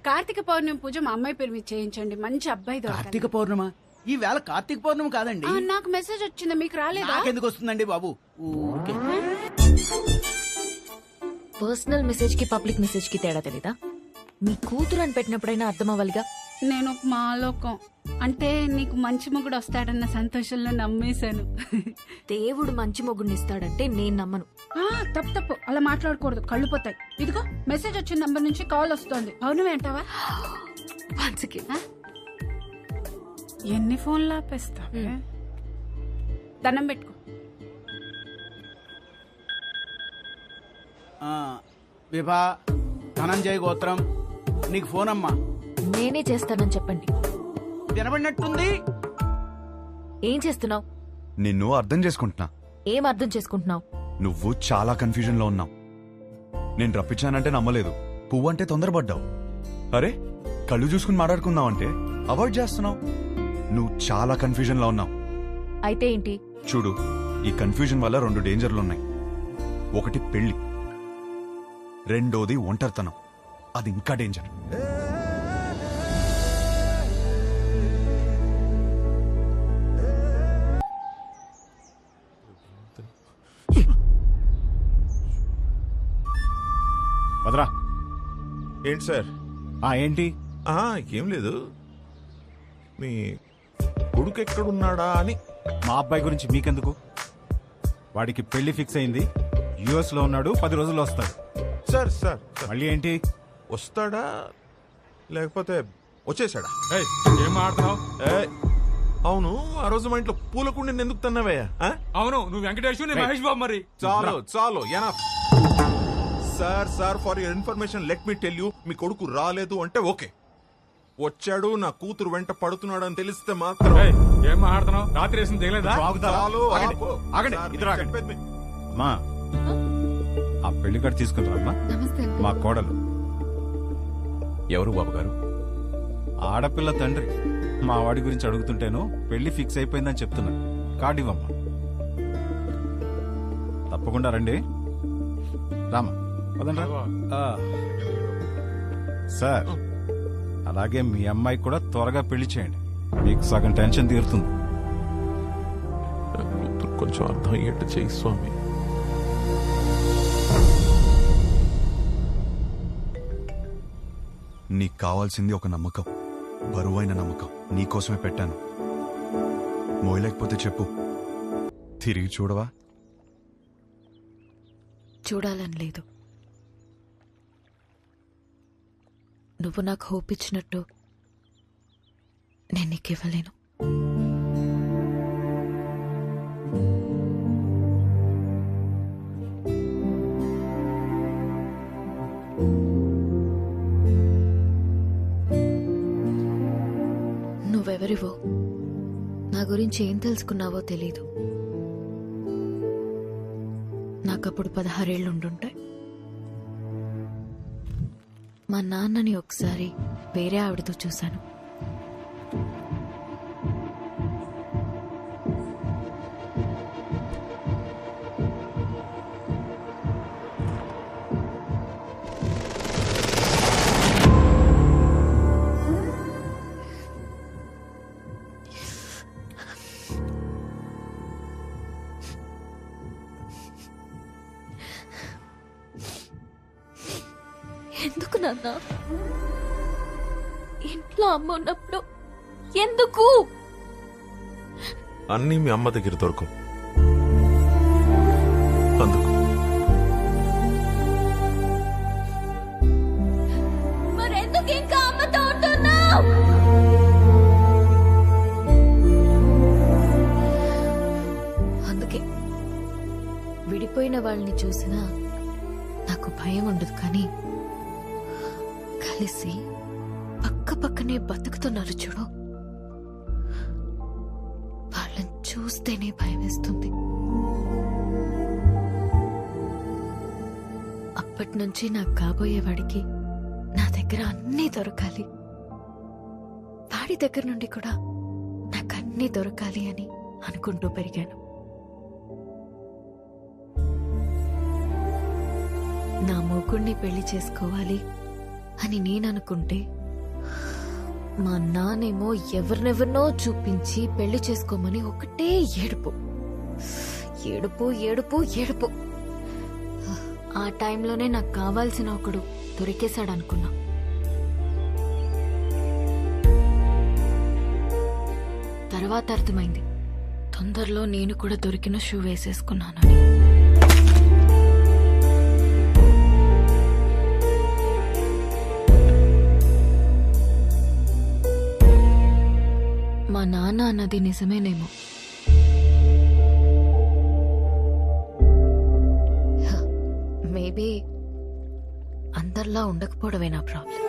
కార్తీక పౌర్ణమి పూజ మా అమ్మాయి పేరు మీద చేయించండి, మంచి అబ్బాయి దొరకాలి. కార్తీక పౌర్ణమ? ఈ వేళ కార్తీక పౌర్ణమి కాదండి. నాకు మెసేజ్ వచ్చింది, మీకు రాలేదా? నాకెందుకు వస్తుందండి బాబు? ఊరికే. పర్సనల్ మెసేజ్ కి పబ్లిక్ మెసేజ్ కి తేడా తెలీదా? నీ కూతురు అని పెట్టినప్పుడైనా అర్థం అవ్వాలిగా. నేను ఒక మాలోకం అంటే నీకు మంచి మొగుడు వస్తాడన్న సంతోషంలో నమ్మేశాను. దేవుడు మంచి మొగుడిని ఇస్తాడంటే నేను నమ్మను. తప్పు అలా మాట్లాడకూడదు, కళ్ళు పోతాయి. ఇదిగో మెసేజ్ వచ్చిన నంబర్ నుంచి కాల్ వస్తోంది. అవును అంటావా? ఎన్ని ఫోన్లు ఆపేస్తావే? దండం పెట్టుకో. విభా ధనంజయ గోత్రం, నీకు ఫోన్ అమ్మా. నేనే చేస్తానని చెప్పండి. వినబడినట్టుంది. ఏం చేస్తున్నావు? నిన్ను అర్థం చేసుకుంటున్నా. ఏం అర్థం చేసుకుంటున్నావు? నువ్వు చాలా కన్ఫ్యూజన్ లో ఉన్నావు. నేను రప్పించానంటే నమ్మలేదు, పువ్వు అంటే తొందరపడ్డావు. అరే కళ్ళు చూసుకుని మాట్లాడుకుందాం అంటే అవాయిడ్ చేస్తున్నావు. నువ్వు చాలా కన్ఫ్యూజన్ లో ఉన్నావు. అయితే ఏంటి? చూడు, ఈ కన్ఫ్యూజన్ వల్ల 2 డేంజర్లు ఉన్నాయి. ఒకటి పెళ్లి, రెండోది ఒంటరితనం. అది ఇంకా డేంజర్. వదరా. ఏంటి సార్? ఏంటి? ఏం లేదు, మీ కొడుకు ఎక్కడున్నాడా అని. మా అబ్బాయి గురించి మీకెందుకు? వాడికి పెళ్లి ఫిక్స్ అయింది, యుఎస్ లో ఉన్నాడు, 10 రోజుల్లో వస్తాడు. సార్ సార్ మళ్ళీ ఏంటి? వస్తాడా లేకపోతే వచ్చేసాడా? ఏం మాట్లాడుతున్నావు? అవును, ఆ రోజు మా ఇంట్లో పూలకుండి ఎందుకు తన్నావయ్యా? అవును, నువ్వు వెంకటేష్, నేను మహేష్ బాబు. మరి చాలు చాలు, enough. Sir for your information let me tell you, మీ కొడుకు రాలేదు అంటే ఓకే, వచ్చాడు నా కూతురు వెంట పడుతున్నాడు అని తెలిస్తే మాత్రం. ఏం మాట్లాడుతున్నావు? రాత్రి వేసింది దిగలేదా? చాలు, ఆగండి, ఇద్దరు ఆగండి. అమ్మా, ఆ పెళ్లి కార్డు తీసుకుంటారమ్మా. మా కోడలు. ఎవరు బాబు గారు? ఆడపిల్ల తండ్రి. మా వాడి గురించి అడుగుతుంటేను పెళ్లి ఫిక్స్ అయిపోయిందని చెప్తున్నాను. కార్డు ఇవ్వమ్మా. తప్పకుండా రండి. రామా, పదండి రా. సార్, అలాగే మీ అమ్మాయి కూడా త్వరగా పెళ్లి చేయండి, మీకు సగం టెన్షన్ తీరుతుంది. కొంచెం అర్థం అయ్యేట్టు చేయి స్వామి. నీకు కావాల్సింది ఒక నమ్మకం, బరువైన నమ్మకం. నీకోసమే పెట్టాను. మోయలేకపోతే చెప్పు, తిరిగి చూడవా? చూడాలని లేదు. నువ్వు నాకు హోప్ ఇచ్చినట్టు నేను నీకు ఇవ్వలేను. నువ్వెవరివో, నా గురించి ఏం తెలుసుకున్నావో తెలీదు. నాకప్పుడు 16 ఏళ్ళు ఉండుంటాయి. మా నాన్నని ఒకసారి వేరే ఆవిడతో చూశాను. ఎందుకు నాన్న? ఇంట్లో అమ్మ ఉన్నప్పుడు ఎందుకు? అన్నీ మీ అమ్మ దగ్గర దొరకవు, అందుకు. మరెందుకు ఇంకా అమ్మతో ఉంటున్నావు? అందుకే విడిపోయిన వాళ్ళని చూసినా నాకు భయం ఉండదు, కానీ కలిసి పక్క పక్కనే బతుకుతున్నారు చూడు, వాళ్ళని చూస్తేనే భయం వేస్తుంది. అప్పటి నుంచి నాకు కాబోయేవాడికి నా దగ్గర అన్నీ దొరకాలి, వాడి దగ్గర నుండి కూడా నాకు అన్నీ దొరకాలి అని అనుకుంటూ పెరిగాను. నా మొగుణ్ణి పెళ్లి చేసుకోవాలి అని నేననుకుంటే మా నానేమో ఎవరినెవరినో చూపించి పెళ్లి చేసుకోమని ఒకటే ఏడుపు ఏడుపు ఏడుపు ఏడుపు. ఆ టైంలోనే నాకు కావాల్సిన ఒకడు దొరికేశాడనుకున్నా. తర్వాత అర్థమైంది, తొందరలో నేను కూడా దొరికిన షూ వేసేసుకున్నానని. మా నాన్న అన్నది నిజమేనేమో. మేబీ అందరిలా ఉండకపోవడమే నా ప్రాబ్లం.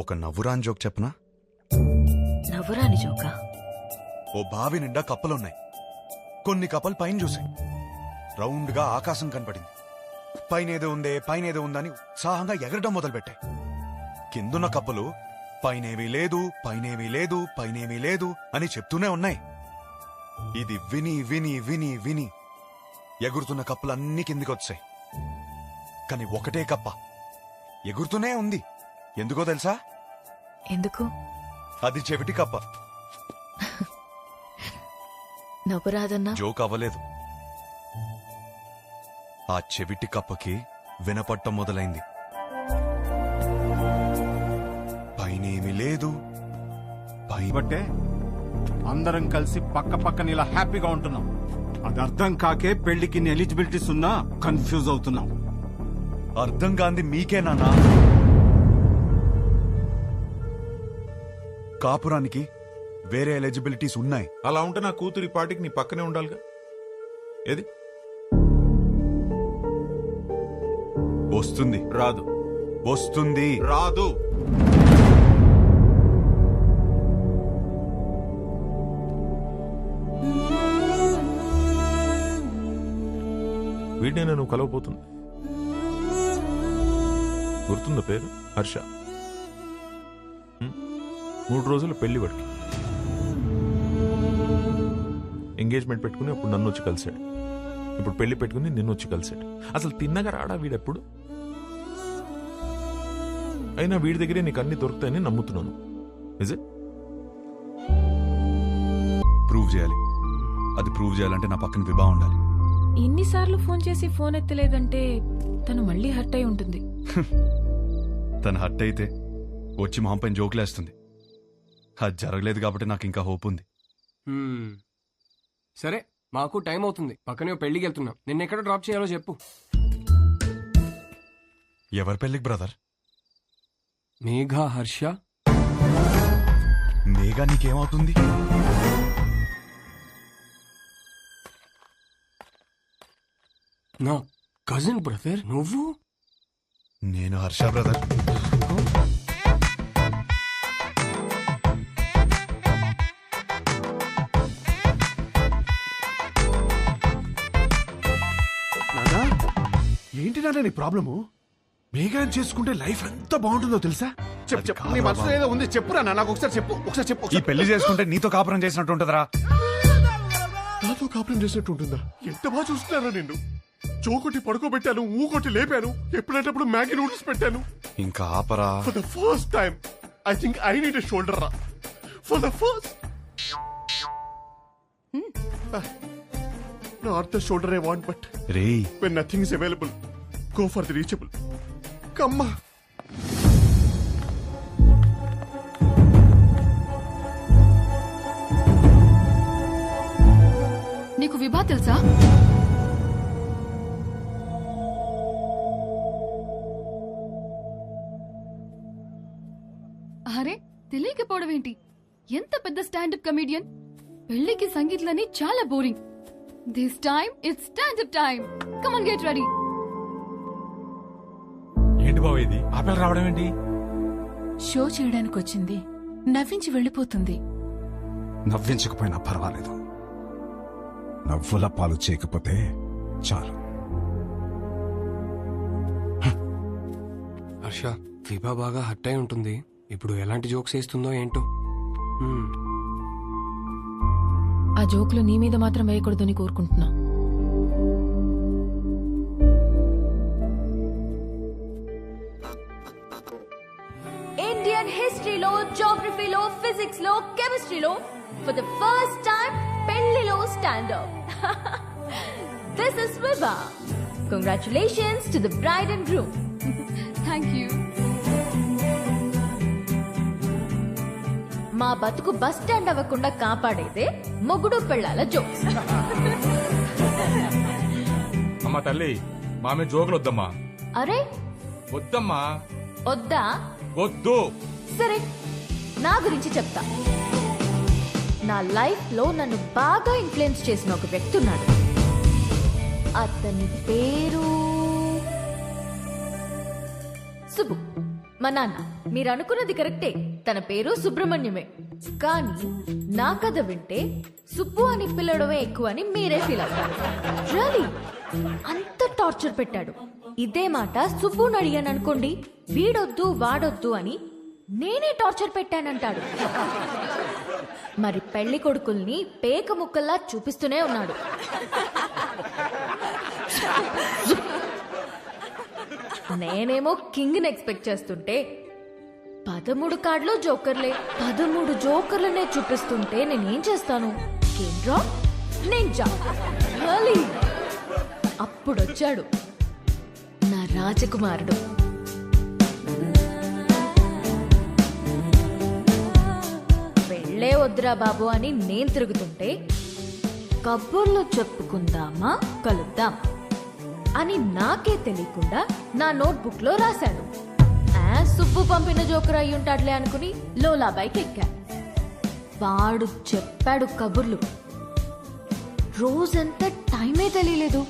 ఒక నవ్వురాని జోక్ చెప్పనా? నవ్వురాని జోకా? ఓ బావి నిండా కప్పలున్నాయి. కొన్ని కప్పలు పైన చూసాయి. రౌండ్ గా ఆకాశం కనపడింది. పైనేదో ఉందే పైనేదో ఉందని ఉత్సాహంగా ఎగరడం మొదలుపెట్టాయి. కిందున్న కప్పులు పైనేమీ లేదు, పైనేమీ లేదు, పైనేమీ లేదు అని చెప్తూనే ఉన్నాయి. ఇది విని విని విని విని ఎగురుతున్న కప్పులన్నీ కిందికొచ్చాయి. కానీ ఒకటే కప్ప ఎగురుతూనే ఉంది. ఎందుకో తెలుసా? ఎందుకు? అది చెవిటి కప్ప. నవ్వు రాదన్నా? జోక్ అవ్వలేదు. ఆ చెవిటి కప్పకి వినపట్టం మొదలైంది. పైనేమీ లేదు, బట్టే అందరం కలిసి పక్క పక్కన ఇలా హ్యాపీగా ఉంటున్నాం. అది అర్థం కాకే పెళ్లికి ఎలిజిబిలిటీస్ ఉన్నా కన్ఫ్యూజ్ అవుతున్నాం. అర్థం కాంది మీకే నాన్నా. కాపురానికి వేరే ఎలిజిబిలిటీస్ ఉన్నాయి. అలా ఉంటే నా కూతురి పాటికి నీ పక్కనే ఉండాలిగా. ఏది వస్తుంది? రాదు. వస్తుంది? రాదు. వీడినే నువ్వు కలవబోతుంది. గుర్తుందా పేరు? హర్ష. 3 రోజులు పెళ్లి వాడికి. ఎంగేజ్మెంట్ పెట్టుకుని అప్పుడు నన్ను వచ్చి కలిశాడు. ఇప్పుడు పెళ్లి పెట్టుకుని నిన్ను వచ్చి కలిశాడు. అసలు తిన్నగా రాడా వీడెప్పుడు? అయినా వీడి దగ్గరే నీకు అన్ని దొరుకుతాయని నమ్ముతున్నాను. Is it? ప్రూవ్ చేయాలి. అది ప్రూవ్ చేయాలంటే నా పక్కన విభా ఉండాలి. ఇన్నిసార్లు ఫోన్ చేసి ఫోన్ ఎత్తలేదంటే తను మళ్ళీ హర్ట్ అయి ఉంటుంది. తను హర్ట్ అయితే వచ్చి మొహం పైన జోకులేస్తుంది. అది జరగలేదు కాబట్టి నాకు ఇంకా హోప్ ఉంది. సరే, మాకు టైం అవుతుంది. పక్కనే పెళ్లికి వెళ్తున్నాం. నిన్నెక్కడ డ్రాప్ చేయాలో చెప్పు. ఎవరి పెళ్లికి బ్రదర్? మేఘా, హర్ష. మేఘా నీకేమవుతుంది? నా కజిన్ బ్రదర్. నువ్వు? నేను హర్ష బ్రదర్. నానా, ఏంటి నాన్న నీ ప్రాబ్లము? మేఘాన్ని చేసుకుంటే లైఫ్ ఎంత బాగుంటుందో తెలుసా? చెప్పు చెప్పు, నీ మనసులో ఏదో ఉంది. చెప్పురా నాకు ఒకసారి చెప్పు. ఒకసారి చెప్పు. ఈ పెళ్లి చేసుకుంటే నీతో కాపురం చేసినట్టు ఉంటుందిరా. నాతో కాపురం చేసినట్టు ఉంటుందా? ఎంత బాగా చూస్తున్నారా నిన్ను. చోకొట్టి పడుకోబెట్టాను, ఊకొట్టి లేపాను, ఎప్పుడేటప్పుడు మ్యాగీ నూడిల్స్ పెట్టాను. ఇంకా ఆపరా. For the first time I think I need a shoulder రా. For the first not the shoulder I want, but when nothing is available, go for the reachable. కమ్మా. నీకు విభా తెలుసా? అరే, తెలియకపోవడం ఏంటి? ఎంత పెద్ద స్టాండప్ కమెడియన్. పెళ్లికి సంగీత్లని చాలా boring. This time it's standup time. Come on, get ready. ఏంటి బావ ఇది? ఆపేలు రావడం ఏంటి? షో చేయడానికి వచ్చింది, నవ్వించి వెళ్ళిపోతుంది. నవ్వించకపోయినా పర్వాలేదు, నవ్వుల పాలు చేయకపోతే చాలు. హర్ష, విభా బాగా హర్ట్ అయి ఉంటుంది. ఇప్పుడు ఎలాంటి జోక్స్ వేస్తుందో ఏంటో. ఆ జోకులు నీ మీద మాత్రం వేయకూడదని కోరుకుంటున్నా. ఇండియన్ హిస్టరీలో, జాగ్రఫీలో, ఫిజిక్స్ లో, కెమిస్ట్రీలో ఫర్ ద ఫస్ట్ టైం పెళ్లిలో standup. This is Vibha. Congratulations to the bride and groom. Thank you. మా బతుకు బస్ స్టాండ్ అవ్వకుండా కాపాడేదే మొగుడు పెళ్ళాల జోక్స్. అమ్మా తల్లి, మామే జోకులు వద్దమ్మా. అరే వద్దమ్మా. వద్దా? వద్దు. సరే, నా గురించి చెప్తా. నా లైఫ్ లో నన్ను బాగా ఇన్ఫ్లుయెన్స్ చేసిన ఒక వ్యక్తి ఉన్నాడు. అతని పేరు సుబ్బు. మా నాన్న. మీరు అనుకున్నది కరెక్టే, తన పేరు సుబ్రహ్మణ్యమే. కానీ నా కథ వింటే సుబ్బు అని పిలవడమే ఎక్కువ అని మీరే ఫీల్ అవుతారు. రియలీ అంత టార్చర్ పెట్టాడు. ఇదే మాట సుబ్బుని అడిగాను అనుకోండి, వీడొద్దు వాడొద్దు అని నేనే టార్చర్ పెట్టానంటాడు. మరి పెళ్లి కొడుకుల్ని పేక ముక్కల్లా చూపిస్తూనే ఉన్నాడు. నేనేమో కింగ్ని ఎక్స్పెక్ట్ చేస్తుంటే 13 కార్డులో జోకర్లే, 13 జోకర్లనే చూపిస్తుంటే నేనేం చేస్తాను? కేంద్రా నేను అప్పుడొచ్చాడు నా రాజకుమారుడు. పెళ్ళే వద్దురా బాబు అని నేను తిరుగుతుంటే కబుర్లు చెప్పుకుందామా కలుద్దాం అని నాకే తెలియకుండా నా నోట్బుక్ లో రాశాడు. సుబ్బు పంపిన జోకర్ అయి ఉంటాడులే అనుకుని లోలా బైక్ ఎక్కా. వాడు చెప్పాడు కబుర్లు. రోజంతా టైమే తెలియలేదు.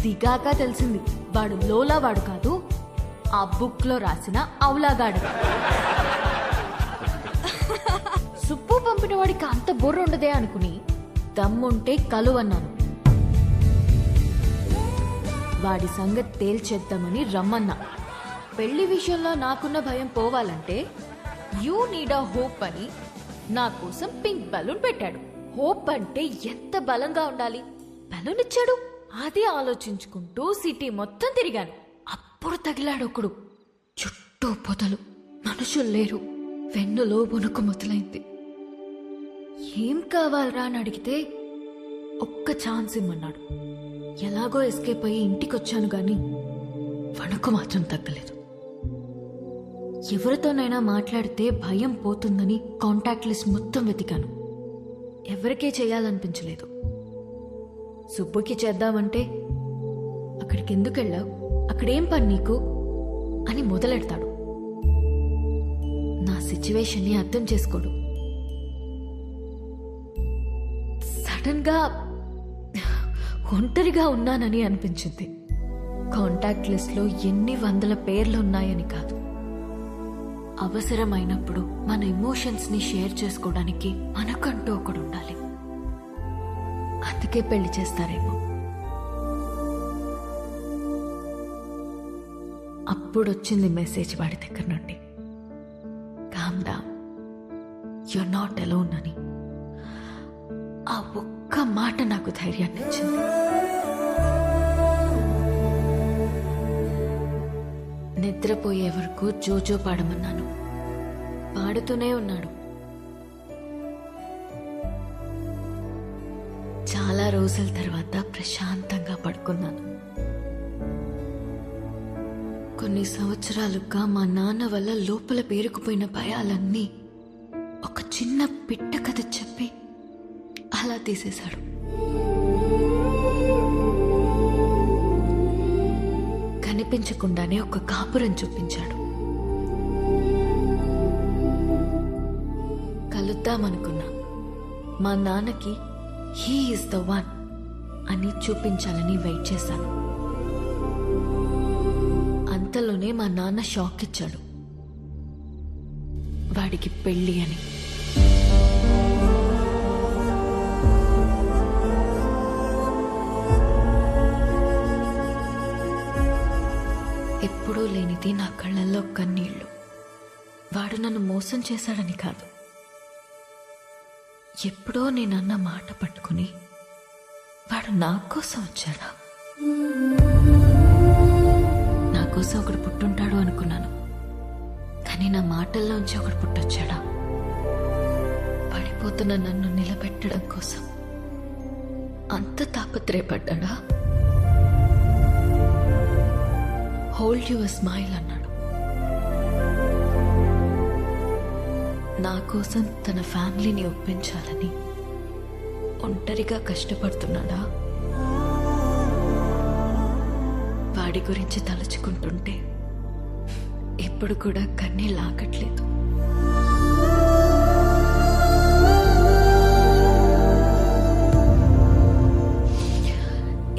దిగాక తెలిసింది వాడు లోలా వాడు కాదు, ఆ బుక్ లో రాసిన అవులాగాడు. సుబ్బు పంపిన వాడికి అంత బుర్ర ఉండదే అనుకుని దమ్ముంటే కలువన్నాను. వాడి సంగతి తేల్చేద్దామని రమ్మన్నా. పెళ్లి విషయంలో నాకున్న భయం పోవాలంటే యూ నీడ్ అ హోప్ అని నా కోసం పింక్ బలూన్ పెట్టాడు. హోప్ అంటే ఎంత బలంగా ఉండాలి. బలూన్ ఇచ్చాడు. అది ఆలోచించుకుంటూ సిటీ మొత్తం తిరిగాను. అప్పుడు తగిలాడు ఒకడు. చుట్టూ పొదలు, మనుషులు లేరు. వెన్నులో వణుకు మొదలైంది. ఏం కావాలరా అని అడిగితే ఒక్క ఛాన్స్ ఇమ్మన్నాడు. ఎలాగో ఎస్కేప్ అయ్యి ఇంటికొచ్చాను గాని వణుకు మాత్రం తగ్గలేదు. ఎవరితోనైనా మాట్లాడితే భయం పోతుందని కాంటాక్ట్ లిస్ట్ మొత్తం వెతికాను. ఎవరికే చేయాలనిపించలేదు. సుబ్బుకి చేద్దామంటే అక్కడికి ఎందుకు వెళ్ళావు, అక్కడేం పని నీకు అని మొదలెడతాడు. నా సిచ్యువేషన్ని అర్థం చేసుకోడు. సడన్ గా ఒంటరిగా ఉన్నానని అనిపించింది. కాంటాక్ట్ లిస్ట్ లో ఎన్ని వందల పేర్లు ఉన్నాయని కాదు, అవసరమైనప్పుడు మన ఎమోషన్స్ ని షేర్ చేసుకోవడానికి మనకంటూ ఒకడు ఉండాలి. అందుకే పెళ్లి చేస్తారేమో. అప్పుడొచ్చింది మెసేజ్ వాడి దగ్గర నుండి, calm down, you're not alone అని. ఆ ఒక్క మాట నాకు ధైర్యాన్ని ఇచ్చింది. నిద్రపోయే వరకు జోజో పాడమన్నాను. పాడుతూనే ఉన్నాడు. చాలా రోజుల తర్వాత ప్రశాంతంగా పడుకున్నాను. కొన్ని సంవత్సరాలుగా మా నాన్న వల్ల లోపల పేరుకుపోయిన భయాలన్నీ ఒక చిన్న పిట్ట కథ చెప్పి అలా తీసేశాడు. కనిపించకుండానే ఒక కాపురం చూపించాడు. కలుద్దామనుకున్నా. మా నాన్నకి హీ ఈజ్ ద వన్ అని చూపించాలని వెయిట్ చేశాను. అంతలోనే మా నాన్న షాక్ ఇచ్చాడు. వాడికి పెళ్లి అని. ఎప్పుడూ లేనిది నా కళ్ళల్లో కన్నీళ్లు. వాడు నన్ను మోసం చేశాడని కాదు, ఎప్పుడో నేనన్న మాట పట్టుకుని వాడు నా కోసం వచ్చాడా? నా కోసం ఒకడు పుట్టుంటాడు అనుకున్నాను, కానీ నా మాటల్లోంచి ఒకడు పుట్టొచ్చాడా? పడిపోతున్న నన్ను నిలబెట్టడం కోసం అంత తాపత్రయపడ్డా? హోల్డ్ యువర్ స్మైల్ అన్నాడు. నా కోసం తన ఫ్యామిలీని ఒప్పించాలని ఒంటరిగా కష్టపడుతున్నాడా? వాడి గురించి తలుచుకుంటుంటే ఎప్పుడు కూడా కన్నీళ్ళు ఆగట్లేదు.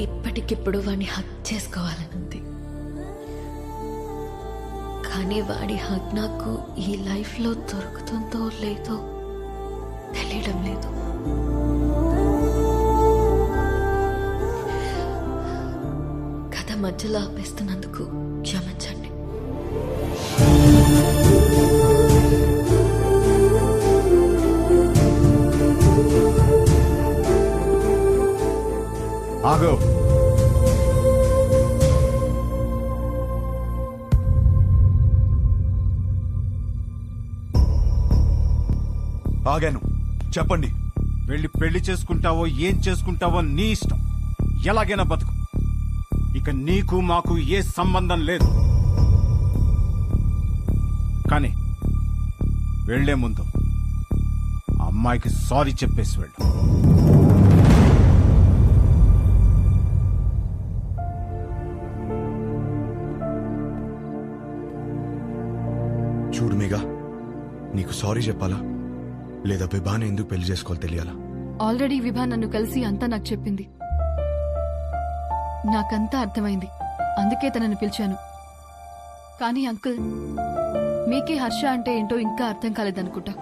ఇప్పటికిప్పుడు వాడిని హక్ చేసుకోవాలనుంది, కానీ వాడి హక్ నాకు ఈ లైఫ్లో దొరుకుతుందో లేదో తెలియడం లేదు. మధ్యలో ఆపేస్తున్నందుకు క్షమించండి. ఆగో. ఆగాను, చెప్పండి. వెళ్ళి పెళ్లి చేసుకుంటావో ఏం చేసుకుంటావో నీ ఇష్టం. ఎలాగైనా బతుకు. ఇక నీకు మాకు ఏ సంబంధం లేదు. కానీ వెళ్లే ముందు అమ్మాయికి సారీ చెప్పేసి వెళ్ళు. చూడు మేఘా, నీకు సారీ చెప్పాలా లేదా విభాని ఎందుకు పెళ్లి చేసుకోవాలి తెలియాలా? ఆల్రెడీ విభా నన్ను కలిసి అంతా నాకు చెప్పింది. నాకంతా అర్థమైంది, అందుకే తనని పిలిచాను. కానీ అంకుల్, మీకే హర్ష అంటే ఏంటో ఇంకా అర్థం కాలేదనుకుంటా.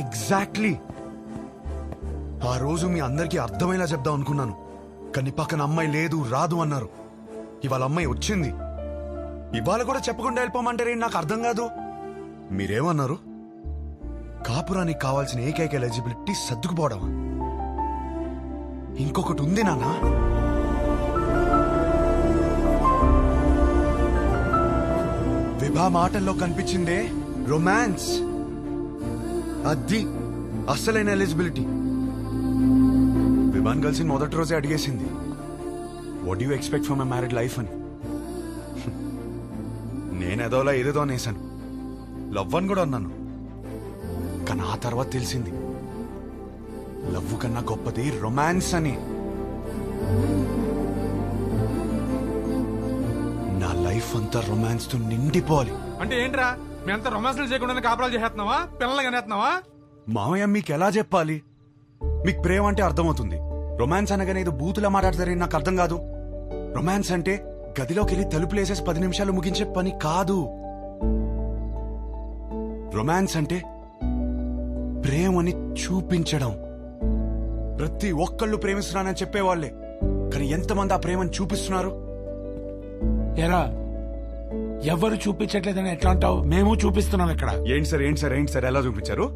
ఎగ్జాక్ట్లీ. ఆ రోజు మీ అందరికీ అర్థమయ్యేలా చెప్దాం అనుకున్నాను, కానీ పక్కన అమ్మాయి లేదు, రాదు అన్నారు. ఇవాళ అమ్మాయి వచ్చింది. ఇవాళ కూడా చెప్పకుండా వెళ్ళిపోమంటారే, నాకు అర్థం కాదు. మీరేమన్నారు? కాపురానికి కావాల్సిన ఏకైక ఎలిజిబిలిటీ సర్దుకుపోవడమా? ఇంకొకటి ఉంది నాన్న. విభా మాటల్లో కనిపించిందే రొమాన్స్. అది అస్సలైన ఎలిజిబిలిటీ. విభాన్ కలిసి మొదటి రోజే అడిగేసింది, what you expect from my married life అని. నేనేదోలా ఏదేదో అనేసాను, లవ్ అని కూడా అన్నాను. కానీ ఆ తర్వాత తెలిసింది, లవ్ కన్నా గొప్పది రొమాన్స్ అని. నా లైఫ్ అంతా రొమాన్స్ తో నిండిపోవాలి. అంటే ఏంట్రా, మీ అంతా రొమాన్స్లు చేయకుండా కాపురాలు చేస్తున్నావా, పిల్లలు కనేస్తున్నావా? మామయ్య, మీకు ఎలా చెప్పాలి? మీకు ప్రేమ అంటే అర్థమవుతుంది, రొమాన్స్ అనగానే ఏదో బూతులా మాట్లాడతారని నాకు అర్థం కాదు. రొమాన్స్ అంటే గదిలోకి వెళ్ళి తలుపులేసేసి 10 నిమిషాలు ముగించే పని కాదు. రొమాన్స్ అంటే ప్రేమని చూపించడం. ప్రతి ఒక్కళ్ళు ప్రేమిస్తున్నానని చెప్పేవాళ్లే, కానీ ఎంతమంది ఆ ప్రేమను చూపిస్తున్నారు? ఎరా, ఎవరు చూపించట్లేదని ఎట్లా అంటావు? మేము చూపిస్తున్నాం ఇక్కడ. ఏంటి సార్ ఎలా చూపించారు?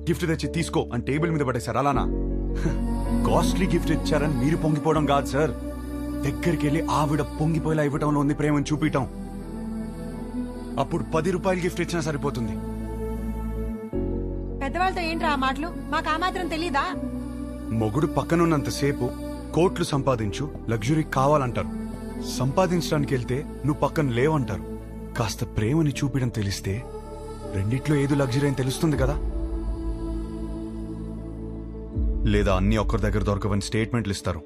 గిఫ్ట్ తెచ్చి తీసుకో అని టేబుల్ మీద పడేశారు, అలానా? కాస్ట్లీ గిఫ్ట్ ఇచ్చారని మీరు పొంగిపోవడం కాదు సార్. దగ్గరికి వెళ్ళి ఆవిడ పొంగిపోయేలా ఇవ్వటంలో ఉంది ప్రేమను చూపించటం. అప్పుడు 10 రూపాయలు గిఫ్ట్ ఇచ్చినా సరిపోతుంది. పెద్దవాళ్ళతో ఏంట్రా ఆ మాటలు? మాకు ఆ మాత్రం తెలీదా? మొగుడు పక్కనున్నంతసేపు కోట్లు సంపాదించు, లగ్జరీ కావాలంటారు. సంపాదించడానికి వెళ్తే నువ్వు పక్కన లేవంటారు. కాస్త ప్రేమని చూపించడం తెలిస్తే రెండిట్లో ఏదో లగ్జరీ అని తెలుస్తుంది కదా. లేదా అన్ని ఒకరి దగ్గర దొరకవని స్టేట్మెంట్లు ఇస్తారు.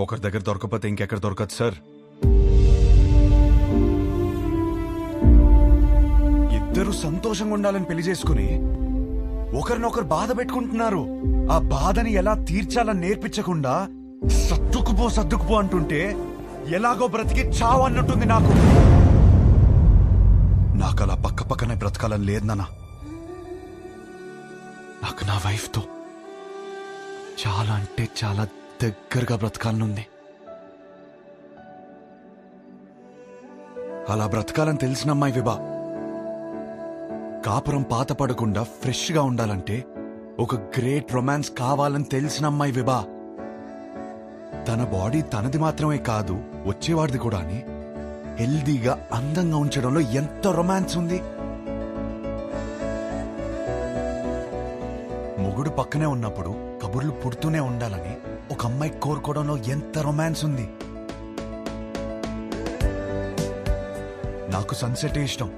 ఒకరి దగ్గర దొరకపోతే ఇంకెక్కడ దొరకదు సార్. ఇద్దరు సంతోషంగా ఉండాలని పెళ్లి చేసుకుని ఒకరినొకరు బాధ పెట్టుకుంటున్నారు. ఆ బాధని ఎలా తీర్చాలని నేర్పించకుండా సర్దుకుపో అంటుంటే ఎలాగో బ్రతికి చావు అన్నట్టుంది నాకు. నాకు అలా పక్కనే బ్రతకాలని లేదు నాన్న. నాకు నా వైఫ్ తో చాలా అంటే చాలా దగ్గరగా బ్రతకాలనుంది. అలా బ్రతకాలని తెలిసిన అమ్మాయి విభా. కాపురం పాత పడకుండా ఫ్రెష్ గా ఉండాలంటే ఒక గ్రేట్ రొమాన్స్ కావాలని తెలిసిన అమ్మాయి విభా. తన బాడీ తనది మాత్రమే కాదు, వచ్చేవాడిది కూడా అని హెల్దీగా అందంగా ఉంచడంలో ఎంత రొమాన్స్ ఉంది. మొగుడు పక్కనే ఉన్నప్పుడు కబుర్లు పుడుతూనే ఉండాలని ఒక అమ్మాయి కోరుకోవడంలో ఎంత రొమాన్స్ ఉంది. నాకు సన్సెట్ ఇష్టం,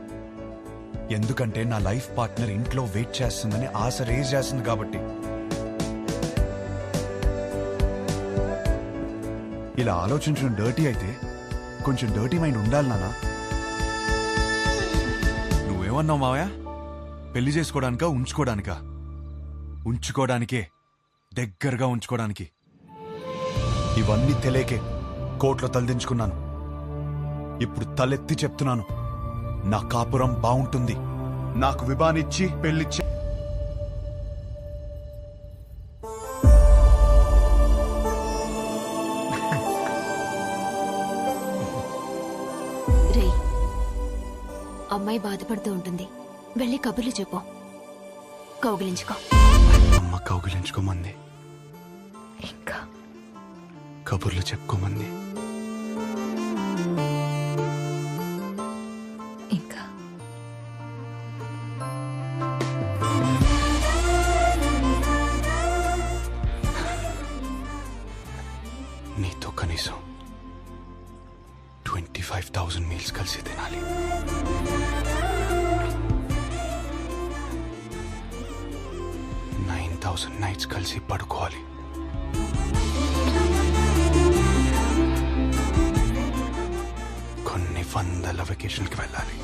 ఎందుకంటే నా లైఫ్ పార్ట్నర్ ఇంట్లో వెయిట్ చేస్తుందని ఆశ రేజ్ చేస్తుంది కాబట్టి. ఇలా ఆలోచించడం డర్టీ అయితే కొంచెం డర్టీ మైండ్ ఉండాలి నాన్న. నువ్వేమన్నావు మావయ్య? పెళ్లి చేసుకోవడానికా ఉంచుకోవడానికా? ఉంచుకోవడానికే, దగ్గరగా ఉంచుకోవడానికి. ఇవన్నీ తెలియకే కోర్టులో తలదించుకున్నాను. ఇప్పుడు తలెత్తి చెప్తున్నాను, నా కాపురం బాగుంటుంది. నాకు విభానిచ్చి పెళ్లిచ్చి రే, అమ్మాయి బాధపడుతూ ఉంటుంది, వెళ్ళి కబుర్లు చెప్పు, కౌగిలించుకో. అమ్మ కౌగిలించుకోమంది, ఇంకా కబుర్లు చెప్పుకోమంది. ఇంకా నీతో కనీసం 25,000 మీల్స్ కలిసి తినాలి. నైట్స్ కలిసి పడుకోవాలి. కొన్ని వందల వెకేషన్కి వెళ్ళాలి.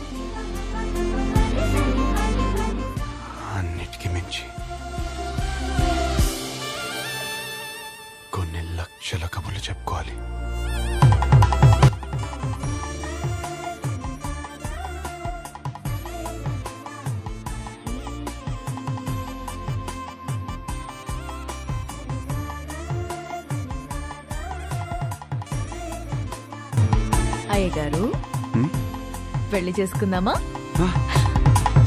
అన్నిటికీ మించి కొన్ని లక్షల కబుర్లు చెప్పుకోవాలి. అయ్యగారు, పెళ్లి చేసుకుందామా?